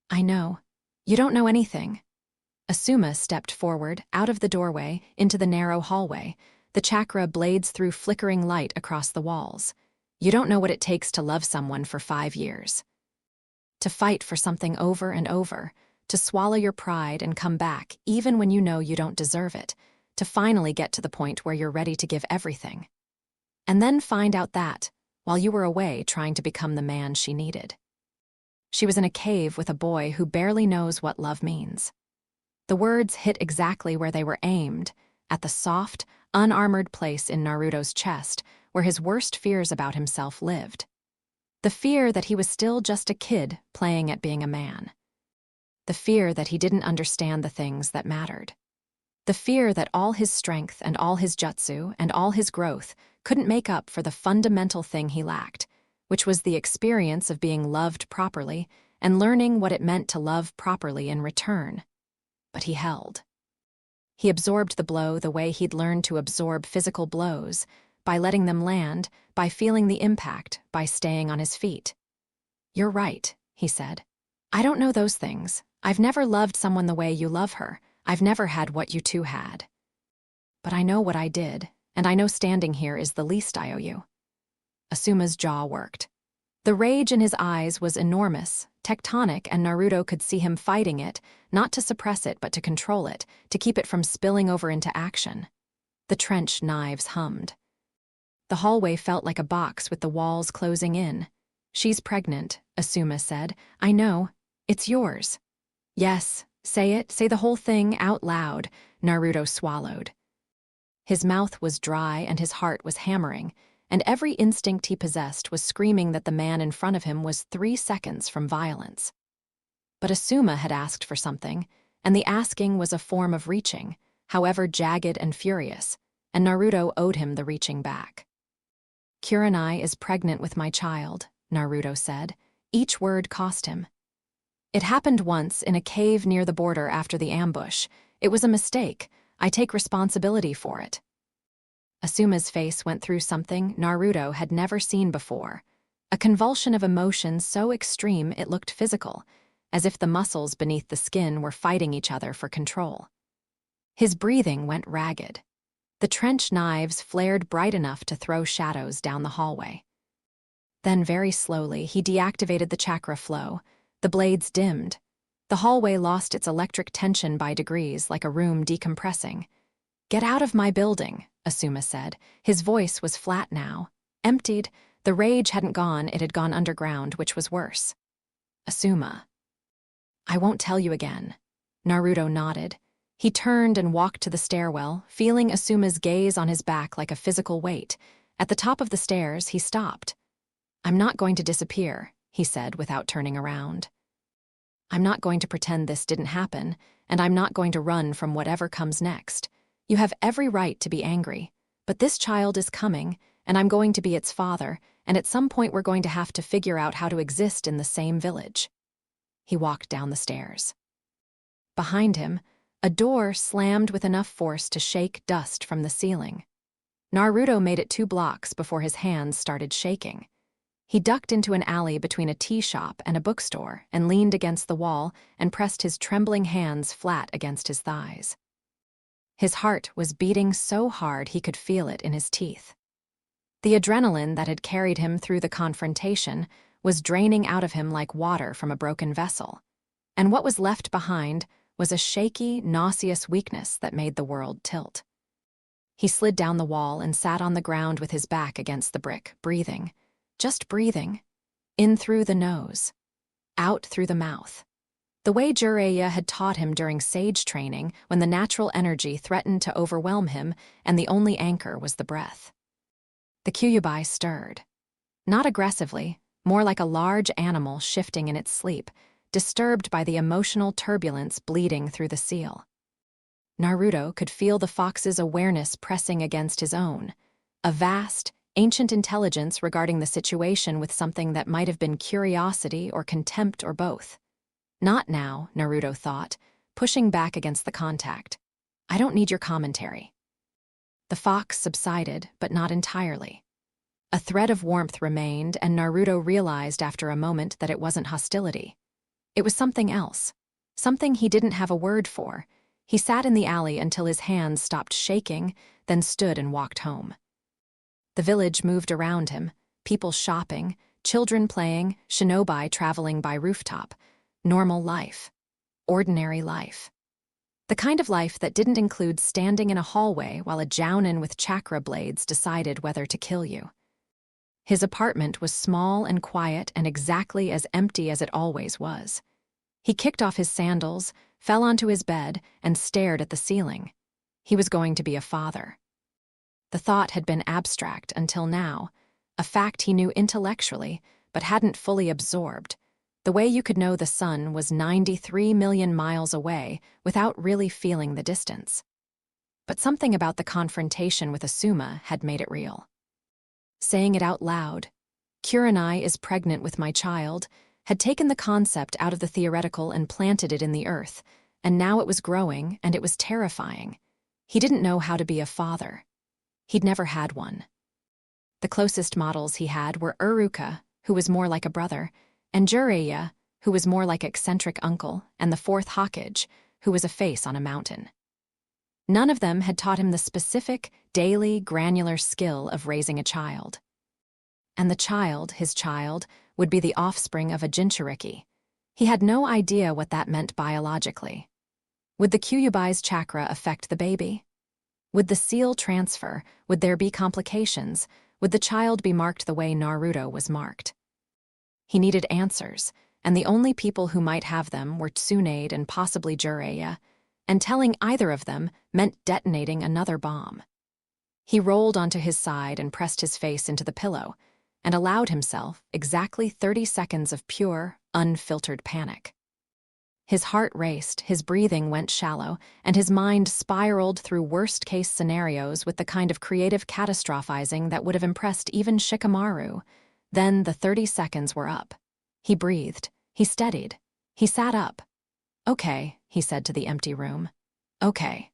I know. You don't know anything. Asuma stepped forward, out of the doorway, into the narrow hallway. The chakra blades through flickering light across the walls. You don't know what it takes to love someone for 5 years. To fight for something over and over. To swallow your pride and come back, even when you know you don't deserve it. To finally get to the point where you're ready to give everything. And then find out that, while you were away trying to become the man she needed. She was in a cave with a boy who barely knows what love means. The words hit exactly where they were aimed, at the soft, unarmored place in Naruto's chest where his worst fears about himself lived. The fear that he was still just a kid playing at being a man. The fear that he didn't understand the things that mattered. The fear that all his strength and all his jutsu and all his growth couldn't make up for the fundamental thing he lacked, which was the experience of being loved properly and learning what it meant to love properly in return. But he held. He absorbed the blow the way he'd learned to absorb physical blows, by letting them land, by feeling the impact, by staying on his feet. You're right, he said. I don't know those things. I've never loved someone the way you love her. I've never had what you two had. But I know what I did, and I know standing here is the least I owe you. Asuma's jaw worked. The rage in his eyes was enormous, tectonic, and Naruto could see him fighting it, not to suppress it but to control it, to keep it from spilling over into action. The trench knives hummed. The hallway felt like a box with the walls closing in. She's pregnant, Asuma said. I know. It's yours. Yes, say it, say the whole thing out loud, Naruto swallowed. His mouth was dry and his heart was hammering, and every instinct he possessed was screaming that the man in front of him was 3 seconds from violence. But Asuma had asked for something, and the asking was a form of reaching, however jagged and furious, and Naruto owed him the reaching back. Kurenai is pregnant with my child, Naruto said. Each word cost him. It happened once in a cave near the border after the ambush. It was a mistake. I take responsibility for it. Asuma's face went through something Naruto had never seen before. A convulsion of emotion so extreme it looked physical, as if the muscles beneath the skin were fighting each other for control. His breathing went ragged. The trench knives flared bright enough to throw shadows down the hallway. Then very slowly he deactivated the chakra flow. The blades dimmed. The hallway lost its electric tension by degrees like a room decompressing. Get out of my building, Asuma said. His voice was flat now. Emptied. The rage hadn't gone, it had gone underground, which was worse. Asuma. I won't tell you again. Naruto nodded. He turned and walked to the stairwell, feeling Asuma's gaze on his back like a physical weight. At the top of the stairs, he stopped. I'm not going to disappear, he said without turning around. I'm not going to pretend this didn't happen, and I'm not going to run from whatever comes next. You have every right to be angry, but this child is coming, and I'm going to be its father, and at some point we're going to have to figure out how to exist in the same village. He walked down the stairs. Behind him, a door slammed with enough force to shake dust from the ceiling. Naruto made it 2 blocks before his hands started shaking. He ducked into an alley between a tea shop and a bookstore and leaned against the wall and pressed his trembling hands flat against his thighs. His heart was beating so hard he could feel it in his teeth. The adrenaline that had carried him through the confrontation was draining out of him like water from a broken vessel, and what was left behind was a shaky, nauseous weakness that made the world tilt. He slid down the wall and sat on the ground with his back against the brick, breathing. Just breathing. In through the nose. Out through the mouth. The way Jiraiya had taught him during sage training when the natural energy threatened to overwhelm him and the only anchor was the breath. The Kyuubi stirred. Not aggressively, more like a large animal shifting in its sleep, disturbed by the emotional turbulence bleeding through the seal. Naruto could feel the fox's awareness pressing against his own, a vast, ancient intelligence regarding the situation with something that might have been curiosity or contempt or both. Not now, Naruto thought, pushing back against the contact. I don't need your commentary. The fox subsided, but not entirely. A thread of warmth remained, and Naruto realized after a moment that it wasn't hostility. It was something else, something he didn't have a word for. He sat in the alley until his hands stopped shaking, then stood and walked home. The village moved around him, people shopping, children playing, shinobi traveling by rooftop. Normal life. Ordinary life. The kind of life that didn't include standing in a hallway while a jounin with chakra blades decided whether to kill you. His apartment was small and quiet and exactly as empty as it always was. He kicked off his sandals, fell onto his bed, and stared at the ceiling. He was going to be a father. The thought had been abstract until now, a fact he knew intellectually but hadn't fully absorbed, the way you could know the sun was 93 million miles away without really feeling the distance. But something about the confrontation with Asuma had made it real. Saying it out loud, Kurenai is pregnant with my child, had taken the concept out of the theoretical and planted it in the earth, and now it was growing and it was terrifying. He didn't know how to be a father. He'd never had one. The closest models he had were Iruka, who was more like a brother, and Jiraiya, who was more like eccentric uncle, and the 4th Hokage, who was a face on a mountain. None of them had taught him the specific, daily, granular skill of raising a child. And the child, his child, would be the offspring of a Jinchuriki. He had no idea what that meant biologically. Would the Kyuubi's chakra affect the baby? Would the seal transfer? Would there be complications? Would the child be marked the way Naruto was marked? He needed answers, and the only people who might have them were Tsunade and possibly Jiraiya, and telling either of them meant detonating another bomb. He rolled onto his side and pressed his face into the pillow, and allowed himself exactly 30 seconds of pure, unfiltered panic. His heart raced, his breathing went shallow, and his mind spiraled through worst-case scenarios with the kind of creative catastrophizing that would have impressed even Shikamaru. Then the 30 seconds were up. He breathed. He steadied. He sat up. "Okay," he said to the empty room. "Okay.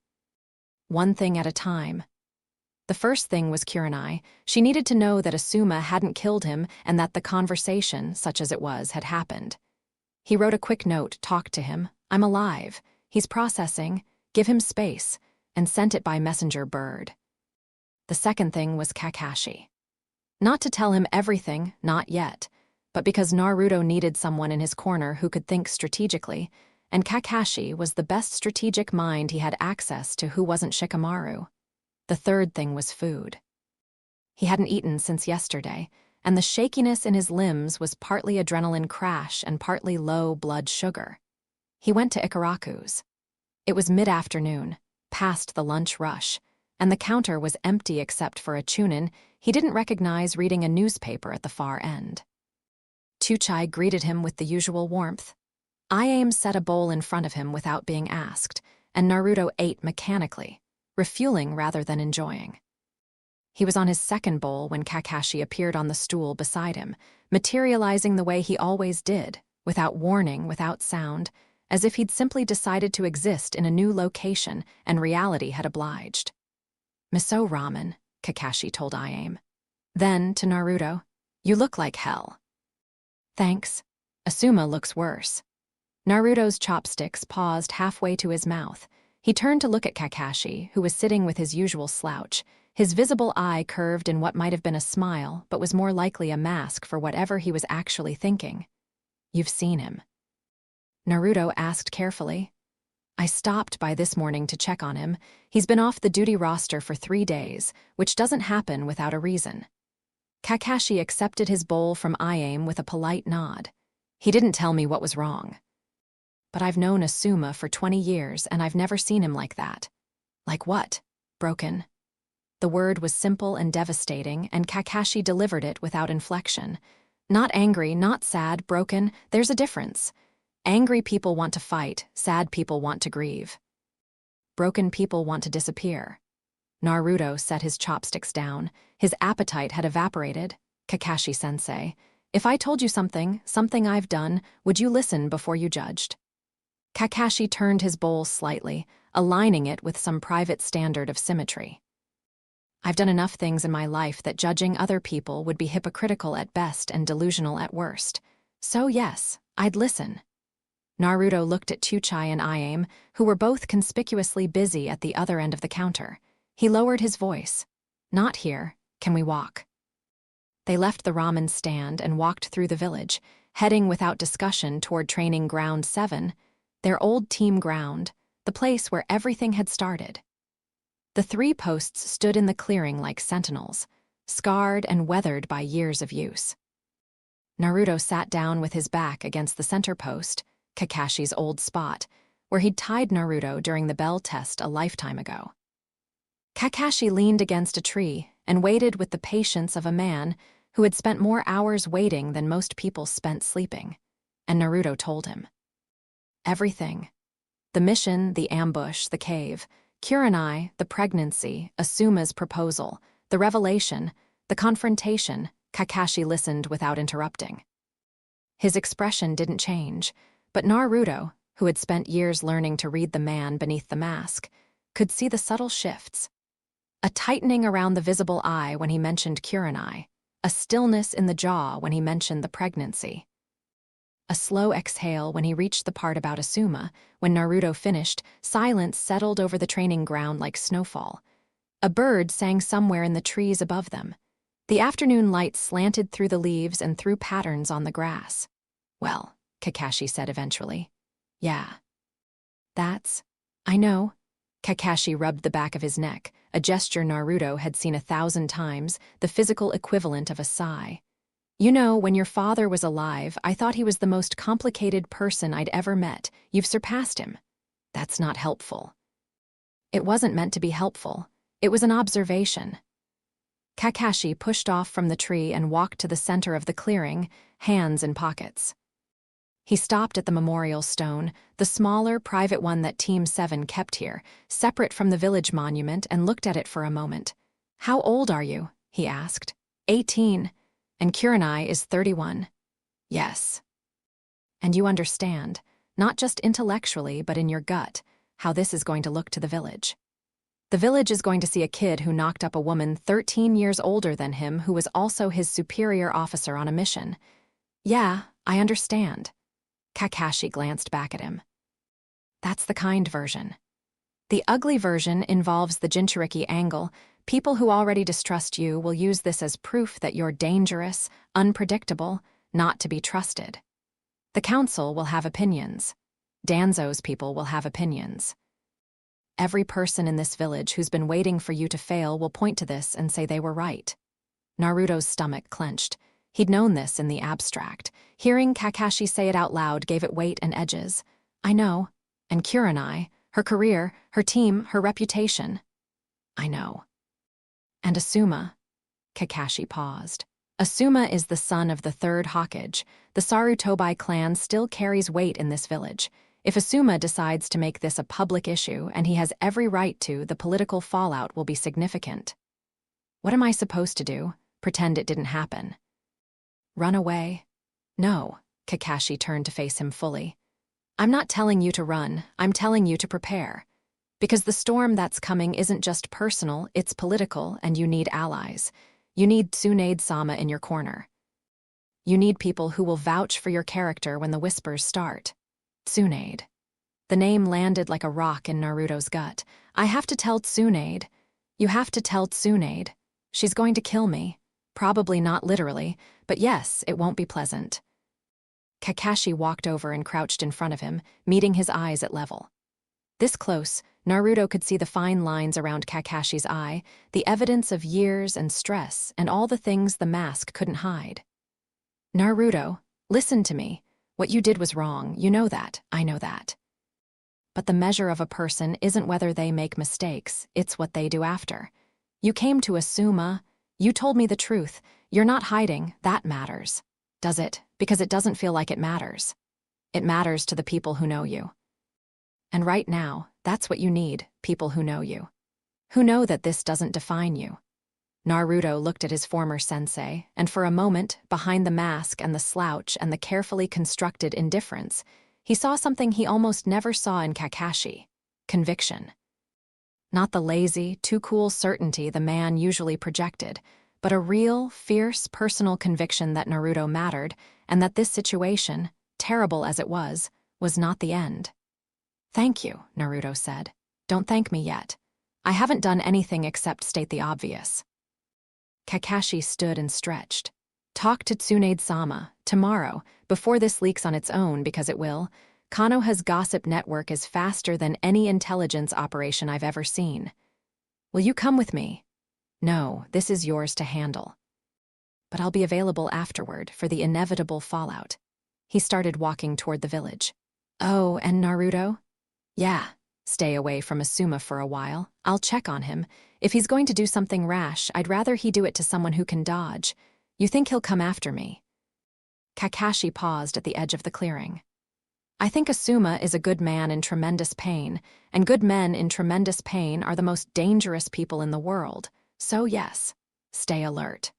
One thing at a time." The first thing was Kurenai. She needed to know that Asuma hadn't killed him and that the conversation, such as it was, had happened. He wrote a quick note, talked to him, "I'm alive. He's processing. Give him space," and sent it by messenger bird. The second thing was Kakashi. Not to tell him everything, not yet, but because Naruto needed someone in his corner who could think strategically, and Kakashi was the best strategic mind he had access to who wasn't Shikamaru. The third thing was food. He hadn't eaten since yesterday, and the shakiness in his limbs was partly adrenaline crash and partly low blood sugar. He went to Ikaraku's. It was mid-afternoon, past the lunch rush, and the counter was empty except for a chunin he didn't recognize reading a newspaper at the far end. Chuchai greeted him with the usual warmth. Iame set a bowl in front of him without being asked, and Naruto ate mechanically, refueling rather than enjoying. He was on his second bowl when Kakashi appeared on the stool beside him, materializing the way he always did, without warning, without sound, as if he'd simply decided to exist in a new location and reality had obliged. "Miso ramen," Kakashi told Iame. Then, to Naruto, "You look like hell." "Thanks. Asuma looks worse." Naruto's chopsticks paused halfway to his mouth. He turned to look at Kakashi, who was sitting with his usual slouch, his visible eye curved in what might have been a smile, but was more likely a mask for whatever he was actually thinking. "You've seen him?" Naruto asked carefully. "I stopped by this morning to check on him. He's been off the duty roster for 3 days, which doesn't happen without a reason." Kakashi accepted his bowl from Iame with a polite nod. "He didn't tell me what was wrong. But I've known Asuma for 20 years, and I've never seen him like that." "Like what?" "Broken." The word was simple and devastating, and Kakashi delivered it without inflection. "Not angry, not sad, broken. There's a difference. Angry people want to fight, sad people want to grieve. Broken people want to disappear." Naruto set his chopsticks down. His appetite had evaporated. "Kakashi-sensei, if I told you something I've done, would you listen before you judged?" Kakashi turned his bowl slightly, aligning it with some private standard of symmetry. "I've done enough things in my life that judging other people would be hypocritical at best and delusional at worst. So yes, I'd listen." Naruto looked at Chuchai and Iame, who were both conspicuously busy at the other end of the counter. He lowered his voice. "Not here. Can we walk?" They left the ramen stand and walked through the village, heading without discussion toward Training Ground 7, their old team ground, the place where everything had started. The 3 posts stood in the clearing like sentinels, scarred and weathered by years of use. Naruto sat down with his back against the center post, Kakashi's old spot, where he'd tied Naruto during the bell test a lifetime ago. Kakashi leaned against a tree and waited with the patience of a man who had spent more hours waiting than most people spent sleeping, and Naruto told him. Everything. The mission, the ambush, the cave, Kurenai, the pregnancy, Asuma's proposal, the revelation, the confrontation. Kakashi listened without interrupting. His expression didn't change, but Naruto, who had spent years learning to read the man beneath the mask, could see the subtle shifts. A tightening around the visible eye when he mentioned Kurenai, a stillness in the jaw when he mentioned the pregnancy. A slow exhale when he reached the part about Asuma. When Naruto finished, silence settled over the training ground like snowfall. A bird sang somewhere in the trees above them. The afternoon light slanted through the leaves and threw patterns on the grass. "Well," Kakashi said eventually. "Yeah." I know." Kakashi rubbed the back of his neck, a gesture Naruto had seen 1,000 times, the physical equivalent of a sigh. You know, when your father was alive, I thought he was the most complicated person I'd ever met. You've surpassed him. That's not helpful. It wasn't meant to be helpful. It was an observation. Kakashi pushed off from the tree and walked to the center of the clearing, hands in pockets. He stopped at the memorial stone, the smaller, private one that Team 7 kept here, separate from the village monument, and looked at it for a moment. "How old are you?" he asked. 18. And Kurenai is 31. Yes. And you understand, not just intellectually but in your gut, how this is going to look to the village. The village is going to see a kid who knocked up a woman 13 years older than him who was also his superior officer on a mission. Yeah, I understand. Kakashi glanced back at him. That's the kind version. The ugly version involves the Jinchuriki angle. People who already distrust you will use this as proof that you're dangerous, unpredictable, not to be trusted. The council will have opinions. Danzo's people will have opinions. Every person in this village who's been waiting for you to fail will point to this and say they were right. Naruto's stomach clenched. He'd known this in the abstract. Hearing Kakashi say it out loud gave it weight and edges. I know. And Kurenai, her career, her team, her reputation. I know. And Asuma. Kakashi paused. Asuma is the son of the third Hokage. The Sarutobi clan still carries weight in this village. If Asuma decides to make this a public issue, and he has every right to, the political fallout will be significant. What am I supposed to do? Pretend it didn't happen? Run away? No. Kakashi turned to face him fully. I'm not telling you to run, I'm telling you to prepare. Because the storm that's coming isn't just personal, it's political, and you need allies. You need Tsunade-sama in your corner. You need people who will vouch for your character when the whispers start. Tsunade. The name landed like a rock in Naruto's gut. I have to tell Tsunade. You have to tell Tsunade. She's going to kill me. Probably not literally, but yes, it won't be pleasant. Kakashi walked over and crouched in front of him, meeting his eyes at level. This close, Naruto could see the fine lines around Kakashi's eye, the evidence of years and stress, and all the things the mask couldn't hide. Naruto, listen to me. What you did was wrong, you know that, I know that. But the measure of a person isn't whether they make mistakes, it's what they do after. You came to Asuma, you told me the truth, you're not hiding, that matters. Does it? Because it doesn't feel like it matters. It matters to the people who know you. And right now, that's what you need, people who know you. Who know that this doesn't define you. Naruto looked at his former sensei, and for a moment, behind the mask and the slouch and the carefully constructed indifference, he saw something he almost never saw in Kakashi: conviction. Not the lazy, too-cool certainty the man usually projected, but a real, fierce, personal conviction that Naruto mattered, and that this situation, terrible as it was not the end. Thank you, Naruto said. Don't thank me yet. I haven't done anything except state the obvious. Kakashi stood and stretched. Talk to Tsunade-sama, tomorrow, before this leaks on its own, because it will. Konoha's gossip network is faster than any intelligence operation I've ever seen. Will you come with me? No, this is yours to handle. But I'll be available afterward for the inevitable fallout. He started walking toward the village. Oh, and Naruto? Yeah, stay away from Asuma for a while. I'll check on him. If he's going to do something rash, I'd rather he do it to someone who can dodge. You think he'll come after me? Kakashi paused at the edge of the clearing. I think Asuma is a good man in tremendous pain, and good men in tremendous pain are the most dangerous people in the world. So yes, stay alert.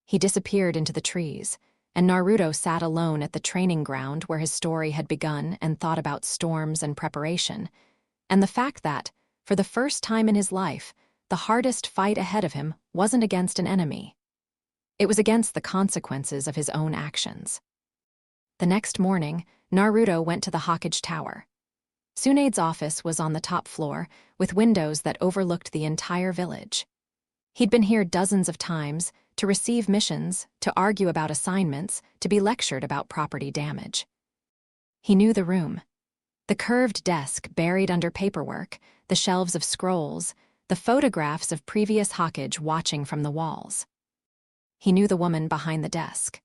He disappeared into the trees, and Naruto sat alone at the training ground where his story had begun and thought about storms and preparation, and the fact that, for the first time in his life, the hardest fight ahead of him wasn't against an enemy. It was against the consequences of his own actions. The next morning, Naruto went to the Hokage Tower. Tsunade's office was on the top floor, with windows that overlooked the entire village. He'd been here dozens of times, to receive missions, to argue about assignments, to be lectured about property damage. He knew the room. The curved desk buried under paperwork, the shelves of scrolls, the photographs of previous Hokage watching from the walls. He knew the woman behind the desk.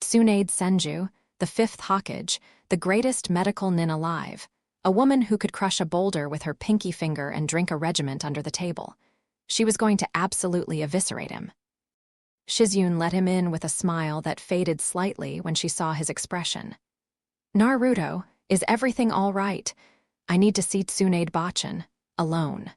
Tsunade Senju, the fifth Hokage, the greatest medical nin alive, a woman who could crush a boulder with her pinky finger and drink a regiment under the table. She was going to absolutely eviscerate him. Shizune let him in with a smile that faded slightly when she saw his expression. "Naruto, is everything all right? I need to see Tsunade Bachin, alone."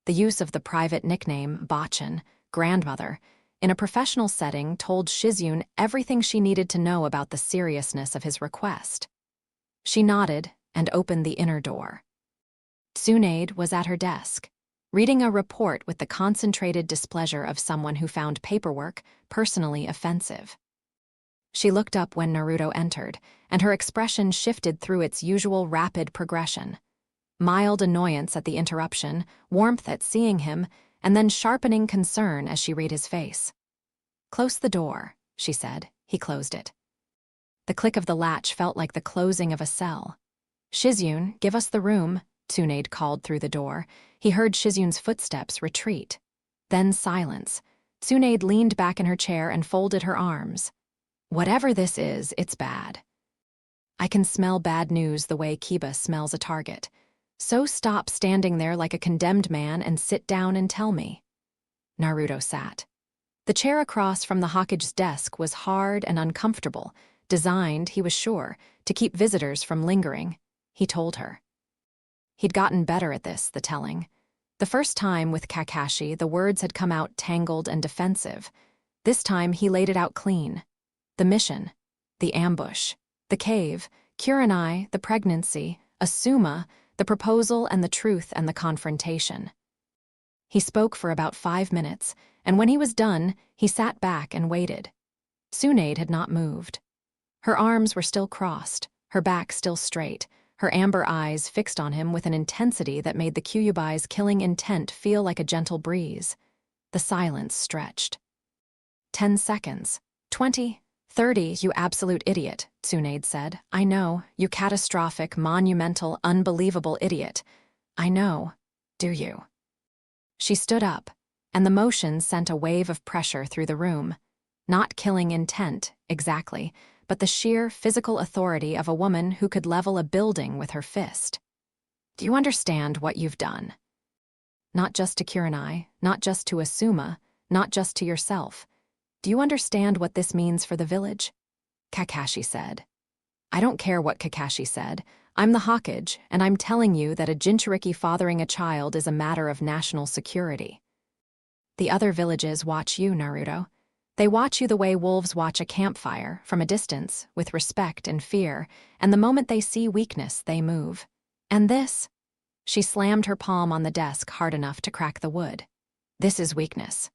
The use of the private nickname, Bachin, grandmother, in a professional setting told Shizune everything she needed to know about the seriousness of his request. She nodded and opened the inner door. Tsunade was at her desk, reading a report with the concentrated displeasure of someone who found paperwork personally offensive. She looked up when Naruto entered, and her expression shifted through its usual rapid progression. Mild annoyance at the interruption, warmth at seeing him, and then sharpening concern as she read his face. "Close the door," she said. He closed it. The click of the latch felt like the closing of a cell. "Shizune, give us the room," Tsunade called through the door. He heard Shizune's footsteps retreat. Then silence. Tsunade leaned back in her chair and folded her arms. "Whatever this is, it's bad. I can smell bad news the way Kiba smells a target. So stop standing there like a condemned man and sit down and tell me." Naruto sat. The chair across from the Hokage's desk was hard and uncomfortable, designed, he was sure, to keep visitors from lingering. He told her. He'd gotten better at this, the telling. The first time with Kakashi, the words had come out tangled and defensive. This time he laid it out clean. The mission, the ambush, the cave, Kurenai, the pregnancy, Asuma, the proposal and the truth and the confrontation. He spoke for about 5 minutes, and when he was done, he sat back and waited. Tsunade had not moved. Her arms were still crossed, her back still straight, her amber eyes fixed on him with an intensity that made the Kyuubi's killing intent feel like a gentle breeze. The silence stretched. 10 seconds. 20. 30, you absolute idiot, Tsunade said. "I know, you catastrophic, monumental, unbelievable idiot. I know. Do you?" She stood up, and the motion sent a wave of pressure through the room. Not killing intent, exactly, but the sheer physical authority of a woman who could level a building with her fist. "Do you understand what you've done? Not just to Kurenai, not just to Asuma, not just to yourself. Do you understand what this means for the village?" Kakashi said. "I don't care what Kakashi said. I'm the Hokage, and I'm telling you that a Jinchuriki fathering a child is a matter of national security. The other villages watch you, Naruto. They watch you the way wolves watch a campfire, from a distance, with respect and fear, and the moment they see weakness, they move. And this?" She slammed her palm on the desk hard enough to crack the wood. "This is weakness.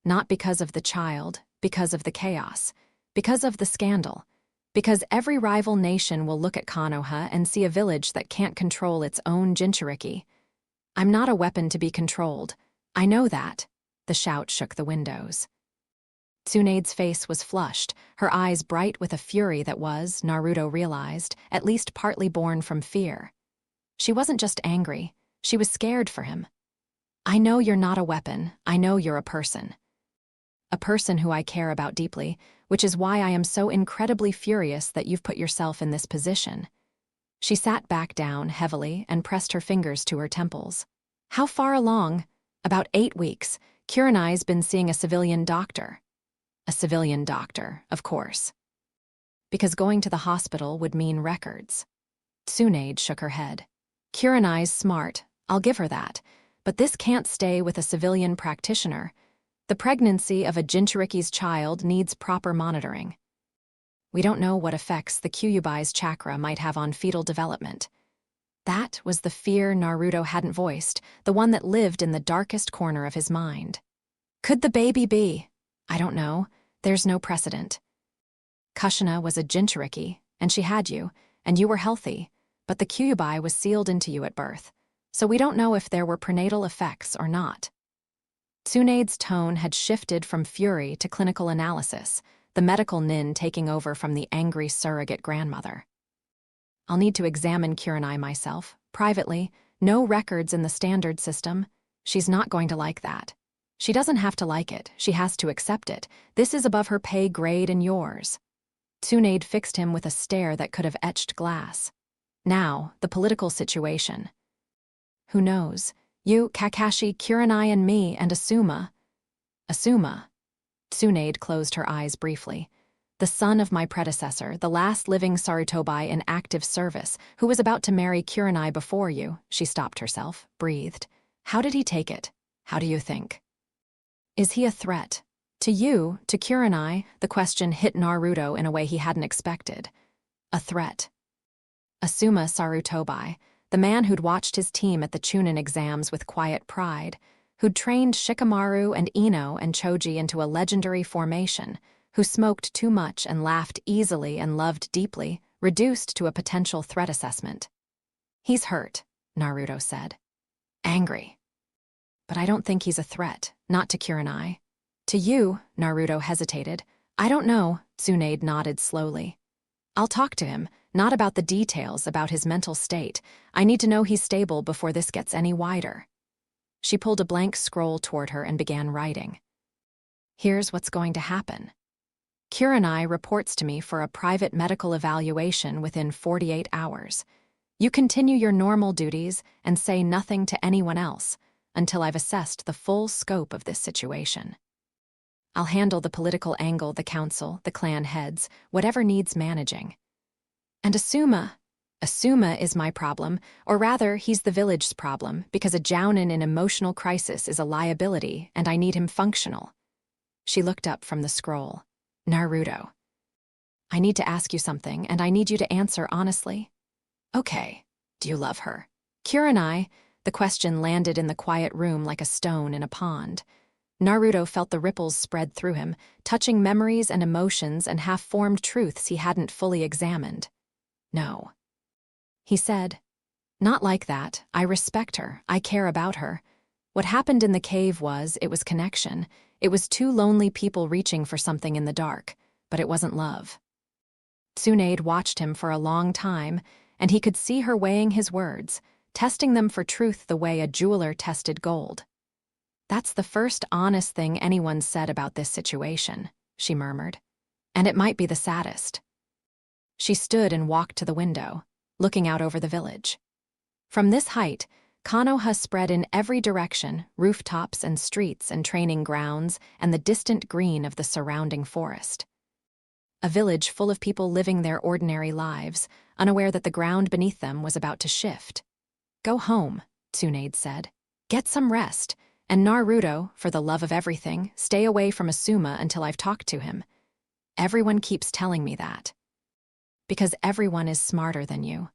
Not because of the child, because of the chaos, because of the scandal, because every rival nation will look at Konoha and see a village that can't control its own Jinchuriki. I'm not a weapon to be controlled. I know that." The shout shook the windows. Tsunade's face was flushed, her eyes bright with a fury that was, Naruto realized, at least partly born from fear. She wasn't just angry, she was scared for him. "I know you're not a weapon, I know you're a person. A person who I care about deeply, which is why I am so incredibly furious that you've put yourself in this position." She sat back down heavily and pressed her fingers to her temples. "How far along?" "About 8 weeks. Kurenai's been seeing a civilian doctor." "A civilian doctor, of course. Because going to the hospital would mean records." Tsunade shook her head. "Kurenai's smart, I'll give her that, but this can't stay with a civilian practitioner. The pregnancy of a Jinchuriki's child needs proper monitoring. We don't know what effects the Kyuubi's chakra might have on fetal development." That was the fear Naruto hadn't voiced, the one that lived in the darkest corner of his mind. "Could the baby be?" "I don't know. There's no precedent. Kushina was a Jinchuriki, and she had you, and you were healthy, but the Kyuubi was sealed into you at birth, so we don't know if there were prenatal effects or not." Tsunade's tone had shifted from fury to clinical analysis, the medical nin taking over from the angry surrogate grandmother. "I'll need to examine Kurenai myself, privately, no records in the standard system. She's not going to like that." She doesn't have to like it, she has to accept it. This is above her pay grade and yours. Tsunade fixed him with a stare that could have etched glass. Now, the political situation. Who knows? You, Kakashi, Kurenai, and me, and Asuma. Asuma. Tsunade closed her eyes briefly. The son of my predecessor, the last living Sarutobi in active service, who was about to marry Kurenai before you, she stopped herself, breathed. How did he take it? How do you think? Is he a threat? To you, to Kurenai, the question hit Naruto in a way he hadn't expected. A threat. Asuma Sarutobi, the man who'd watched his team at the Chunin exams with quiet pride, who'd trained Shikamaru and Ino and Choji into a legendary formation, who smoked too much and laughed easily and loved deeply, reduced to a potential threat assessment. He's hurt, Naruto said. Angry. But I don't think he's a threat, not to Kurenai. To you, Naruto hesitated. I don't know, Tsunade nodded slowly. I'll talk to him, not about the details, about his mental state. I need to know he's stable before this gets any wider. She pulled a blank scroll toward her and began writing. Here's what's going to happen. Kurenai reports to me for a private medical evaluation within 48 hours. You continue your normal duties and say nothing to anyone else until I've assessed the full scope of this situation. I'll handle the political angle, the council, the clan heads, whatever needs managing. And Asuma is my problem, or rather, he's the village's problem, because a jounin in emotional crisis is a liability, and I need him functional. She looked up from the scroll. Naruto. I need to ask you something, and I need you to answer honestly. Okay. Do you love her? Kurenai, the question landed in the quiet room like a stone in a pond. Naruto felt the ripples spread through him, touching memories and emotions and half-formed truths he hadn't fully examined. No. He said, not like that. I respect her. I care about her. What happened in the cave it was connection. It was two lonely people reaching for something in the dark, but it wasn't love. Tsunade watched him for a long time, and he could see her weighing his words, testing them for truth the way a jeweler tested gold. That's the first honest thing anyone said about this situation, she murmured. And it might be the saddest. She stood and walked to the window, looking out over the village. From this height, Konoha spread in every direction, rooftops and streets and training grounds and the distant green of the surrounding forest. A village full of people living their ordinary lives, unaware that the ground beneath them was about to shift. Go home, Tsunade said. Get some rest. And Naruto, for the love of everything, stay away from Asuma until I've talked to him. Everyone keeps telling me that. Because everyone is smarter than you.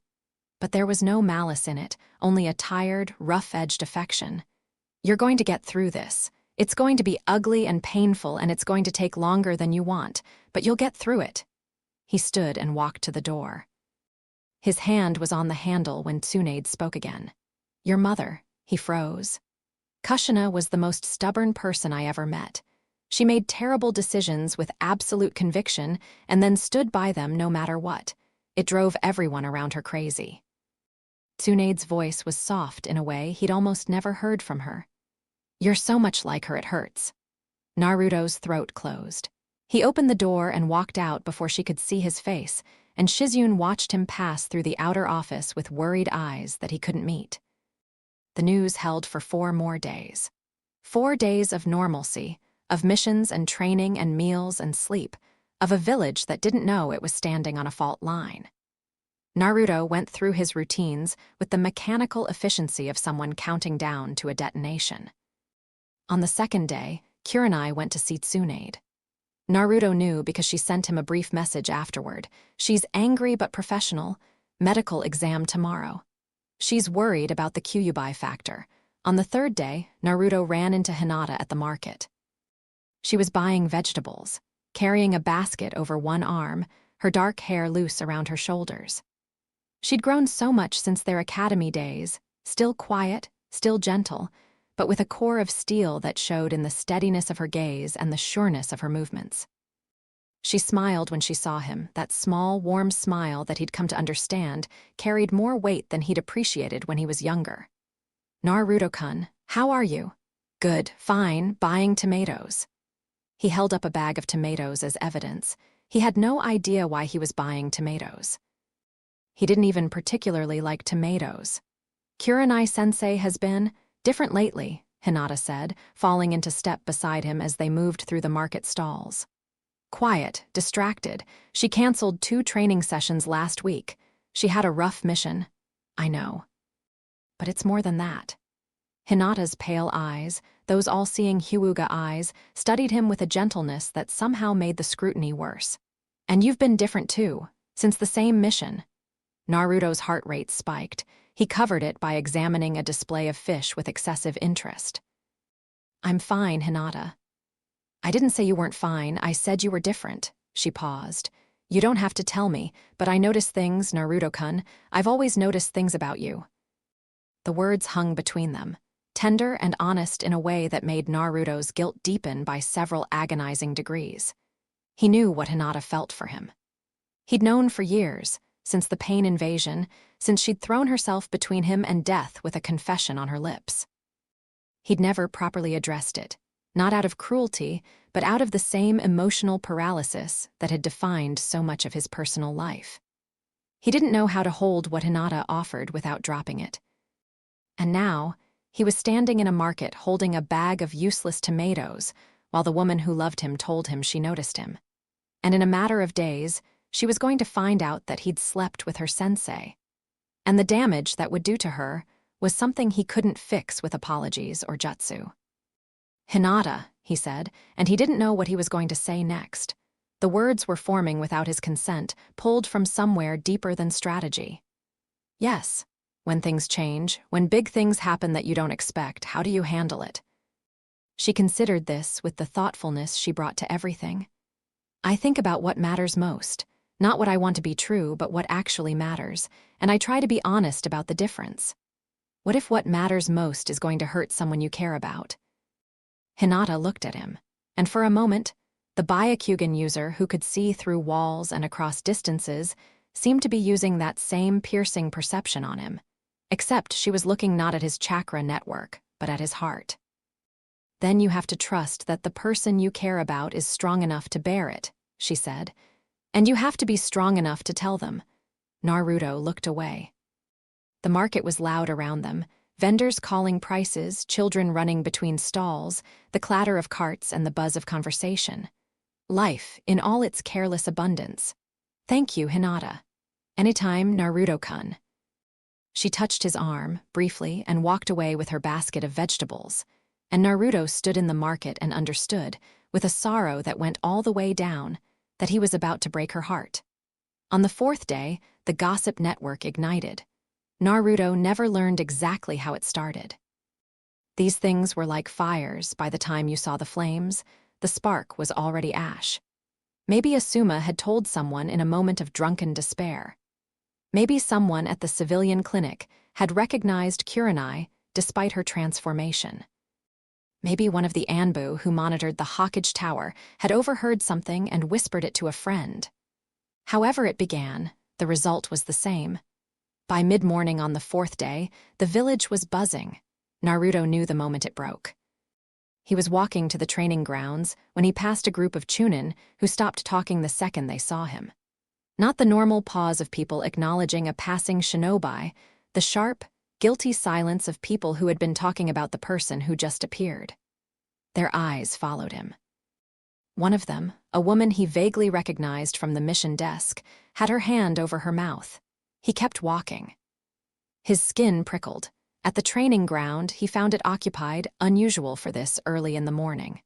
But there was no malice in it, only a tired, rough-edged affection. You're going to get through this. It's going to be ugly and painful, and it's going to take longer than you want, but you'll get through it. He stood and walked to the door. His hand was on the handle when Tsunade spoke again. Your mother. He froze. Kushina was the most stubborn person I ever met. She made terrible decisions with absolute conviction and then stood by them no matter what. It drove everyone around her crazy. Tsunade's voice was soft in a way he'd almost never heard from her. You're so much like her it hurts. Naruto's throat closed. He opened the door and walked out before she could see his face, and Shizune watched him pass through the outer office with worried eyes that he couldn't meet. The news held for 4 more days. 4 days of normalcy, of missions and training and meals and sleep, of a village that didn't know it was standing on a fault line. Naruto went through his routines with the mechanical efficiency of someone counting down to a detonation. On the 2nd day, Kurenai went to see Tsunade. Naruto knew because she sent him a brief message afterward. She's angry but professional. Medical exam tomorrow. She's worried about the Kyuubi factor. On the 3rd day, Naruto ran into Hinata at the market. She was buying vegetables, carrying a basket over one arm, her dark hair loose around her shoulders. She'd grown so much since their academy days, still quiet, still gentle, but with a core of steel that showed in the steadiness of her gaze and the sureness of her movements. She smiled when she saw him. That small, warm smile that he'd come to understand carried more weight than he'd appreciated when he was younger. Naruto-kun, how are you? Good, fine, buying tomatoes. He held up a bag of tomatoes as evidence. He had no idea why he was buying tomatoes. He didn't even particularly like tomatoes. Kurenai-sensei has been different lately, Hinata said, falling into step beside him as they moved through the market stalls. Quiet, distracted, she canceled 2 training sessions last week. She had a rough mission. I know. But it's more than that. Hinata's pale eyes, those all-seeing Hyuga eyes, studied him with a gentleness that somehow made the scrutiny worse. And you've been different too, since the same mission. Naruto's heart rate spiked. He covered it by examining a display of fish with excessive interest. I'm fine, Hinata. I didn't say you weren't fine, I said you were different. She paused. You don't have to tell me, but I notice things, Naruto-kun. I've always noticed things about you. The words hung between them, tender and honest in a way that made Naruto's guilt deepen by several agonizing degrees. He knew what Hinata felt for him. He'd known for years, since the pain invasion, since she'd thrown herself between him and death with a confession on her lips. He'd never properly addressed it, not out of cruelty, but out of the same emotional paralysis that had defined so much of his personal life. He didn't know how to hold what Hinata offered without dropping it. And now, he was standing in a market holding a bag of useless tomatoes, while the woman who loved him told him she noticed him. And in a matter of days, she was going to find out that he'd slept with her sensei. And the damage that would do to her was something he couldn't fix with apologies or jutsu. Hinata, he said, and he didn't know what he was going to say next. The words were forming without his consent, pulled from somewhere deeper than strategy. Yes, when things change, when big things happen that you don't expect, how do you handle it? She considered this with the thoughtfulness she brought to everything. I think about what matters most. Not what I want to be true, but what actually matters, and I try to be honest about the difference. What if what matters most is going to hurt someone you care about? Hinata looked at him, and for a moment, the Byakugan user who could see through walls and across distances seemed to be using that same piercing perception on him, except she was looking not at his chakra network, but at his heart. Then you have to trust that the person you care about is strong enough to bear it, she said. And you have to be strong enough to tell them. Naruto looked away. The market was loud around them, vendors calling prices, children running between stalls, the clatter of carts and the buzz of conversation. Life in all its careless abundance. Thank you, Hinata. Anytime, Naruto-kun. She touched his arm, briefly, and walked away with her basket of vegetables. And Naruto stood in the market and understood, with a sorrow that went all the way down, that he was about to break her heart. On the 4th day, the gossip network ignited. Naruto never learned exactly how it started. These things were like fires. By the time you saw the flames, the spark was already ash. Maybe Asuma had told someone in a moment of drunken despair. Maybe someone at the civilian clinic had recognized Kurenai despite her transformation. Maybe one of the Anbu who monitored the Hawkage Tower had overheard something and whispered it to a friend. However it began, the result was the same. By mid-morning on the 4th day, the village was buzzing. Naruto knew the moment it broke. He was walking to the training grounds when he passed a group of Chunin who stopped talking the second they saw him. Not the normal pause of people acknowledging a passing shinobi, the sharp, guilty silence of people who had been talking about the person who just appeared. Their eyes followed him. One of them, a woman he vaguely recognized from the mission desk, had her hand over her mouth. He kept walking. His skin prickled. At the training ground, he found it occupied, unusual for this early in the morning.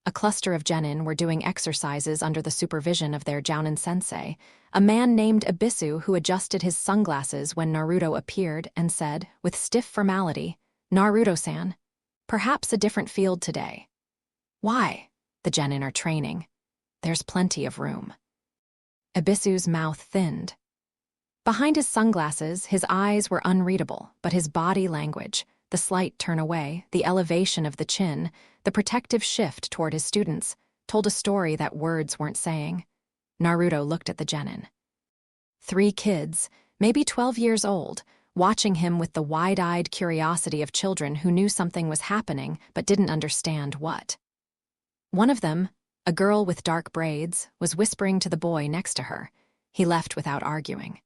A cluster of genin were doing exercises under the supervision of their Jounin sensei, a man named Abisu who adjusted his sunglasses when Naruto appeared and said, with stiff formality, "Naruto-san, perhaps a different field today." "Why?" "The genin are training. There's plenty of room." Abisu's mouth thinned. Behind his sunglasses, his eyes were unreadable, but his body language, the slight turn away, the elevation of the chin, the protective shift toward his students, told a story that words weren't saying. Naruto looked at the genin. 3 kids, maybe 12 years old, watching him with the wide-eyed curiosity of children who knew something was happening but didn't understand what. One of them, a girl with dark braids, was whispering to the boy next to her. He left without arguing.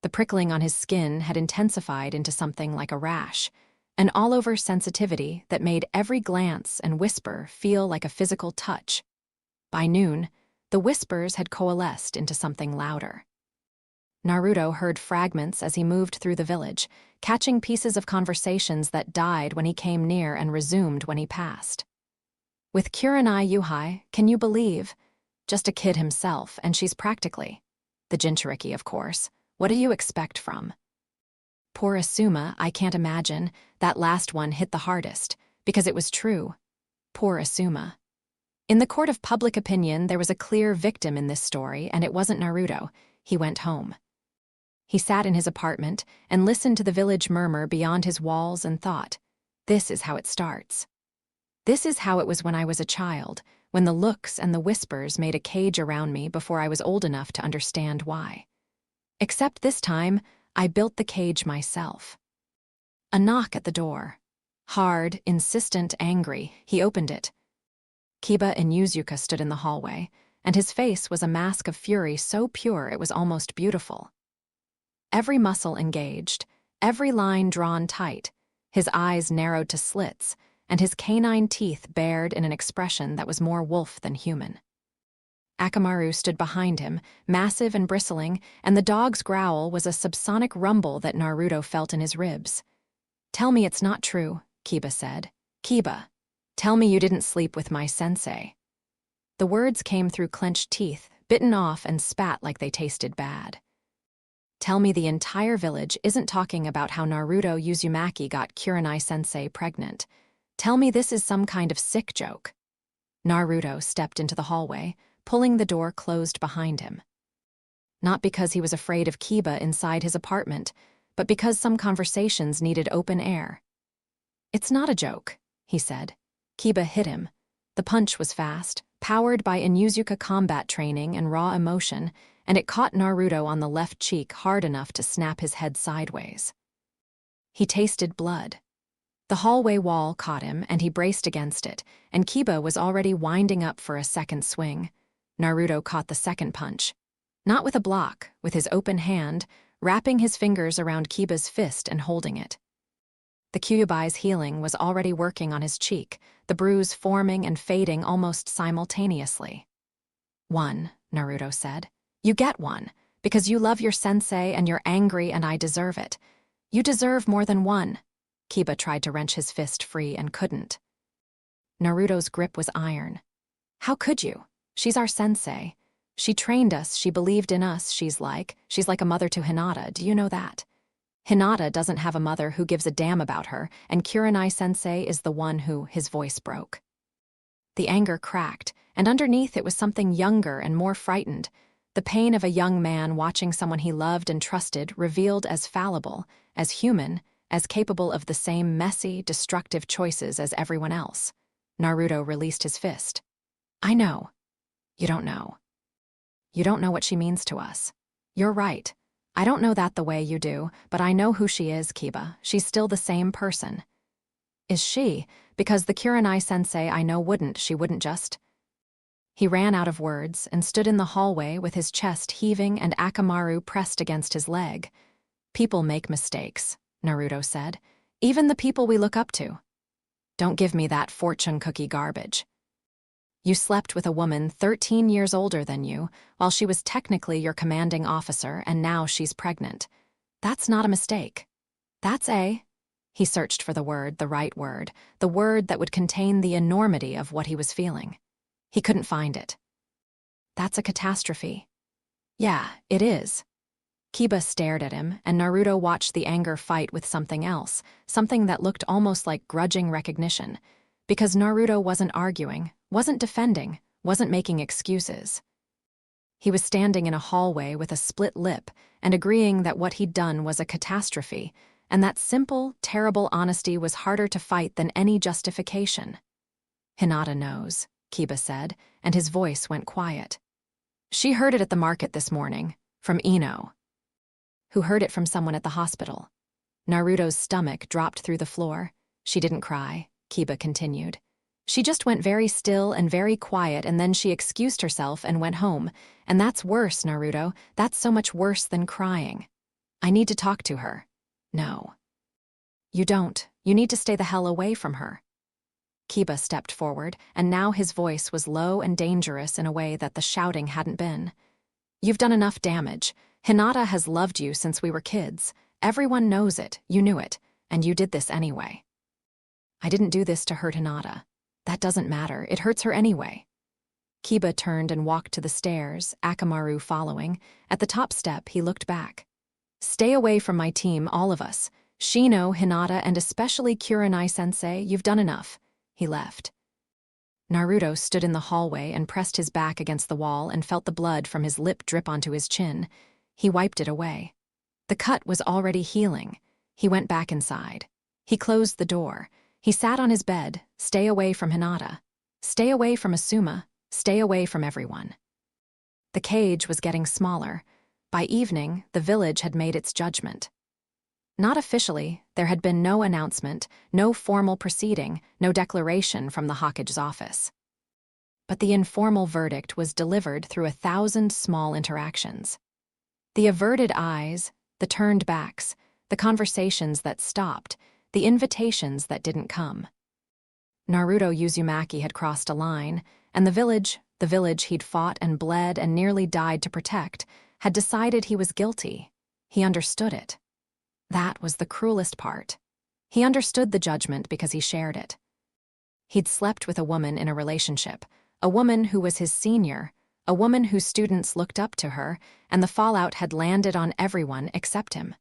The prickling on his skin had intensified into something like a rash, an all-over sensitivity that made every glance and whisper feel like a physical touch. By noon, the whispers had coalesced into something louder. Naruto heard fragments as he moved through the village, catching pieces of conversations that died when he came near and resumed when he passed. With Kurenai Yuhai, can you believe? Just a kid himself, and she's practically. The Jinchuriki, of course. What do you expect from? Poor Asuma, I can't imagine. That last one hit the hardest, because it was true. Poor Asuma. In the court of public opinion, there was a clear victim in this story, and it wasn't Naruto. He went home. He sat in his apartment and listened to the village murmur beyond his walls and thought, this is how it starts. This is how it was when I was a child, when the looks and the whispers made a cage around me before I was old enough to understand why. Except this time, I built the cage myself. A knock at the door. Hard, insistent, angry, he opened it. Kiba and Yuzuka stood in the hallway, and his face was a mask of fury so pure it was almost beautiful. Every muscle engaged, every line drawn tight, his eyes narrowed to slits, and his canine teeth bared in an expression that was more wolf than human. Akamaru stood behind him, massive and bristling, and the dog's growl was a subsonic rumble that Naruto felt in his ribs. Tell me it's not true, Kiba said. Kiba, tell me you didn't sleep with my sensei. The words came through clenched teeth, bitten off and spat like they tasted bad. Tell me the entire village isn't talking about how Naruto Uzumaki got Kurenai-sensei pregnant. Tell me this is some kind of sick joke. Naruto stepped into the hallway, pulling the door closed behind him. Not because he was afraid of Kiba inside his apartment, but because some conversations needed open air. It's not a joke, he said. Kiba hit him. The punch was fast, powered by Inuzuka combat training and raw emotion, and it caught Naruto on the left cheek hard enough to snap his head sideways. He tasted blood. The hallway wall caught him, and he braced against it, and Kiba was already winding up for a second swing. Naruto caught the second punch. Not with a block, with his open hand, wrapping his fingers around Kiba's fist and holding it. The Kyubai's healing was already working on his cheek, the bruise forming and fading almost simultaneously. One, Naruto said. You get one, because you love your sensei and you're angry and I deserve it. You deserve more than one. Kiba tried to wrench his fist free and couldn't. Naruto's grip was iron. How could you? She's our sensei. She trained us, she believed in us, she's like a mother to Hinata, do you know that? Hinata doesn't have a mother who gives a damn about her, and Kurenai-sensei is the one who, his voice broke. The anger cracked, and underneath it was something younger and more frightened, the pain of a young man watching someone he loved and trusted revealed as fallible, as human, as capable of the same messy, destructive choices as everyone else. Naruto released his fist. I know. You don't know. You don't know what she means to us. You're right. I don't know that the way you do, but I know who she is, Kiba. She's still the same person. Is she? Because the Kurenai-sensei I know she wouldn't just... He ran out of words and stood in the hallway with his chest heaving and Akamaru pressed against his leg. People make mistakes, Naruto said. Even the people we look up to. Don't give me that fortune cookie garbage. You slept with a woman 13 years older than you, while she was technically your commanding officer, and now she's pregnant. That's not a mistake. That's a... He searched for the right word, the word that would contain the enormity of what he was feeling. He couldn't find it. That's a catastrophe. Yeah, it is. Kiba stared at him, and Naruto watched the anger fight with something else, something that looked almost like grudging recognition, because Naruto wasn't arguing, wasn't defending, wasn't making excuses. He was standing in a hallway with a split lip and agreeing that what he'd done was a catastrophe, and that simple, terrible honesty was harder to fight than any justification. Hinata knows, Kiba said, and his voice went quiet. She heard it at the market this morning, from Ino. who heard it from someone at the hospital. Naruto's stomach dropped through the floor. She didn't cry, Kiba continued. She just went very still and very quiet, and then she excused herself and went home. And that's worse, Naruto. That's so much worse than crying. I need to talk to her. No. You don't. You need to stay the hell away from her. Kiba stepped forward, and now his voice was low and dangerous in a way that the shouting hadn't been. You've done enough damage. Hinata has loved you since we were kids. Everyone knows it. You knew it. And you did this anyway. I didn't do this to hurt Hinata. That doesn't matter. It hurts her anyway. Kiba turned and walked to the stairs, Akamaru following. At the top step, he looked back. Stay away from my team, all of us. Shino, Hinata, and especially Kurenai-sensei, you've done enough. He left. Naruto stood in the hallway and pressed his back against the wall and felt the blood from his lip drip onto his chin. He wiped it away. The cut was already healing. He went back inside. He closed the door. He sat on his bed. Stay away from Hinata. Stay away from Asuma. Stay away from everyone. The cage was getting smaller. By evening, the village had made its judgment. Not officially, there had been no announcement, no formal proceeding, no declaration from the Hokage's office. But the informal verdict was delivered through 1,000 small interactions. The averted eyes, the turned backs, the conversations that stopped, the invitations that didn't come. Naruto Uzumaki had crossed a line, and the village he'd fought and bled and nearly died to protect, had decided he was guilty. He understood it. That was the cruelest part. He understood the judgment because he shared it. He'd slept with a woman in a relationship, a woman who was his senior, a woman whose students looked up to her, and the fallout had landed on everyone except him.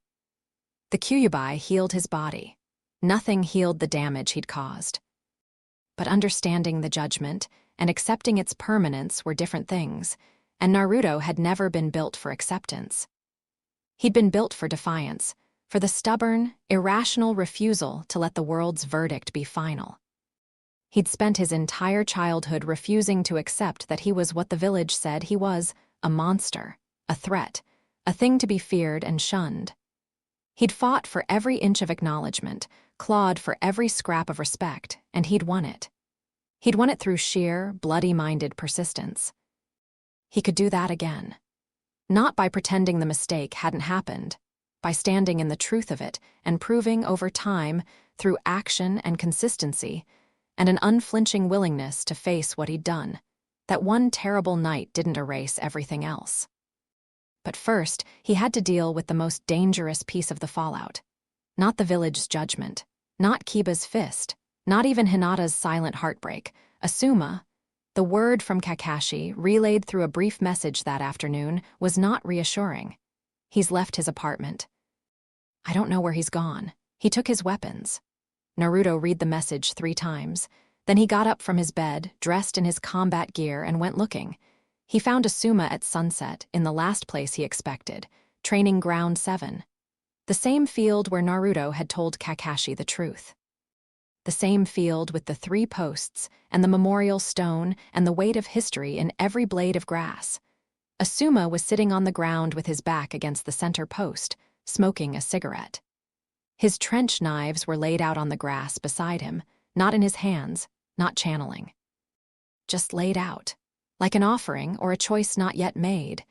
The Kyuubi healed his body. Nothing healed the damage he'd caused. But understanding the judgment and accepting its permanence were different things, and Naruto had never been built for acceptance. He'd been built for defiance, for the stubborn, irrational refusal to let the world's verdict be final. He'd spent his entire childhood refusing to accept that he was what the village said he was, a monster, a threat, a thing to be feared and shunned. He'd fought for every inch of acknowledgement, clawed for every scrap of respect, and he'd won it. He'd won it through sheer, bloody-minded persistence. He could do that again. Not by pretending the mistake hadn't happened, by standing in the truth of it and proving over time, through action and consistency, and an unflinching willingness to face what he'd done, that one terrible night didn't erase everything else. But first, he had to deal with the most dangerous piece of the fallout. Not the village's judgment, not Kiba's fist, not even Hinata's silent heartbreak. Asuma, the word from Kakashi, relayed through a brief message that afternoon, was not reassuring. He's left his apartment. I don't know where he's gone. He took his weapons. Naruto read the message 3 times. Then he got up from his bed, dressed in his combat gear, and went looking. He found Asuma at sunset, in the last place he expected, training Ground 7. The same field where Naruto had told Kakashi the truth. The same field with the 3 posts, and the memorial stone, and the weight of history in every blade of grass. Asuma was sitting on the ground with his back against the center post, smoking a cigarette. His trench knives were laid out on the grass beside him, not in his hands, not channeling. Just laid out, like an offering or a choice not yet made.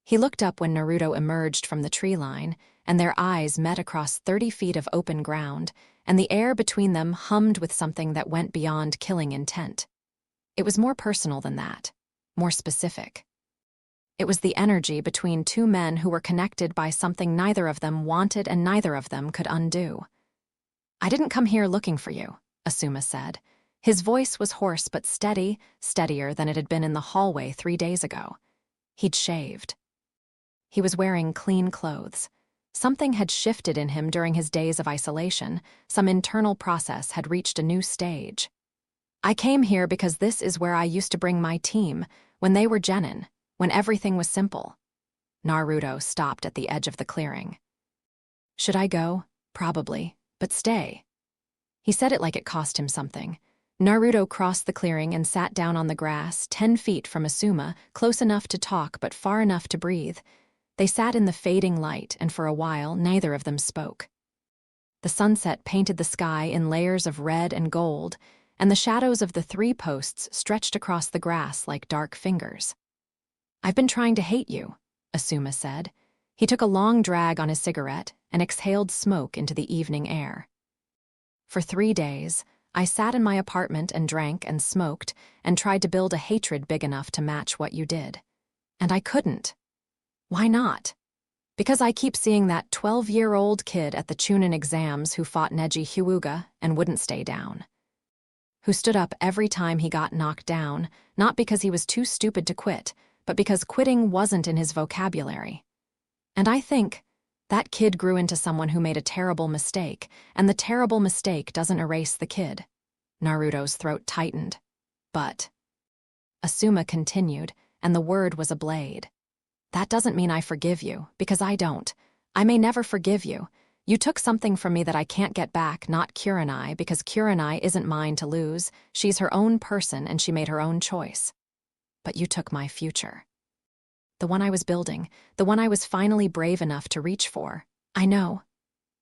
He looked up when Naruto emerged from the tree line, and their eyes met across 30 feet of open ground, and the air between them hummed with something that went beyond killing intent. It was more personal than that, more specific. It was the energy between 2 men who were connected by something neither of them wanted and neither of them could undo. I didn't come here looking for you, Asuma said. His voice was hoarse but steady, steadier than it had been in the hallway 3 days ago. He'd shaved. He was wearing clean clothes. Something had shifted in him during his days of isolation. Some internal process had reached a new stage. I came here because this is where I used to bring my team, when they were genin, when everything was simple. Naruto stopped at the edge of the clearing. Should I go? Probably, but stay. He said it like it cost him something. Naruto crossed the clearing and sat down on the grass, 10 feet from Asuma, close enough to talk but far enough to breathe. They sat in the fading light, and for a while neither of them spoke. The sunset painted the sky in layers of red and gold, and the shadows of the 3 posts stretched across the grass like dark fingers. "I've been trying to hate you," Asuma said. He took a long drag on his cigarette and exhaled smoke into the evening air. "For 3 days, I sat in my apartment and drank and smoked and tried to build a hatred big enough to match what you did. And I couldn't. Why not? Because I keep seeing that 12-year-old kid at the Chunin exams who fought Neji Hyuga and wouldn't stay down. Who stood up every time he got knocked down, not because he was too stupid to quit, but because quitting wasn't in his vocabulary. And I think that kid grew into someone who made a terrible mistake, and the terrible mistake doesn't erase the kid." Naruto's throat tightened. "But..." Asuma continued, and the word was a blade. "That doesn't mean I forgive you, because I don't. I may never forgive you. You took something from me that I can't get back, not Kurenai, because Kurenai isn't mine to lose. She's her own person and she made her own choice. But you took my future. The one I was building, the one I was finally brave enough to reach for. I know.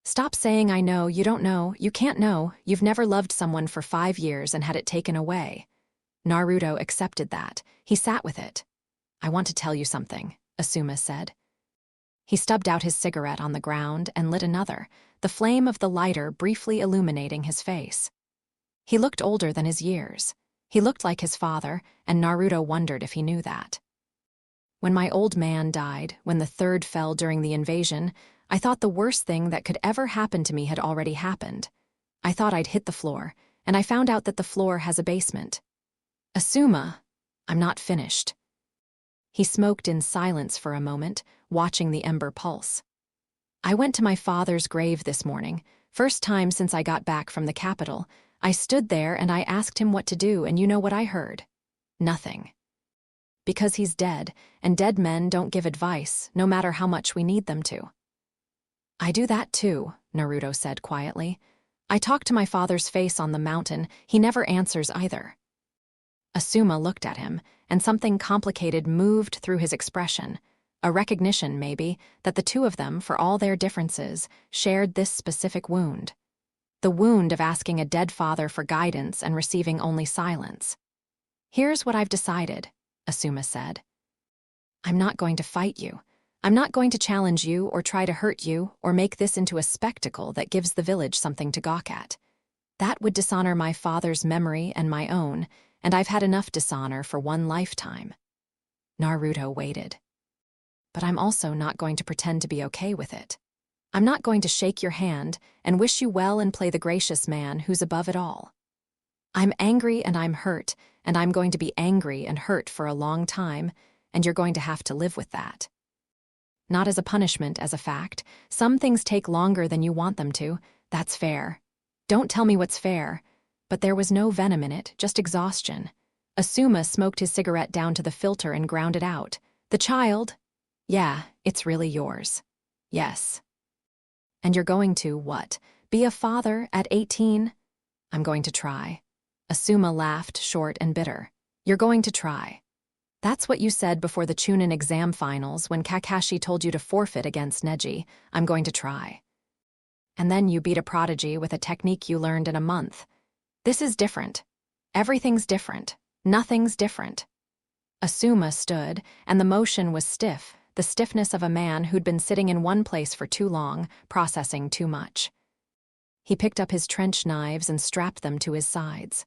Stop saying I know, you don't know, you can't know, you've never loved someone for 5 years and had it taken away." Naruto accepted that. He sat with it. "I want to tell you something," Asuma said. He stubbed out his cigarette on the ground and lit another, the flame of the lighter briefly illuminating his face. He looked older than his years. He looked like his father, and Naruto wondered if he knew that. "When my old man died, when the 3rd fell during the invasion, I thought the worst thing that could ever happen to me had already happened. I thought I'd hit the floor, and I found out that the floor has a basement. Asuma, I'm not finished." He smoked in silence for a moment, watching the ember pulse. "I went to my father's grave this morning, first time since I got back from the capital. I stood there and I asked him what to do, and you know what I heard? Nothing. Because he's dead, and dead men don't give advice, no matter how much we need them to." "I do that too," Naruto said quietly. "I talk to my father's face on the mountain, he never answers either." Asuma looked at him, and something complicated moved through his expression, a recognition, maybe, that the 2 of them, for all their differences, shared this specific wound. The wound of asking a dead father for guidance and receiving only silence. "Here's what I've decided," Asuma said. "I'm not going to fight you. I'm not going to challenge you or try to hurt you or make this into a spectacle that gives the village something to gawk at. That would dishonor my father's memory and my own, and I've had enough dishonor for 1 lifetime." Naruto waited. "But I'm also not going to pretend to be okay with it. I'm not going to shake your hand and wish you well and play the gracious man who's above it all. I'm angry and I'm hurt, and I'm going to be angry and hurt for a long time, and you're going to have to live with that. Not as a punishment, as a fact. Some things take longer than you want them to. That's fair. Don't tell me what's fair." But there was no venom in it, just exhaustion. Asuma smoked his cigarette down to the filter and ground it out. "The child? Yeah, it's really yours. Yes. And you're going to, what? Be a father at 18? I'm going to try." Asuma laughed, short and bitter. "You're going to try. That's what you said before the Chunin exam finals when Kakashi told you to forfeit against Neji. I'm going to try. And then you beat a prodigy with a technique you learned in a month. This is different. Everything's different. Nothing's different." Asuma stood, and the motion was stiff, the stiffness of a man who'd been sitting in one place for too long, processing too much. He picked up his trench knives and strapped them to his sides.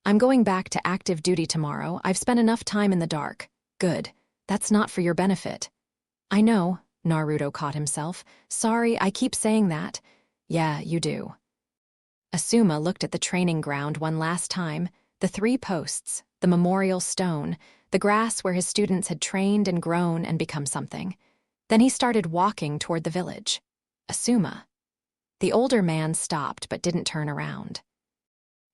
"I'm going back to active duty tomorrow. I've spent enough time in the dark." "Good. That's not for your benefit." "I know," Naruto caught himself. "Sorry, I keep saying that." "Yeah, you do." Asuma looked at the training ground one last time, the 3 posts, the memorial stone, the grass where his students had trained and grown and become something. Then he started walking toward the village. "Asuma." The older man stopped but didn't turn around.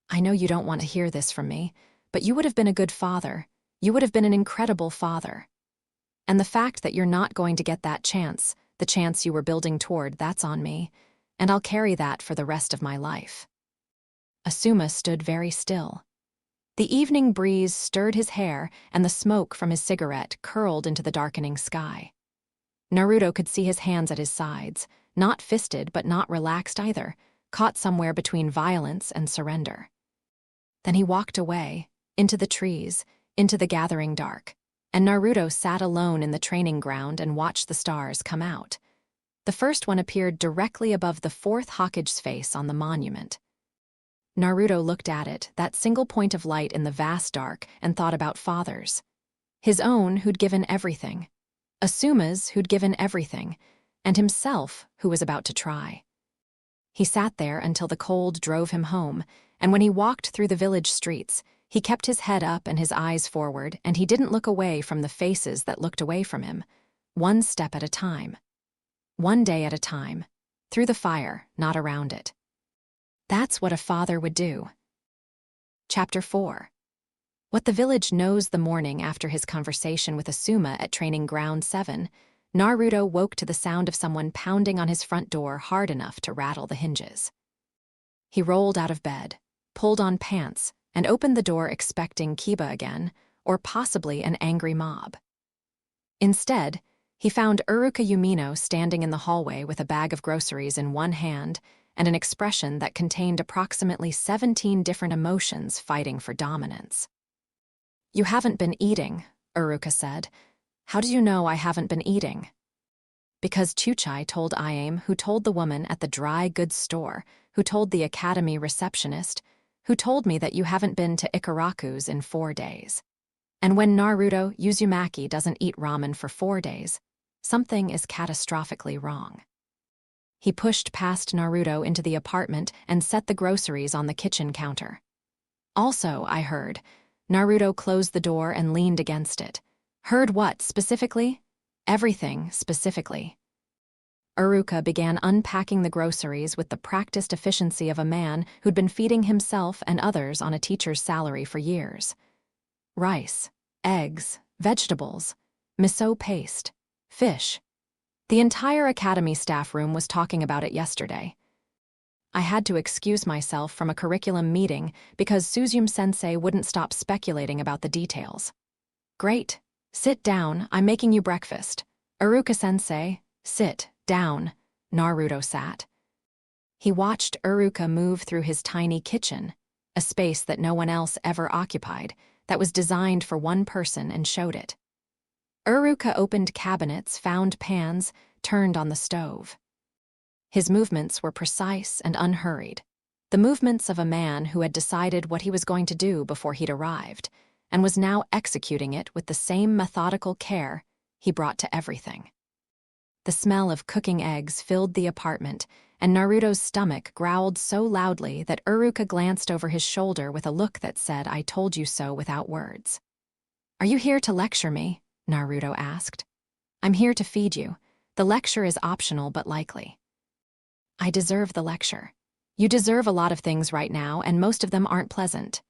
"I know you don't want to hear this from me, but you would have been a good father. You would have been an incredible father. And the fact that you're not going to get that chance, the chance you were building toward, that's on me, and I'll carry that for the rest of my life." Asuma stood very still. The evening breeze stirred his hair, and the smoke from his cigarette curled into the darkening sky. Naruto could see his hands at his sides, not fisted but not relaxed either, caught somewhere between violence and surrender. Then he walked away, into the trees, into the gathering dark, and Naruto sat alone in the training ground and watched the stars come out. The first one appeared directly above the fourth Hokage's face on the monument. Naruto looked at it, that single point of light in the vast dark, and thought about father's. His own, who'd given everything. Asuma's, who'd given everything. And himself, who was about to try. He sat there until the cold drove him home, and when he walked through the village streets, he kept his head up and his eyes forward, and he didn't look away from the faces that looked away from him, one step at a time. One day at a time, through the fire, not around it. That's what a father would do. Chapter 4. What the village knows. The morning after his conversation with Asuma at Training Ground 7, Naruto woke to the sound of someone pounding on his front door hard enough to rattle the hinges. He rolled out of bed, pulled on pants, and opened the door expecting Kiba again, or possibly an angry mob. Instead, he found Uruka Yumino standing in the hallway with a bag of groceries in one hand and an expression that contained approximately 17 different emotions fighting for dominance. "You haven't been eating," Uruka said. "How do you know I haven't been eating?" "Because Chuchai told Iame, who told the woman at the dry goods store, who told the academy receptionist, who told me that you haven't been to Ikaraku's in 4 days. And when Naruto Uzumaki doesn't eat ramen for 4 days, something is catastrophically wrong." He pushed past Naruto into the apartment and set the groceries on the kitchen counter. "Also, I heard." Naruto closed the door and leaned against it. "Heard what, specifically?" "Everything, specifically." Uruka began unpacking the groceries with the practiced efficiency of a man who'd been feeding himself and others on a teacher's salary for years. Rice, eggs, vegetables, miso paste, fish. The entire academy staff room was talking about it yesterday. I had to excuse myself from a curriculum meeting because Suzume-sensei wouldn't stop speculating about the details. "Great. Sit down, I'm making you breakfast." "Uruka-sensei, sit down." Naruto sat. He watched Uruka move through his tiny kitchen, a space that no one else ever occupied, that was designed for one person, and showed it. Uruka opened cabinets, found pans, turned on the stove. His movements were precise and unhurried, the movements of a man who had decided what he was going to do before he'd arrived, and was now executing it with the same methodical care he brought to everything. The smell of cooking eggs filled the apartment, and Naruto's stomach growled so loudly that Uruka glanced over his shoulder with a look that said, "I told you so," without words. "Are you here to lecture me?" Naruto asked. "I'm here to feed you. The lecture is optional but likely." "I deserve the lecture. You deserve a lot of things right now, and most of them aren't pleasant."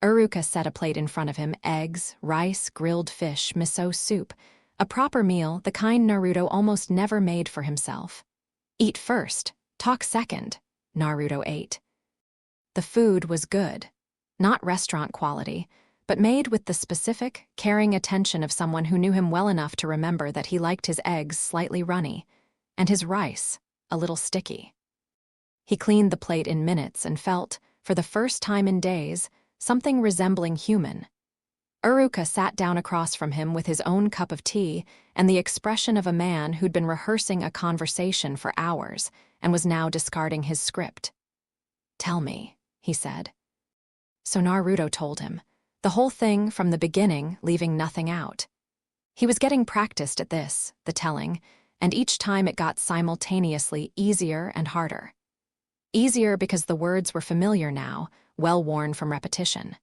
Uruka set a plate in front of him, eggs, rice, grilled fish, miso soup, a proper meal, the kind Naruto almost never made for himself. "Eat first, talk second." Naruto ate. The food was good, not restaurant quality, but made with the specific, caring attention of someone who knew him well enough to remember that he liked his eggs slightly runny, and his rice a little sticky. He cleaned the plate in minutes and felt, for the first time in days, something resembling human. Uruka sat down across from him with his own cup of tea and the expression of a man who'd been rehearsing a conversation for hours and was now discarding his script. "Tell me," he said. So Naruto told him, the whole thing from the beginning, leaving nothing out. He was getting practiced at this, the telling, and each time it got simultaneously easier and harder. Easier because the words were familiar now, well-worn from repetition.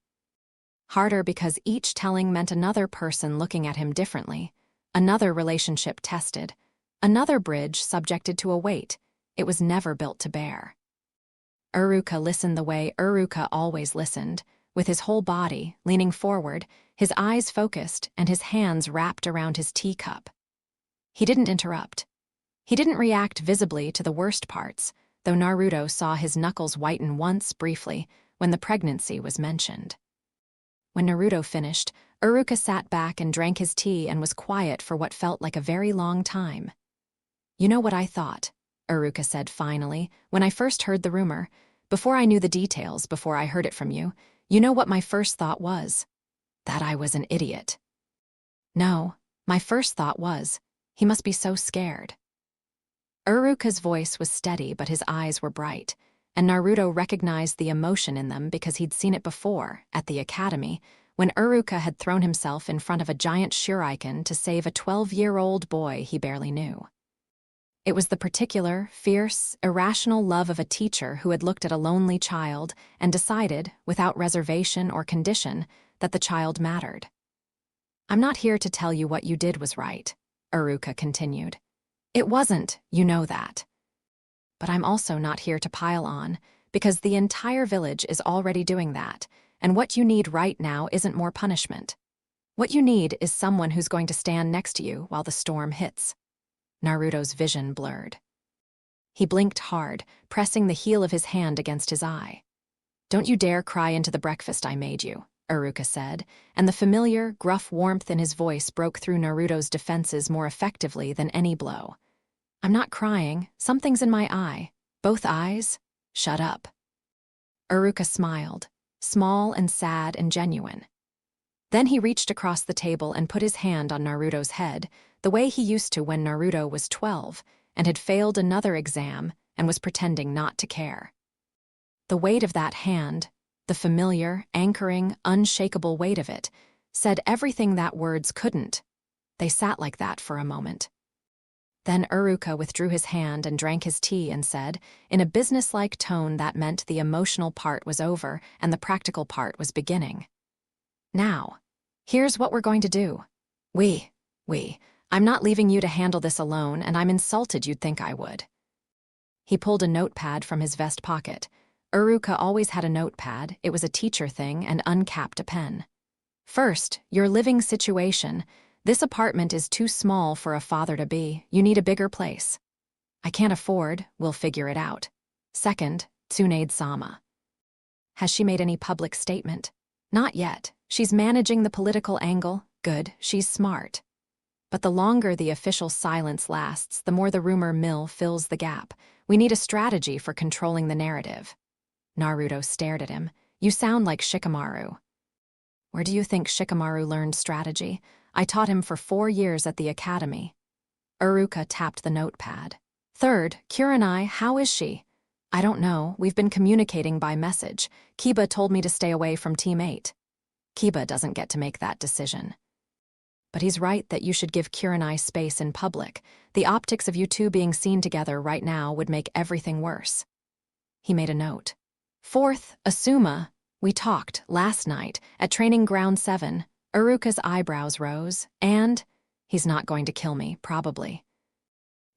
Harder because each telling meant another person looking at him differently, another relationship tested, another bridge subjected to a weight it was never built to bear. Uruka listened the way Uruka always listened, with his whole body, leaning forward, his eyes focused and his hands wrapped around his teacup. He didn't interrupt. He didn't react visibly to the worst parts, though Naruto saw his knuckles whiten once, briefly, when the pregnancy was mentioned. When Naruto finished, Iruka sat back and drank his tea and was quiet for what felt like a very long time. "You know what I thought," Iruka said finally, "when I first heard the rumor. Before I knew the details, before I heard it from you, you know what my first thought was? That I was an idiot. No, my first thought was, he must be so scared." Iruka's voice was steady, but his eyes were bright, and Naruto recognized the emotion in them because he'd seen it before, at the academy, when Iruka had thrown himself in front of a giant shuriken to save a 12-year-old boy he barely knew. It was the particular, fierce, irrational love of a teacher who had looked at a lonely child and decided, without reservation or condition, that the child mattered. "I'm not here to tell you what you did was right," Iruka continued. "It wasn't, you know that. But I'm also not here to pile on, because the entire village is already doing that, and what you need right now isn't more punishment. What you need is someone who's going to stand next to you while the storm hits." Naruto's vision blurred. He blinked hard, pressing the heel of his hand against his eye. "Don't you dare cry into the breakfast I made you," Iruka said, and the familiar, gruff warmth in his voice broke through Naruto's defenses more effectively than any blow. "I'm not crying. Something's in my eye. Both eyes? Shut up." Iruka smiled, small and sad and genuine. Then he reached across the table and put his hand on Naruto's head, the way he used to when Naruto was 12 and had failed another exam and was pretending not to care. The weight of that hand, the familiar, anchoring, unshakable weight of it, said everything that words couldn't. They sat like that for a moment. Then Iruka withdrew his hand and drank his tea and said, in a businesslike tone that meant the emotional part was over and the practical part was beginning, "Now, here's what we're going to do. I'm not leaving you to handle this alone, and I'm insulted you'd think I would." He pulled a notepad from his vest pocket. Iruka always had a notepad, it was a teacher thing, and uncapped a pen. "First, your living situation. This apartment is too small for a father-to-be. You need a bigger place. I can't afford, we'll figure it out. Second, Tsunade-sama. Has she made any public statement? Not yet. She's managing the political angle. Good, she's smart. But the longer the official silence lasts, the more the rumor mill fills the gap. We need a strategy for controlling the narrative." Naruto stared at him. "You sound like Shikamaru." "Where do you think Shikamaru learned strategy? I taught him for 4 years at the academy." Iruka tapped the notepad. "Third, Kurenai, how is she?" "I don't know. We've been communicating by message. Kiba told me to stay away from Team 8. Kiba doesn't get to make that decision." "But he's right that you should give Kurenai space in public. The optics of you two being seen together right now would make everything worse." He made a note. "Fourth, Asuma. We talked, last night, at Training Ground 7. Iruka's eyebrows rose, and he's not going to kill me, probably.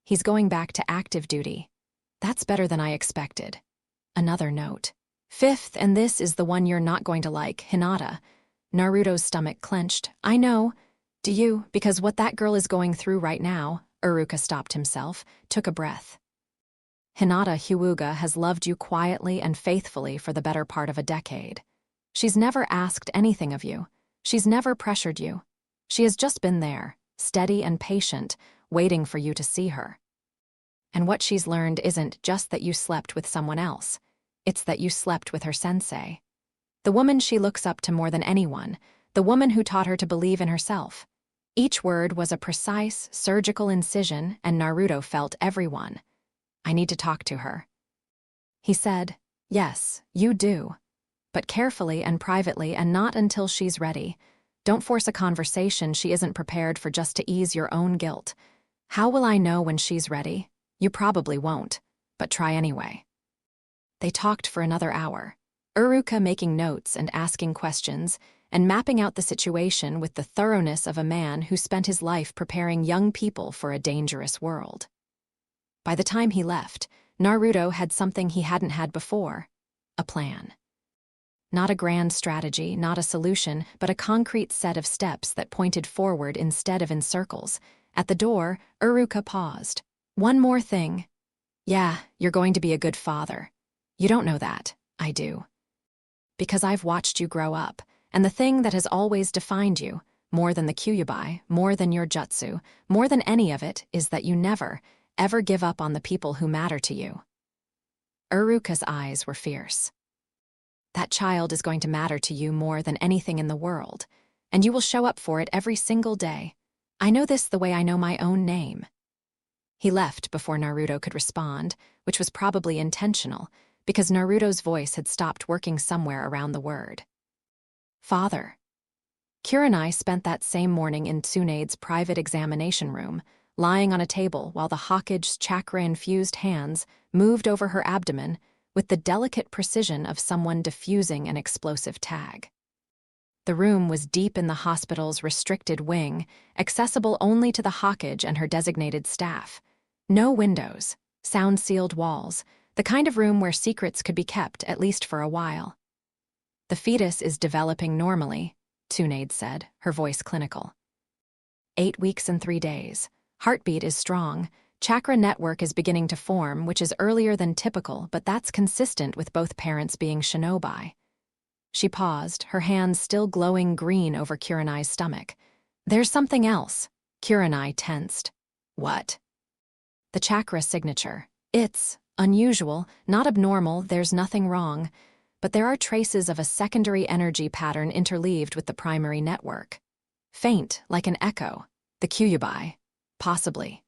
He's going back to active duty. That's better than I expected." Another note. "Fifth, and this is the one you're not going to like, Hinata." Naruto's stomach clenched. "I know. Do you? Because what that girl is going through right now," Iruka stopped himself, took a breath. "Hinata Hyuga has loved you quietly and faithfully for the better part of a decade. She's never asked anything of you. She's never pressured you. She has just been there, steady and patient, waiting for you to see her. And what she's learned isn't just that you slept with someone else. It's that you slept with her sensei. The woman she looks up to more than anyone, the woman who taught her to believe in herself." Each word was a precise, surgical incision, and Naruto felt every one. "I need to talk to her." He said, "Yes, you do. But carefully and privately and not until she's ready. Don't force a conversation she isn't prepared for just to ease your own guilt. How will I know when she's ready? You probably won't, but try anyway." They talked for another hour, Iruka making notes and asking questions, and mapping out the situation with the thoroughness of a man who spent his life preparing young people for a dangerous world. By the time he left, Naruto had something he hadn't had before, a plan. Not a grand strategy, not a solution, but a concrete set of steps that pointed forward instead of in circles. At the door, Iruka paused. "One more thing. Yeah, you're going to be a good father. You don't know that. I do. Because I've watched you grow up, and the thing that has always defined you, more than the Kyuubi, more than your jutsu, more than any of it, is that you never, ever give up on the people who matter to you. Uruka's eyes were fierce. That child is going to matter to you more than anything in the world, and you will show up for it every single day. I know this the way I know my own name. He left before Naruto could respond, which was probably intentional, because Naruto's voice had stopped working somewhere around the word. Father. Kurenai spent that same morning in Tsunade's private examination room, lying on a table while the Hokage's chakra-infused hands moved over her abdomen with the delicate precision of someone diffusing an explosive tag. The room was deep in the hospital's restricted wing, accessible only to the Hokage and her designated staff. No windows, sound-sealed walls, the kind of room where secrets could be kept, at least for a while. The fetus is developing normally, Tsunade said, her voice clinical. 8 weeks and 3 days. Heartbeat is strong. Chakra network is beginning to form, which is earlier than typical, but that's consistent with both parents being shinobi. She paused, her hands still glowing green over Kurenai's stomach. There's something else. Kurenai tensed. What? The chakra signature. It's unusual, not abnormal, there's nothing wrong, but there are traces of a secondary energy pattern interleaved with the primary network. Faint, like an echo. The Kyuubi. Possibly.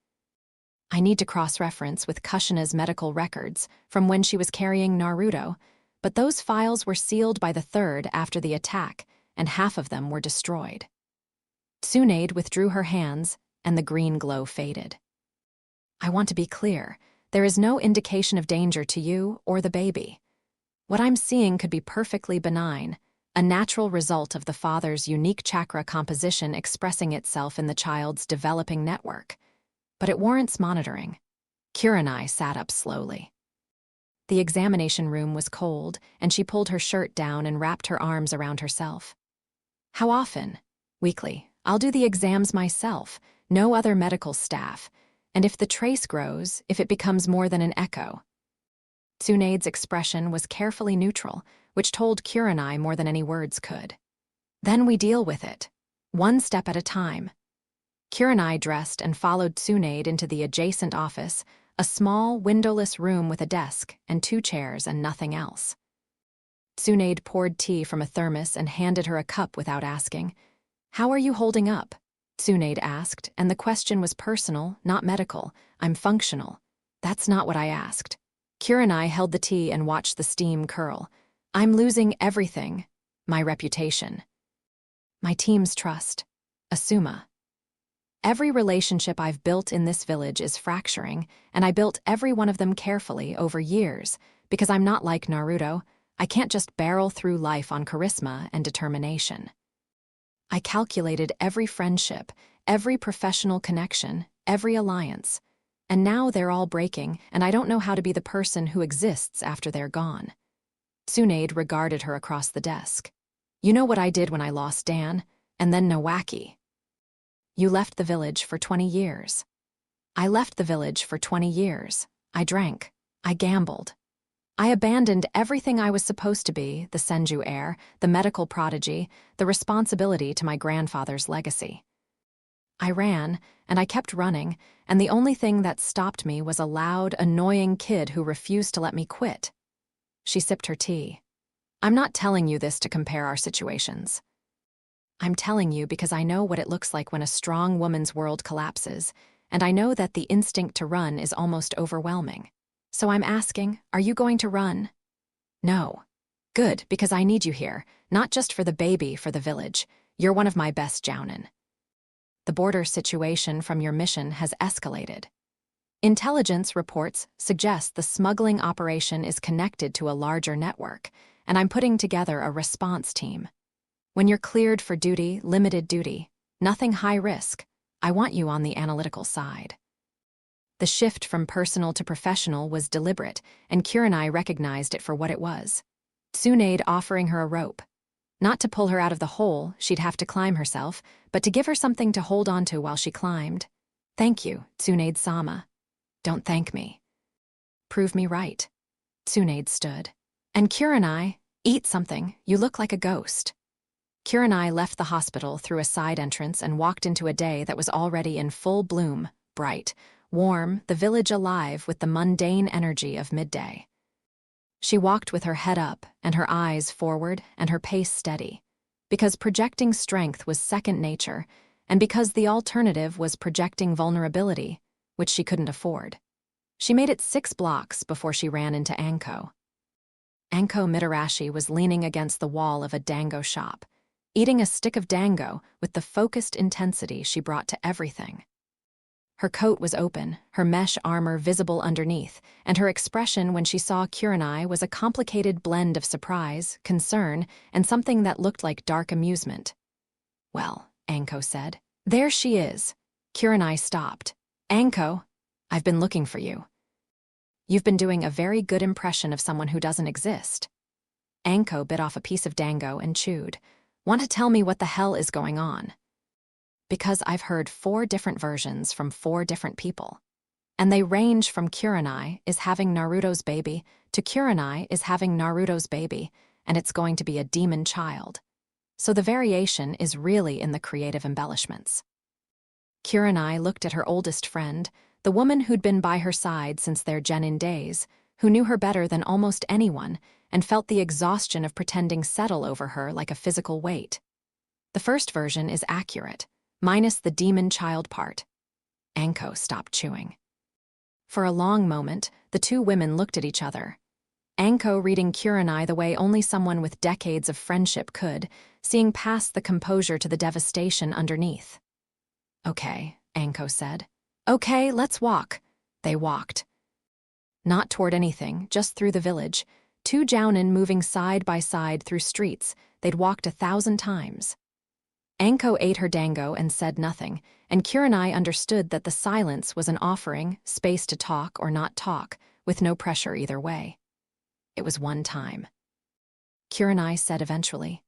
I need to cross-reference with Kushina's medical records from when she was carrying Naruto, but those files were sealed by the 3rd after the attack, and half of them were destroyed. Tsunade withdrew her hands, and the green glow faded. I want to be clear. There is no indication of danger to you or the baby. What I'm seeing could be perfectly benign, a natural result of the father's unique chakra composition expressing itself in the child's developing network. But it warrants monitoring. Kurenai sat up slowly. The examination room was cold, and she pulled her shirt down and wrapped her arms around herself. How often? Weekly. I'll do the exams myself, no other medical staff. And if the trace grows, if it becomes more than an echo. Tsunade's expression was carefully neutral, which told Kurenai more than any words could. Then we deal with it. One step at a time. Kurenai dressed and followed Tsunade into the adjacent office, a small, windowless room with a desk and 2 chairs and nothing else. Tsunade poured tea from a thermos and handed her a cup without asking. How are you holding up? Tsunade asked, and the question was personal, not medical. I'm functional. That's not what I asked. Kurenai held the tea and watched the steam curl. I'm losing everything. My reputation. My team's trust. Asuma. Every relationship I've built in this village is fracturing, and I built every one of them carefully over years, because I'm not like Naruto. I can't just barrel through life on charisma and determination. I calculated every friendship, every professional connection, every alliance. And now they're all breaking, and I don't know how to be the person who exists after they're gone. Tsunade regarded her across the desk. You know what I did when I lost Dan? And then Nawaki. You left the village for 20 years. I left the village for 20 years. I drank. I gambled. I abandoned everything I was supposed to be, the Senju heir, the medical prodigy, the responsibility to my grandfather's legacy. I ran, and I kept running, and the only thing that stopped me was a loud, annoying kid who refused to let me quit. She sipped her tea. I'm not telling you this to compare our situations. I'm telling you because I know what it looks like when a strong woman's world collapses, and I know that the instinct to run is almost overwhelming. So I'm asking, are you going to run? No. Good, because I need you here, not just for the baby, for the village. You're one of my best jounin. The border situation from your mission has escalated. Intelligence reports suggest the smuggling operation is connected to a larger network, and I'm putting together a response team. When you're cleared for duty, limited duty, nothing high risk, I want you on the analytical side. The shift from personal to professional was deliberate, and Kurenai recognized it for what it was. Tsunade offering her a rope. Not to pull her out of the hole, she'd have to climb herself, but to give her something to hold onto while she climbed. Thank you, Tsunade-sama. Don't thank me. Prove me right. Tsunade stood. And Kurenai, eat something, you look like a ghost. Kurenai left the hospital through a side entrance and walked into a day that was already in full bloom, bright, warm, the village alive with the mundane energy of midday. She walked with her head up and her eyes forward and her pace steady, because projecting strength was second nature, and because the alternative was projecting vulnerability, which she couldn't afford. She made it 6 blocks before she ran into Anko. Anko Mitarashi was leaning against the wall of a dango shop, eating a stick of dango with the focused intensity she brought to everything. Her coat was open, her mesh armor visible underneath, and her expression when she saw Kurenai was a complicated blend of surprise, concern, and something that looked like dark amusement. "Well," Anko said. "There she is." Kurenai stopped. "Anko, I've been looking for you. You've been doing a very good impression of someone who doesn't exist." Anko bit off a piece of dango and chewed. "Want to tell me what the hell is going on?" "Because I've heard 4 different versions from 4 different people. And they range from Kurenai is having Naruto's baby to Kurenai is having Naruto's baby, and it's going to be a demon child. So the variation is really in the creative embellishments." Kurenai looked at her oldest friend, the woman who'd been by her side since their genin days, who knew her better than almost anyone, and felt the exhaustion of pretending settle over her like a physical weight. "The first version is accurate, minus the demon child part." Anko stopped chewing. For a long moment, the 2 women looked at each other. Anko reading Kurenai the way only someone with decades of friendship could, seeing past the composure to the devastation underneath. "Okay," Anko said. "Okay, let's walk." They walked. Not toward anything, just through the village, 2 jounin moving side by side through streets they'd walked 1,000 times. Anko ate her dango and said nothing, and Kurenai understood that the silence was an offering, space to talk or not talk, with no pressure either way. It was one time. Kurenai said eventually,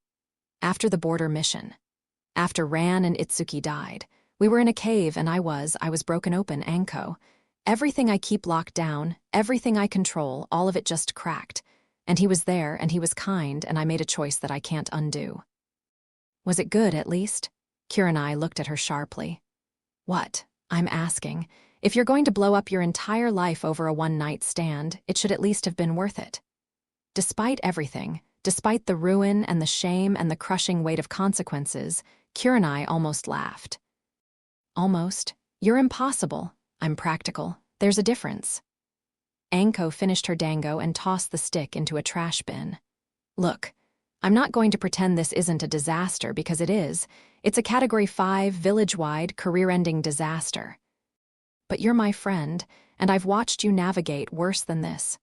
"After the border mission. After Ran and Itsuki died. We were in a cave and I was broken open, Anko. Everything I keep locked down, everything I control, all of it just cracked. And he was there and he was kind and I made a choice that I can't undo." "Was it good, at least?" Kurenai looked at her sharply. "What? I'm asking. If you're going to blow up your entire life over a one-night stand, it should at least have been worth it." Despite everything, despite the ruin and the shame and the crushing weight of consequences, Kurenai almost laughed. "Almost. You're impossible. I'm practical. There's a difference." Anko finished her dango and tossed the stick into a trash bin. "Look, I'm not going to pretend this isn't a disaster because it is. It's a Category 5, village-wide, career-ending disaster. But you're my friend, and I've watched you navigate worse than this."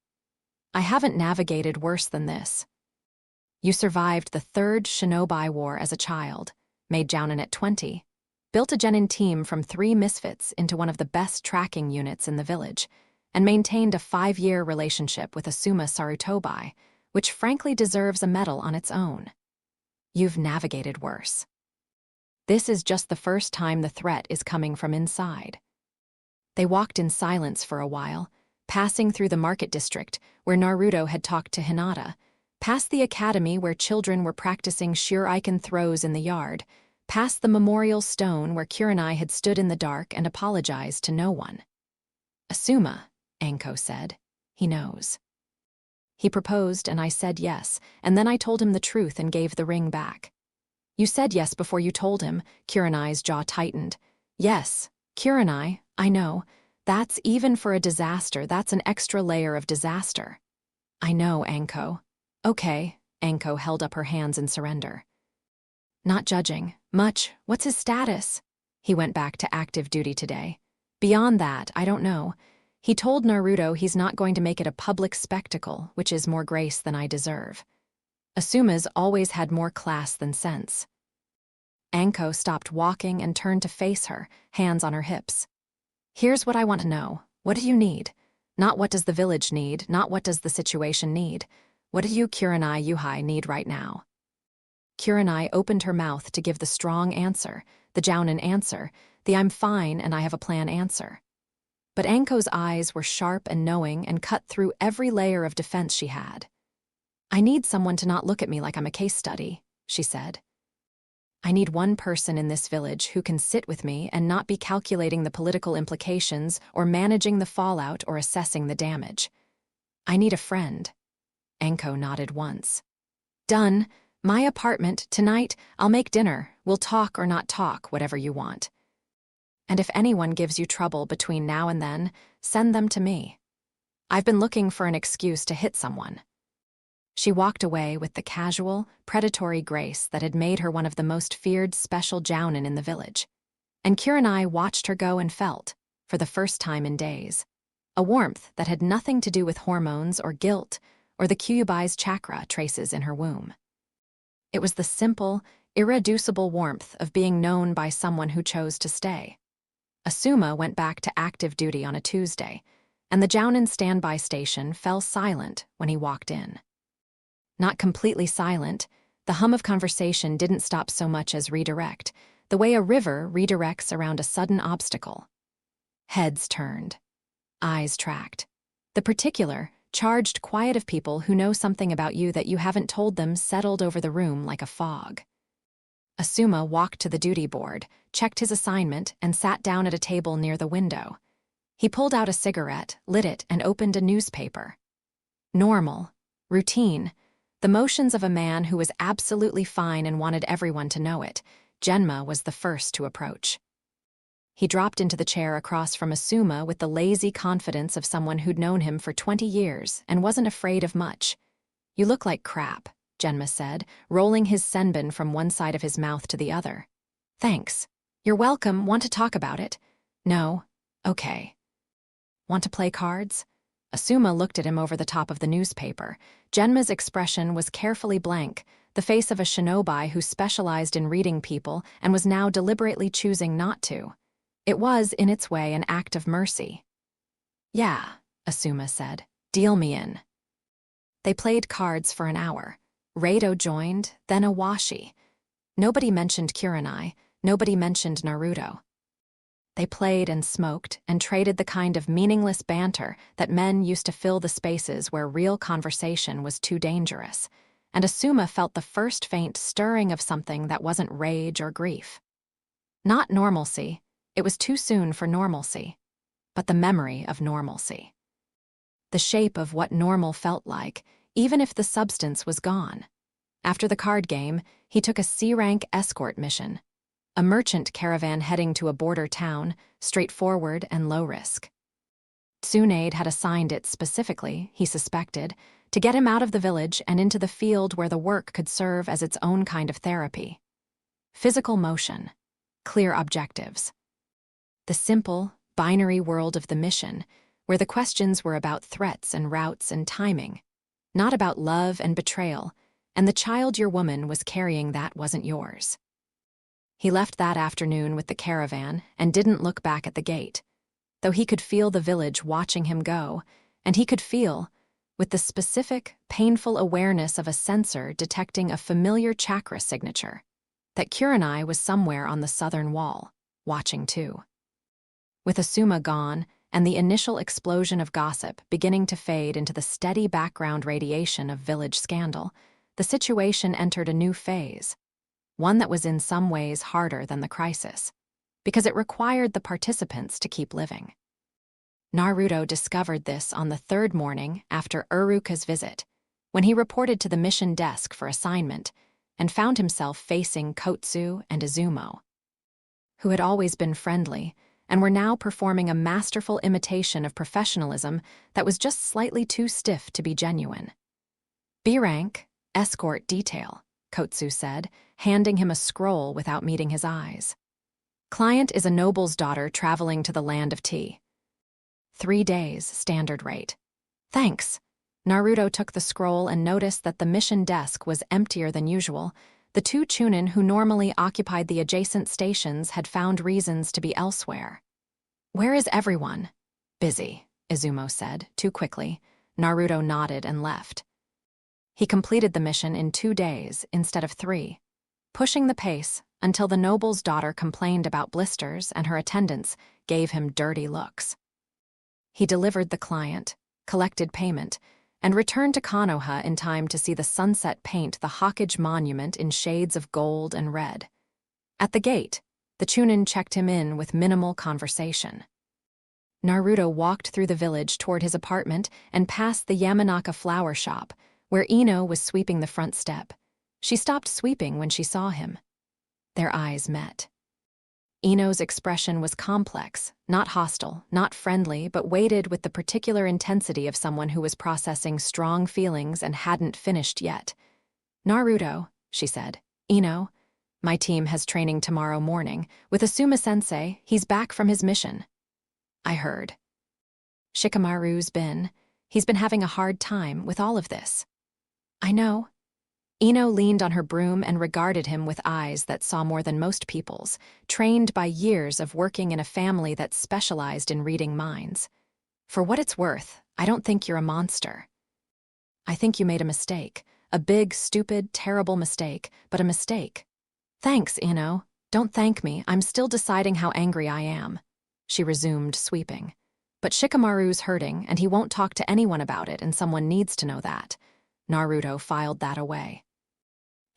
"I haven't navigated worse than this." "You survived the 3rd Shinobi War as a child, made jounin at 20, built a genin team from 3 misfits into one of the best tracking units in the village, and maintained a 5-year relationship with Asuma Sarutobi, which frankly deserves a medal on its own. You've navigated worse. This is just the first time the threat is coming from inside." They walked in silence for a while, passing through the market district where Naruto had talked to Hinata, past the academy where children were practicing shuriken throws in the yard, past the memorial stone where Kurenai had stood in the dark and apologized to no one. "Asuma," Anko said. "He knows. He proposed and I said yes, and then I told him the truth and gave the ring back." "You said yes before you told him," Kurenai's jaw tightened. "Yes, Kurenai, I know. That's even for a disaster, that's an extra layer of disaster." "I know, Anko." "Okay," Anko held up her hands in surrender. "Not judging. Much. What's his status?" "He went back to active duty today. Beyond that, I don't know. He told Naruto he's not going to make it a public spectacle, which is more grace than I deserve. Asuma's always had more class than sense." Anko stopped walking and turned to face her, hands on her hips. "Here's what I want to know. What do you need? Not what does the village need, not what does the situation need. What do you, Kurenai Yuhai, need right now?" Kurenai opened her mouth to give the strong answer, the jounin answer, the "I'm fine and I have a plan" answer. But Anko's eyes were sharp and knowing and cut through every layer of defense she had. "I need someone to not look at me like I'm a case study," she said. I need one person in this village who can sit with me and not be calculating the political implications or managing the fallout or assessing the damage. I need a friend. Anko nodded once. Done. My apartment, tonight. I'll make dinner. We'll talk or not talk, whatever you want. And if anyone gives you trouble between now and then, send them to me. I've been looking for an excuse to hit someone. She walked away with the casual, predatory grace that had made her one of the most feared special jounin in the village. And Kurenai watched her go and felt, for the first time in days, a warmth that had nothing to do with hormones or guilt or the Kyubai's chakra traces in her womb. It was the simple, irreducible warmth of being known by someone who chose to stay. Asuma went back to active duty on a Tuesday, and the jounin standby station fell silent when he walked in. Not completely silent, the hum of conversation didn't stop so much as redirect, the way a river redirects around a sudden obstacle. Heads turned. Eyes tracked. The particular, charged quiet of people who know something about you that you haven't told them settled over the room like a fog. Asuma walked to the duty board, checked his assignment, and sat down at a table near the window. He pulled out a cigarette, lit it, and opened a newspaper. Normal. Routine. The motions of a man who was absolutely fine and wanted everyone to know it. Genma was the first to approach. He dropped into the chair across from Asuma with the lazy confidence of someone who'd known him for 20 years and wasn't afraid of much. You look like crap, Genma said, rolling his senbon from one side of his mouth to the other. Thanks. You're welcome. Want to talk about it? No. Okay. Want to play cards? Asuma looked at him over the top of the newspaper. Genma's expression was carefully blank, the face of a shinobi who specialized in reading people and was now deliberately choosing not to. It was, in its way, an act of mercy. Yeah, Asuma said. Deal me in. They played cards for an hour. Reido joined, then Awashi. Nobody mentioned Kurenai, nobody mentioned Naruto. They played and smoked and traded the kind of meaningless banter that men used to fill the spaces where real conversation was too dangerous, and Asuma felt the first faint stirring of something that wasn't rage or grief. Not normalcy. It was too soon for normalcy, but the memory of normalcy. The shape of what normal felt like, even if the substance was gone. After the card game, he took a C-rank escort mission. A merchant caravan heading to a border town, straightforward and low risk. Tsunaide had assigned it specifically, he suspected, to get him out of the village and into the field where the work could serve as its own kind of therapy. Physical motion. Clear objectives. The simple, binary world of the mission, where the questions were about threats and routes and timing, not about love and betrayal, and the child your woman was carrying that wasn't yours. He left that afternoon with the caravan and didn't look back at the gate, though he could feel the village watching him go, and he could feel, with the specific, painful awareness of a sensor detecting a familiar chakra signature, that Kurenai was somewhere on the southern wall, watching too. With Asuma gone, and the initial explosion of gossip beginning to fade into the steady background radiation of village scandal, the situation entered a new phase, one that was in some ways harder than the crisis, because it required the participants to keep living. Naruto discovered this on the third morning after Uruka's visit, when he reported to the mission desk for assignment and found himself facing Kotsu and Izumo, who had always been friendly and were now performing a masterful imitation of professionalism that was just slightly too stiff to be genuine. B-rank, escort detail, Kotsu said, handing him a scroll without meeting his eyes. Client is a noble's daughter traveling to the land of tea. 3 days, standard rate. Thanks. Naruto took the scroll and noticed that the mission desk was emptier than usual. The 2 chunin who normally occupied the adjacent stations had found reasons to be elsewhere. Where is everyone? Busy, Izumo said, too quickly. Naruto nodded and left. He completed the mission in 2 days instead of 3, pushing the pace until the noble's daughter complained about blisters and her attendants gave him dirty looks. He delivered the client, collected payment, and returned to Konoha in time to see the sunset paint the Hokage monument in shades of gold and red. At the gate, the Chunin checked him in with minimal conversation. Naruto walked through the village toward his apartment and past the Yamanaka flower shop, where Ino was sweeping the front step. She stopped sweeping when she saw him. Their eyes met. Ino's expression was complex, not hostile, not friendly, but weighted with the particular intensity of someone who was processing strong feelings and hadn't finished yet. "Naruto," she said. "Ino, my team has training tomorrow morning. With Asuma-sensei, he's back from his mission." "I heard." He's been having a hard time with all of this." "I know." Ino leaned on her broom and regarded him with eyes that saw more than most people's, trained by years of working in a family that specialized in reading minds. "For what it's worth, I don't think you're a monster. I think you made a mistake. A big, stupid, terrible mistake, but a mistake." "Thanks, Ino. Don't thank me. I'm still deciding how angry I am." She resumed sweeping. "But Shikamaru's hurting, and he won't talk to anyone about it, and someone needs to know that." Naruto filed that away.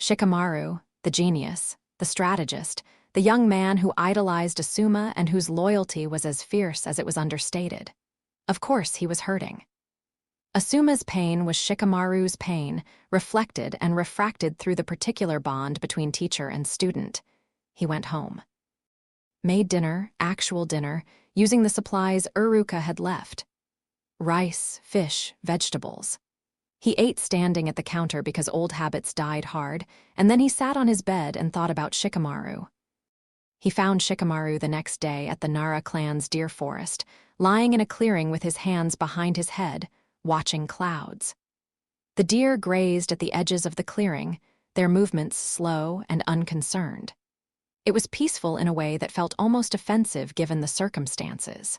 Shikamaru, the genius, the strategist, the young man who idolized Asuma and whose loyalty was as fierce as it was understated. Of course he was hurting. Asuma's pain was Shikamaru's pain, reflected and refracted through the particular bond between teacher and student. He went home. Made dinner, actual dinner, using the supplies Uruka had left. Rice, fish, vegetables. He ate standing at the counter because old habits died hard, and then he sat on his bed and thought about Shikamaru. He found Shikamaru the next day at the Nara clan's deer forest, lying in a clearing with his hands behind his head, watching clouds. The deer grazed at the edges of the clearing, their movements slow and unconcerned. It was peaceful in a way that felt almost offensive given the circumstances.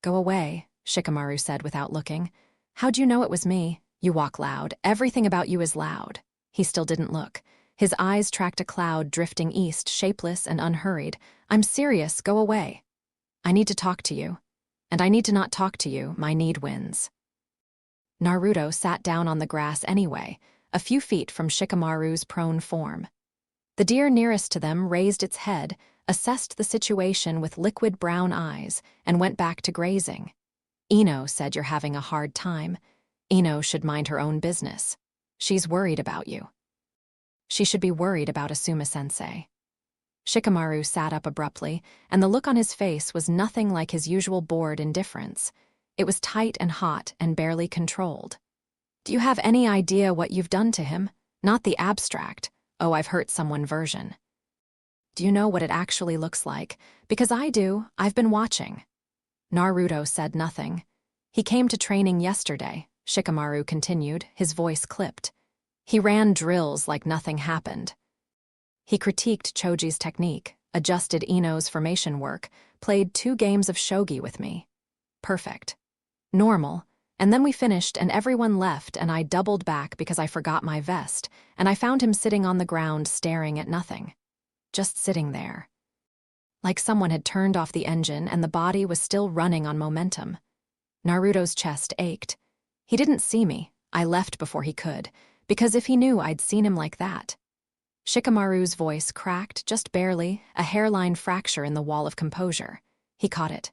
"Go away," Shikamaru said without looking. "How'd you know it was me? You walk loud. Everything about you is loud." He still didn't look. His eyes tracked a cloud drifting east, shapeless and unhurried. "I'm serious. Go away. I need to talk to you. And I need to not talk to you. My need wins." Naruto sat down on the grass anyway, a few feet from Shikamaru's prone form. The deer nearest to them raised its head, assessed the situation with liquid brown eyes, and went back to grazing. "Ino said you're having a hard time. Ino should mind her own business. She's worried about you." "She should be worried about Asuma-sensei." Shikamaru sat up abruptly, and the look on his face was nothing like his usual bored indifference. It was tight and hot and barely controlled. "Do you have any idea what you've done to him? Not the abstract, 'oh, I've hurt someone' version. Do you know what it actually looks like? Because I do. I've been watching." Naruto said nothing. "He came to training yesterday," Shikamaru continued, his voice clipped. "He ran drills like nothing happened. He critiqued Choji's technique, adjusted Ino's formation work, played 2 games of shogi with me. Perfect. Normal. And then we finished and everyone left and I doubled back because I forgot my vest, and I found him sitting on the ground staring at nothing. Just sitting there. Like someone had turned off the engine and the body was still running on momentum." Naruto's chest ached. "He didn't see me. I left before he could, because if he knew I'd seen him like that." Shikamaru's voice cracked, just barely, a hairline fracture in the wall of composure. He caught it.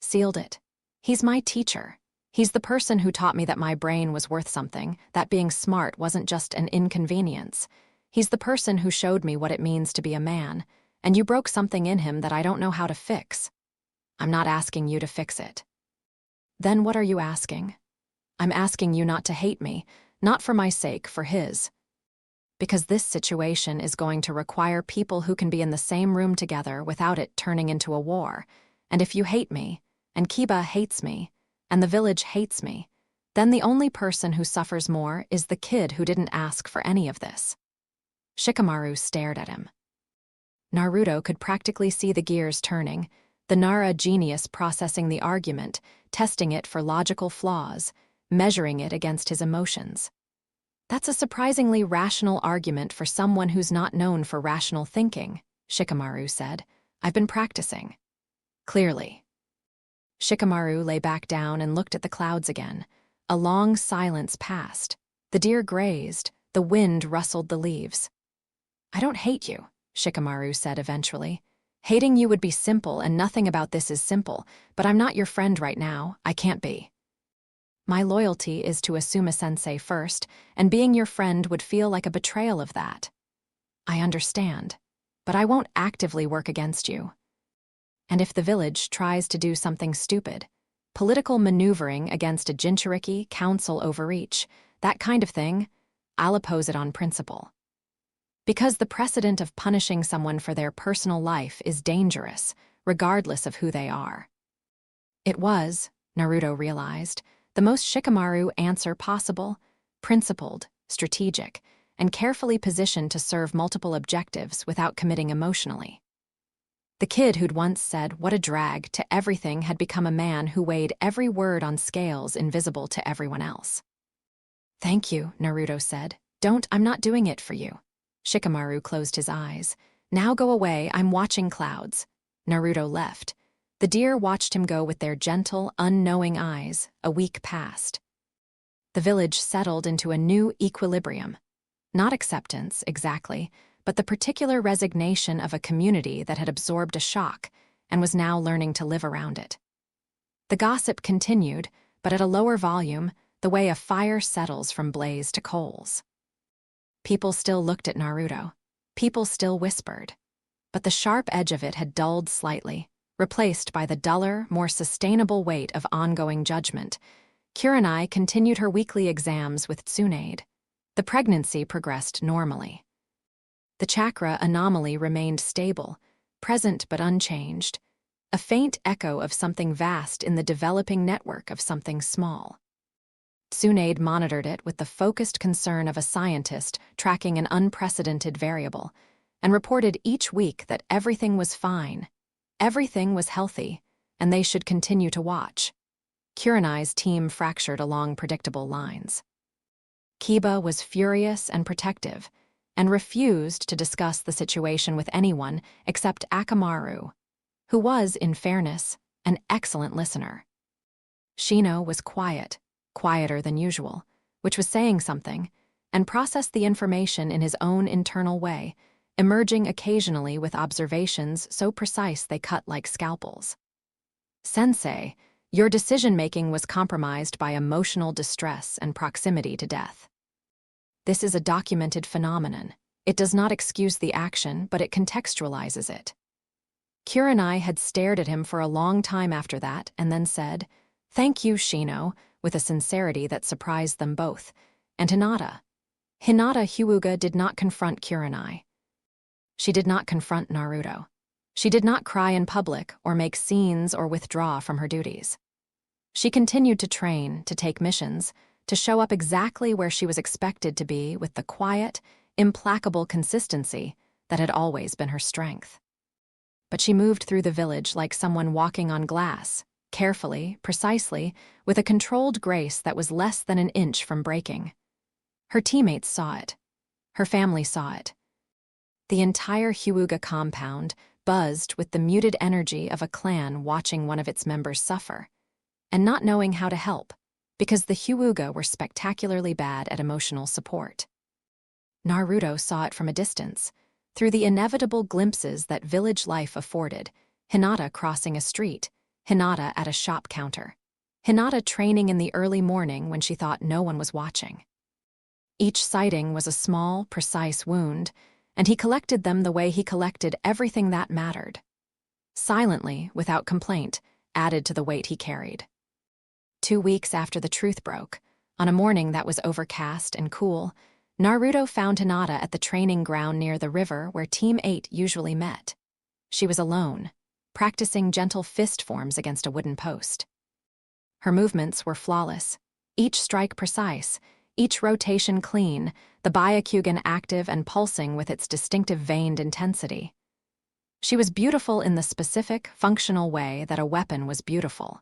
"Sealed it. He's my teacher. He's the person who taught me that my brain was worth something, that being smart wasn't just an inconvenience. He's the person who showed me what it means to be a man, and you broke something in him that I don't know how to fix. I'm not asking you to fix it." "Then what are you asking?" "I'm asking you not to hate me, not for my sake, for his. Because this situation is going to require people who can be in the same room together without it turning into a war. And if you hate me, and Kiba hates me, and the village hates me, then the only person who suffers more is the kid who didn't ask for any of this." Shikamaru stared at him. Naruto could practically see the gears turning, the Nara genius processing the argument, testing it for logical flaws, measuring it against his emotions. "That's a surprisingly rational argument for someone who's not known for rational thinking," Shikamaru said. "I've been practicing." "Clearly." Shikamaru lay back down and looked at the clouds again. A long silence passed. The deer grazed, the wind rustled the leaves. "I don't hate you," Shikamaru said eventually. Hating you would be simple, and nothing about this is simple, but I'm not your friend right now. I can't be. My loyalty is to Asuma-sensei first, and being your friend would feel like a betrayal of that. I understand, but I won't actively work against you. And if the village tries to do something stupid, political maneuvering against a Jinchuriki council overreach, that kind of thing, I'll oppose it on principle. Because the precedent of punishing someone for their personal life is dangerous, regardless of who they are. It was, Naruto realized, the most Shikamaru answer possible, principled, strategic, and carefully positioned to serve multiple objectives without committing emotionally. The kid who'd once said, "What a drag," to everything had become a man who weighed every word on scales invisible to everyone else. Thank you, Naruto said. I'm not doing it for you. Shikamaru closed his eyes. Now go away, I'm watching clouds. Naruto left. The deer watched him go with their gentle, unknowing eyes. A week passed. The village settled into a new equilibrium. Not acceptance, exactly, but the particular resignation of a community that had absorbed a shock and was now learning to live around it. The gossip continued, but at a lower volume, the way a fire settles from blaze to coals. People still looked at Naruto. People still whispered. But the sharp edge of it had dulled slightly, replaced by the duller, more sustainable weight of ongoing judgment. Kurenai continued her weekly exams with Tsunade. The pregnancy progressed normally. The chakra anomaly remained stable, present but unchanged, a faint echo of something vast in the developing network of something small. Tsunade monitored it with the focused concern of a scientist tracking an unprecedented variable, and reported each week that everything was fine, everything was healthy, and they should continue to watch. Kurenai's team fractured along predictable lines. Kiba was furious and protective, and refused to discuss the situation with anyone except Akamaru, who was, in fairness, an excellent listener. Shino was quiet, quieter than usual, which was saying something, and processed the information in his own internal way, emerging occasionally with observations so precise they cut like scalpels. Sensei, your decision-making was compromised by emotional distress and proximity to death. This is a documented phenomenon. It does not excuse the action, but it contextualizes it. Kurenai had stared at him for a long time after that and then said, "Thank you, Shino," with a sincerity that surprised them both, and Hinata. Hinata Hyuga did not confront Kurenai. She did not confront Naruto. She did not cry in public or make scenes or withdraw from her duties. She continued to train, to take missions, to show up exactly where she was expected to be with the quiet, implacable consistency that had always been her strength. But she moved through the village like someone walking on glass, carefully, precisely, with a controlled grace that was less than an inch from breaking. Her teammates saw it. Her family saw it. The entire Hyuga compound buzzed with the muted energy of a clan watching one of its members suffer, and not knowing how to help, because the Hyuga were spectacularly bad at emotional support. Naruto saw it from a distance, through the inevitable glimpses that village life afforded, Hinata crossing a street, Hinata at a shop counter, Hinata training in the early morning when she thought no one was watching. Each sighting was a small, precise wound, and he collected them the way he collected everything that mattered. Silently, without complaint, added to the weight he carried. 2 weeks after the truth broke, on a morning that was overcast and cool, Naruto found Hinata at the training ground near the river where Team 8 usually met. She was alone, practicing gentle fist forms against a wooden post. Her movements were flawless, each strike precise, each rotation clean, the Byakugan active and pulsing with its distinctive veined intensity. She was beautiful in the specific, functional way that a weapon was beautiful.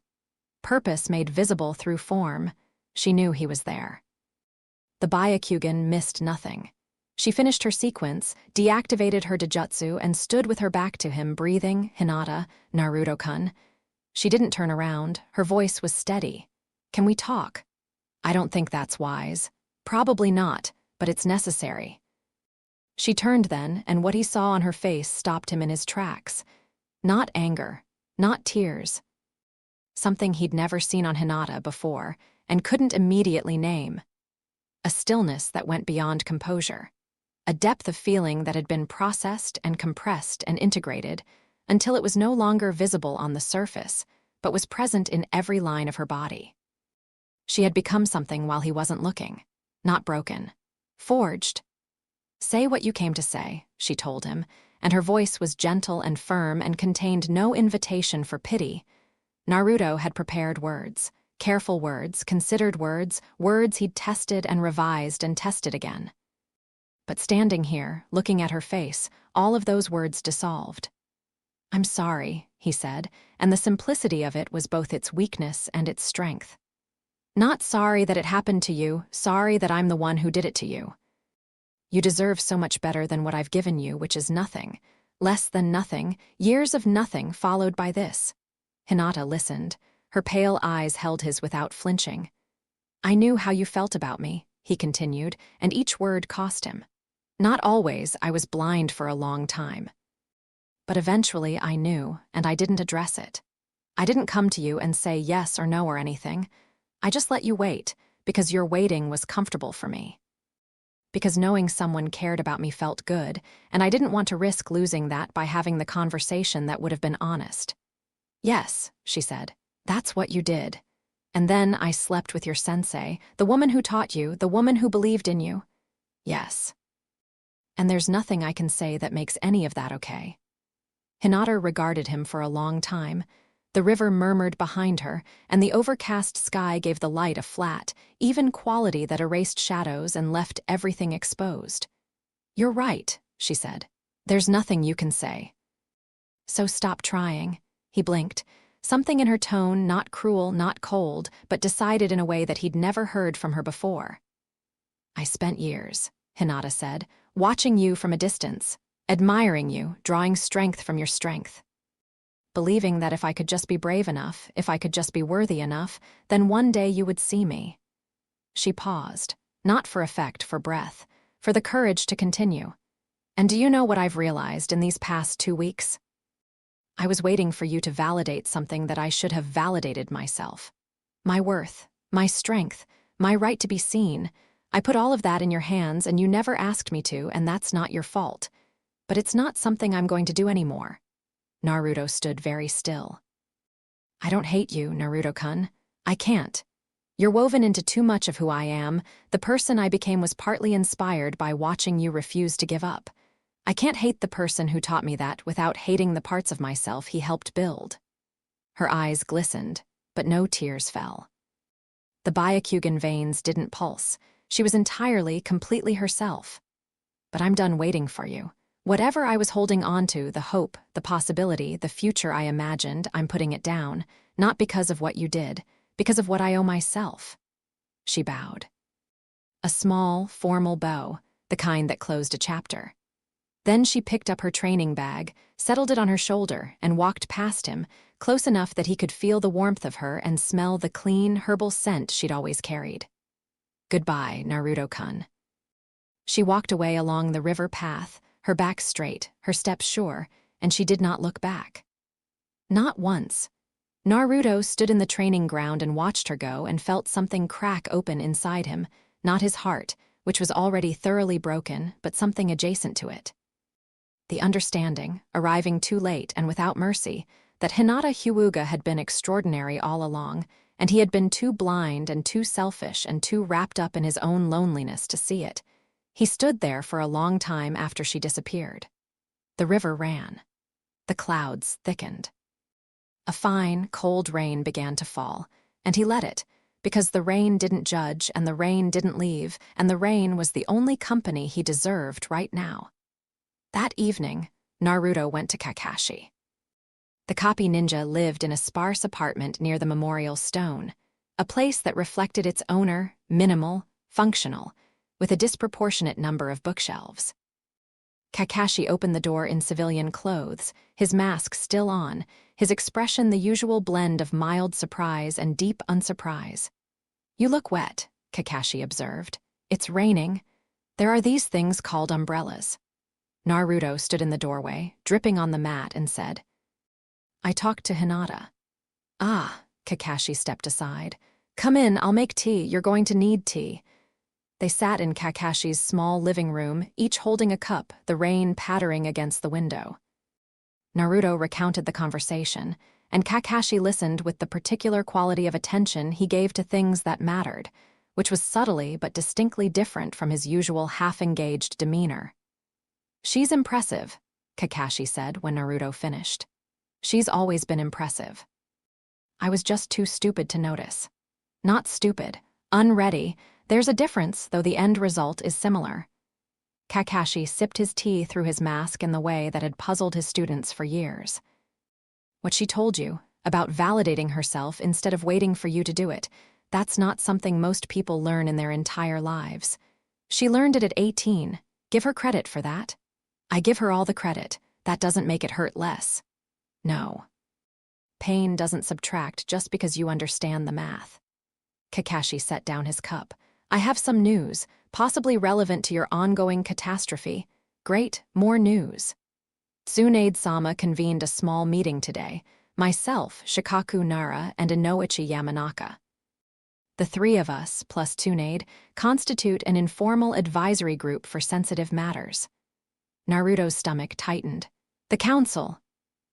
Purpose made visible through form. She knew he was there. The Byakugan missed nothing. She finished her sequence, deactivated her Dojutsu, and stood with her back to him, breathing, "Hinata, Naruto-kun." She didn't turn around. Her voice was steady. "Can we talk?" "I don't think that's wise." "Probably not, but it's necessary." She turned then, and what he saw on her face stopped him in his tracks. Not anger, not tears. Something he'd never seen on Hinata before, and couldn't immediately name. A stillness that went beyond composure. A depth of feeling that had been processed and compressed and integrated until it was no longer visible on the surface, but was present in every line of her body. She had become something while he wasn't looking. Not broken. Forged. "Say what you came to say," she told him, and her voice was gentle and firm and contained no invitation for pity. Naruto had prepared words. Careful words, considered words, words he'd tested and revised and tested again. But standing here, looking at her face, all of those words dissolved. "I'm sorry," he said, and the simplicity of it was both its weakness and its strength. "Not sorry that it happened to you, sorry that I'm the one who did it to you. You deserve so much better than what I've given you, which is nothing. Less than nothing, years of nothing followed by this." Hinata listened. Her pale eyes held his without flinching. "I knew how you felt about me," he continued, and each word cost him. "Not always, I was blind for a long time. But eventually I knew, and I didn't address it. I didn't come to you and say yes or no or anything. I just let you wait, because your waiting was comfortable for me. Because knowing someone cared about me felt good, and I didn't want to risk losing that by having the conversation that would have been honest." "Yes," she said, "that's what you did. And then I slept with your sensei, the woman who taught you, the woman who believed in you." "Yes. And there's nothing I can say that makes any of that okay." Hinata regarded him for a long time. The river murmured behind her, and the overcast sky gave the light a flat, even quality that erased shadows and left everything exposed. "You're right," she said. "There's nothing you can say. So stop trying." He blinked. Something in her tone, not cruel, not cold, but decided in a way that he'd never heard from her before. "I spent years," Hinata said, "watching you from a distance, admiring you, drawing strength from your strength. Believing that if I could just be brave enough, if I could just be worthy enough, then one day you would see me." She paused, not for effect, for breath, for the courage to continue. "And do you know what I've realized in these past 2 weeks? I was waiting for you to validate something that I should have validated myself. My worth, my strength, my right to be seen. I put all of that in your hands and you never asked me to, and that's not your fault. But it's not something I'm going to do anymore." Naruto stood very still. "I don't hate you, Naruto-kun. I can't. You're woven into too much of who I am. The person I became was partly inspired by watching you refuse to give up. I can't hate the person who taught me that without hating the parts of myself he helped build." Her eyes glistened, but no tears fell. The Byakugan veins didn't pulse. She was entirely, completely herself. "But I'm done waiting for you. Whatever I was holding on to, the hope, the possibility, the future I imagined, I'm putting it down, not because of what you did, because of what I owe myself." She bowed. A small, formal bow, the kind that closed a chapter. Then she picked up her training bag, settled it on her shoulder, and walked past him, close enough that he could feel the warmth of her and smell the clean, herbal scent she'd always carried. "Goodbye, Naruto-kun." She walked away along the river path, her back straight, her steps sure, and she did not look back. Not once. Naruto stood in the training ground and watched her go and felt something crack open inside him, not his heart, which was already thoroughly broken, but something adjacent to it. The understanding, arriving too late and without mercy, that Hinata Hyuuga had been extraordinary all along, and he had been too blind and too selfish and too wrapped up in his own loneliness to see it. He stood there for a long time after she disappeared. The river ran. The clouds thickened. A fine, cold rain began to fall, and he let it, because the rain didn't judge and the rain didn't leave, and the rain was the only company he deserved right now. That evening, Naruto went to Kakashi. The copy ninja lived in a sparse apartment near the memorial stone, a place that reflected its owner, minimal, functional, with a disproportionate number of bookshelves. Kakashi opened the door in civilian clothes, his mask still on, his expression the usual blend of mild surprise and deep unsurprise. "You look wet," Kakashi observed. "It's raining. There are these things called umbrellas." Naruto stood in the doorway, dripping on the mat, and said, "I talked to Hinata." "Ah," Kakashi stepped aside. "Come in, I'll make tea. You're going to need tea." They sat in Kakashi's small living room, each holding a cup, the rain pattering against the window. Naruto recounted the conversation, and Kakashi listened with the particular quality of attention he gave to things that mattered, which was subtly but distinctly different from his usual half-engaged demeanor. "She's impressive," Kakashi said when Naruto finished. "She's always been impressive. I was just too stupid to notice." "Not stupid. Unready. There's a difference, though the end result is similar." Kakashi sipped his tea through his mask in the way that had puzzled his students for years. "What she told you, about validating herself instead of waiting for you to do it, that's not something most people learn in their entire lives. She learned it at 18. Give her credit for that." "I give her all the credit. That doesn't make it hurt less." "No. Pain doesn't subtract just because you understand the math." Kakashi set down his cup. "I have some news, possibly relevant to your ongoing catastrophe." "Great, more news." Tsunade-sama convened a small meeting today. Myself, Shikaku Nara, and Inoichi Yamanaka. The three of us, plus Tsunade, constitute an informal advisory group for sensitive matters. Naruto's stomach tightened. "The council."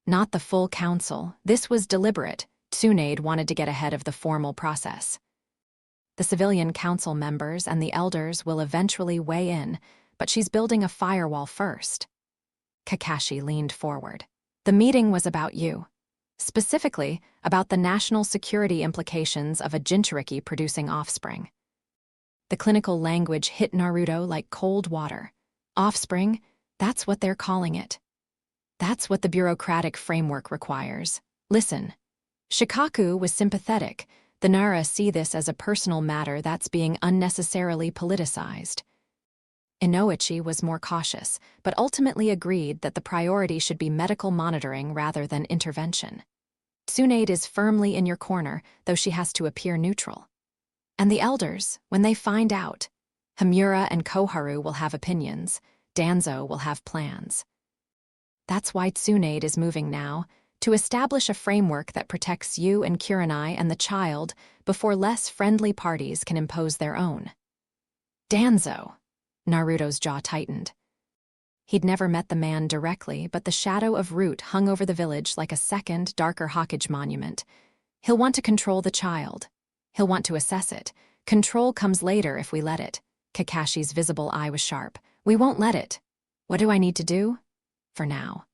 "Not the full council. This was deliberate. Tsunade wanted to get ahead of the formal process. The civilian council members and the elders will eventually weigh in, but she's building a firewall first." Kakashi leaned forward. "The meeting was about you. Specifically, about the national security implications of a Jinchuriki producing offspring." The clinical language hit Naruto like cold water. "Offspring? That's what they're calling it. That's what the bureaucratic framework requires. Listen." Shikaku was sympathetic. The Nara see this as a personal matter that's being unnecessarily politicized. Inoichi was more cautious, but ultimately agreed that the priority should be medical monitoring rather than intervention. "Tsunade is firmly in your corner, though she has to appear neutral." "And the elders, when they find out, Hamura and Koharu will have opinions. Danzo will have plans." "That's why Tsunade is moving now, to establish a framework that protects you and Kurenai and the child before less friendly parties can impose their own." "Danzo." Naruto's jaw tightened. He'd never met the man directly, but the shadow of Root hung over the village like a second, darker Hokage monument. "He'll want to control the child. He'll want to assess it. Control comes later if we let it." Kakashi's visible eye was sharp. "We won't let it." "What do I need to do?" "For now,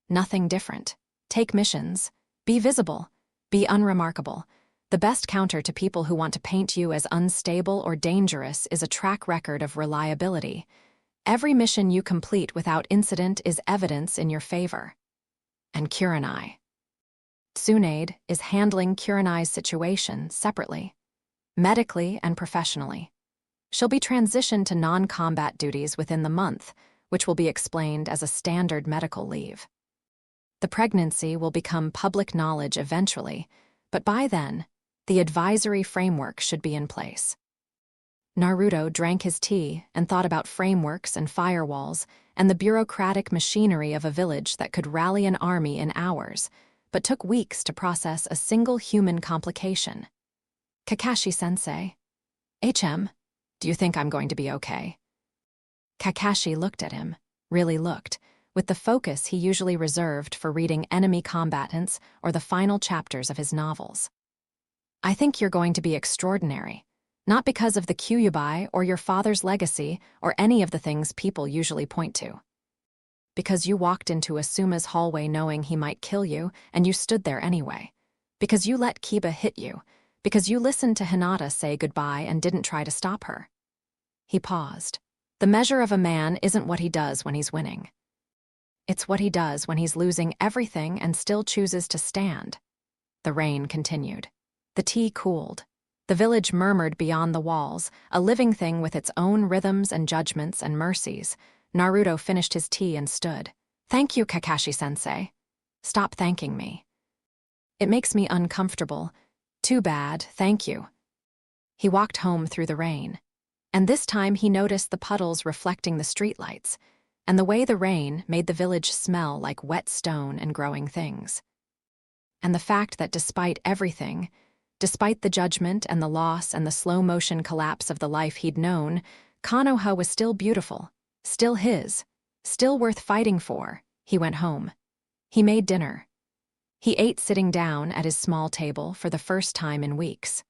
nothing different. Take missions. Be visible. Be unremarkable. The best counter to people who want to paint you as unstable or dangerous is a track record of reliability. Every mission you complete without incident is evidence in your favor." "And Kurenai." Tsunade is handling Kurenai's situation separately, medically and professionally. She'll be transitioned to non-combat duties within the month, which will be explained as a standard medical leave. The pregnancy will become public knowledge eventually, but by then, the advisory framework should be in place. Naruto drank his tea and thought about frameworks and firewalls and the bureaucratic machinery of a village that could rally an army in hours, but took weeks to process a single human complication. "Kakashi-sensei." "HM, do you think I'm going to be okay?" Kakashi looked at him, really looked, with the focus he usually reserved for reading enemy combatants or the final chapters of his novels. "I think you're going to be extraordinary, not because of the Kyuubi or your father's legacy or any of the things people usually point to. Because you walked into Asuma's hallway knowing he might kill you, and you stood there anyway. Because you let Kiba hit you. Because you listened to Hinata say goodbye and didn't try to stop her." He paused. "The measure of a man isn't what he does when he's winning. It's what he does when he's losing everything and still chooses to stand." The rain continued. The tea cooled. The village murmured beyond the walls, a living thing with its own rhythms and judgments and mercies. Naruto finished his tea and stood. "Thank you, Kakashi-sensei." "Stop thanking me. It makes me uncomfortable." "Too bad, thank you." He walked home through the rain, and this time he noticed the puddles reflecting the streetlights. and the way the rain made the village smell like wet stone and growing things. And the fact that despite everything, despite the judgment and the loss and the slow-motion collapse of the life he'd known, Konoha was still beautiful, still his, still worth fighting for. He went home. He made dinner. He ate sitting down at his small table for the first time in weeks.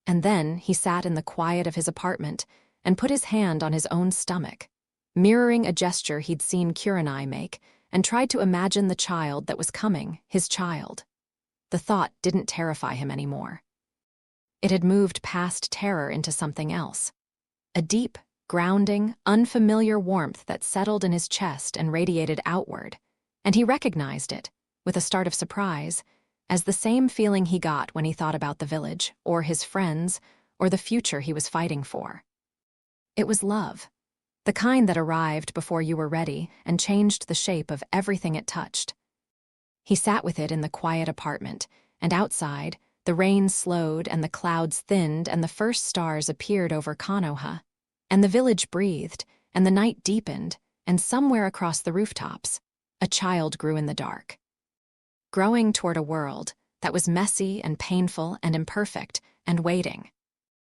And then he sat in the quiet of his apartment and put his hand on his own stomach, mirroring a gesture he'd seen Kurenai make, and tried to imagine the child that was coming, his child. The thought didn't terrify him anymore. It had moved past terror into something else. A deep, grounding, unfamiliar warmth that settled in his chest and radiated outward, and he recognized it, with a start of surprise, as the same feeling he got when he thought about the village, or his friends, or the future he was fighting for. It was love, the kind that arrived before you were ready and changed the shape of everything it touched. He sat with it in the quiet apartment, and outside, the rain slowed and the clouds thinned and the first stars appeared over Konoha, and the village breathed, and the night deepened, and somewhere across the rooftops, a child grew in the dark. Growing toward a world that was messy and painful and imperfect and waiting.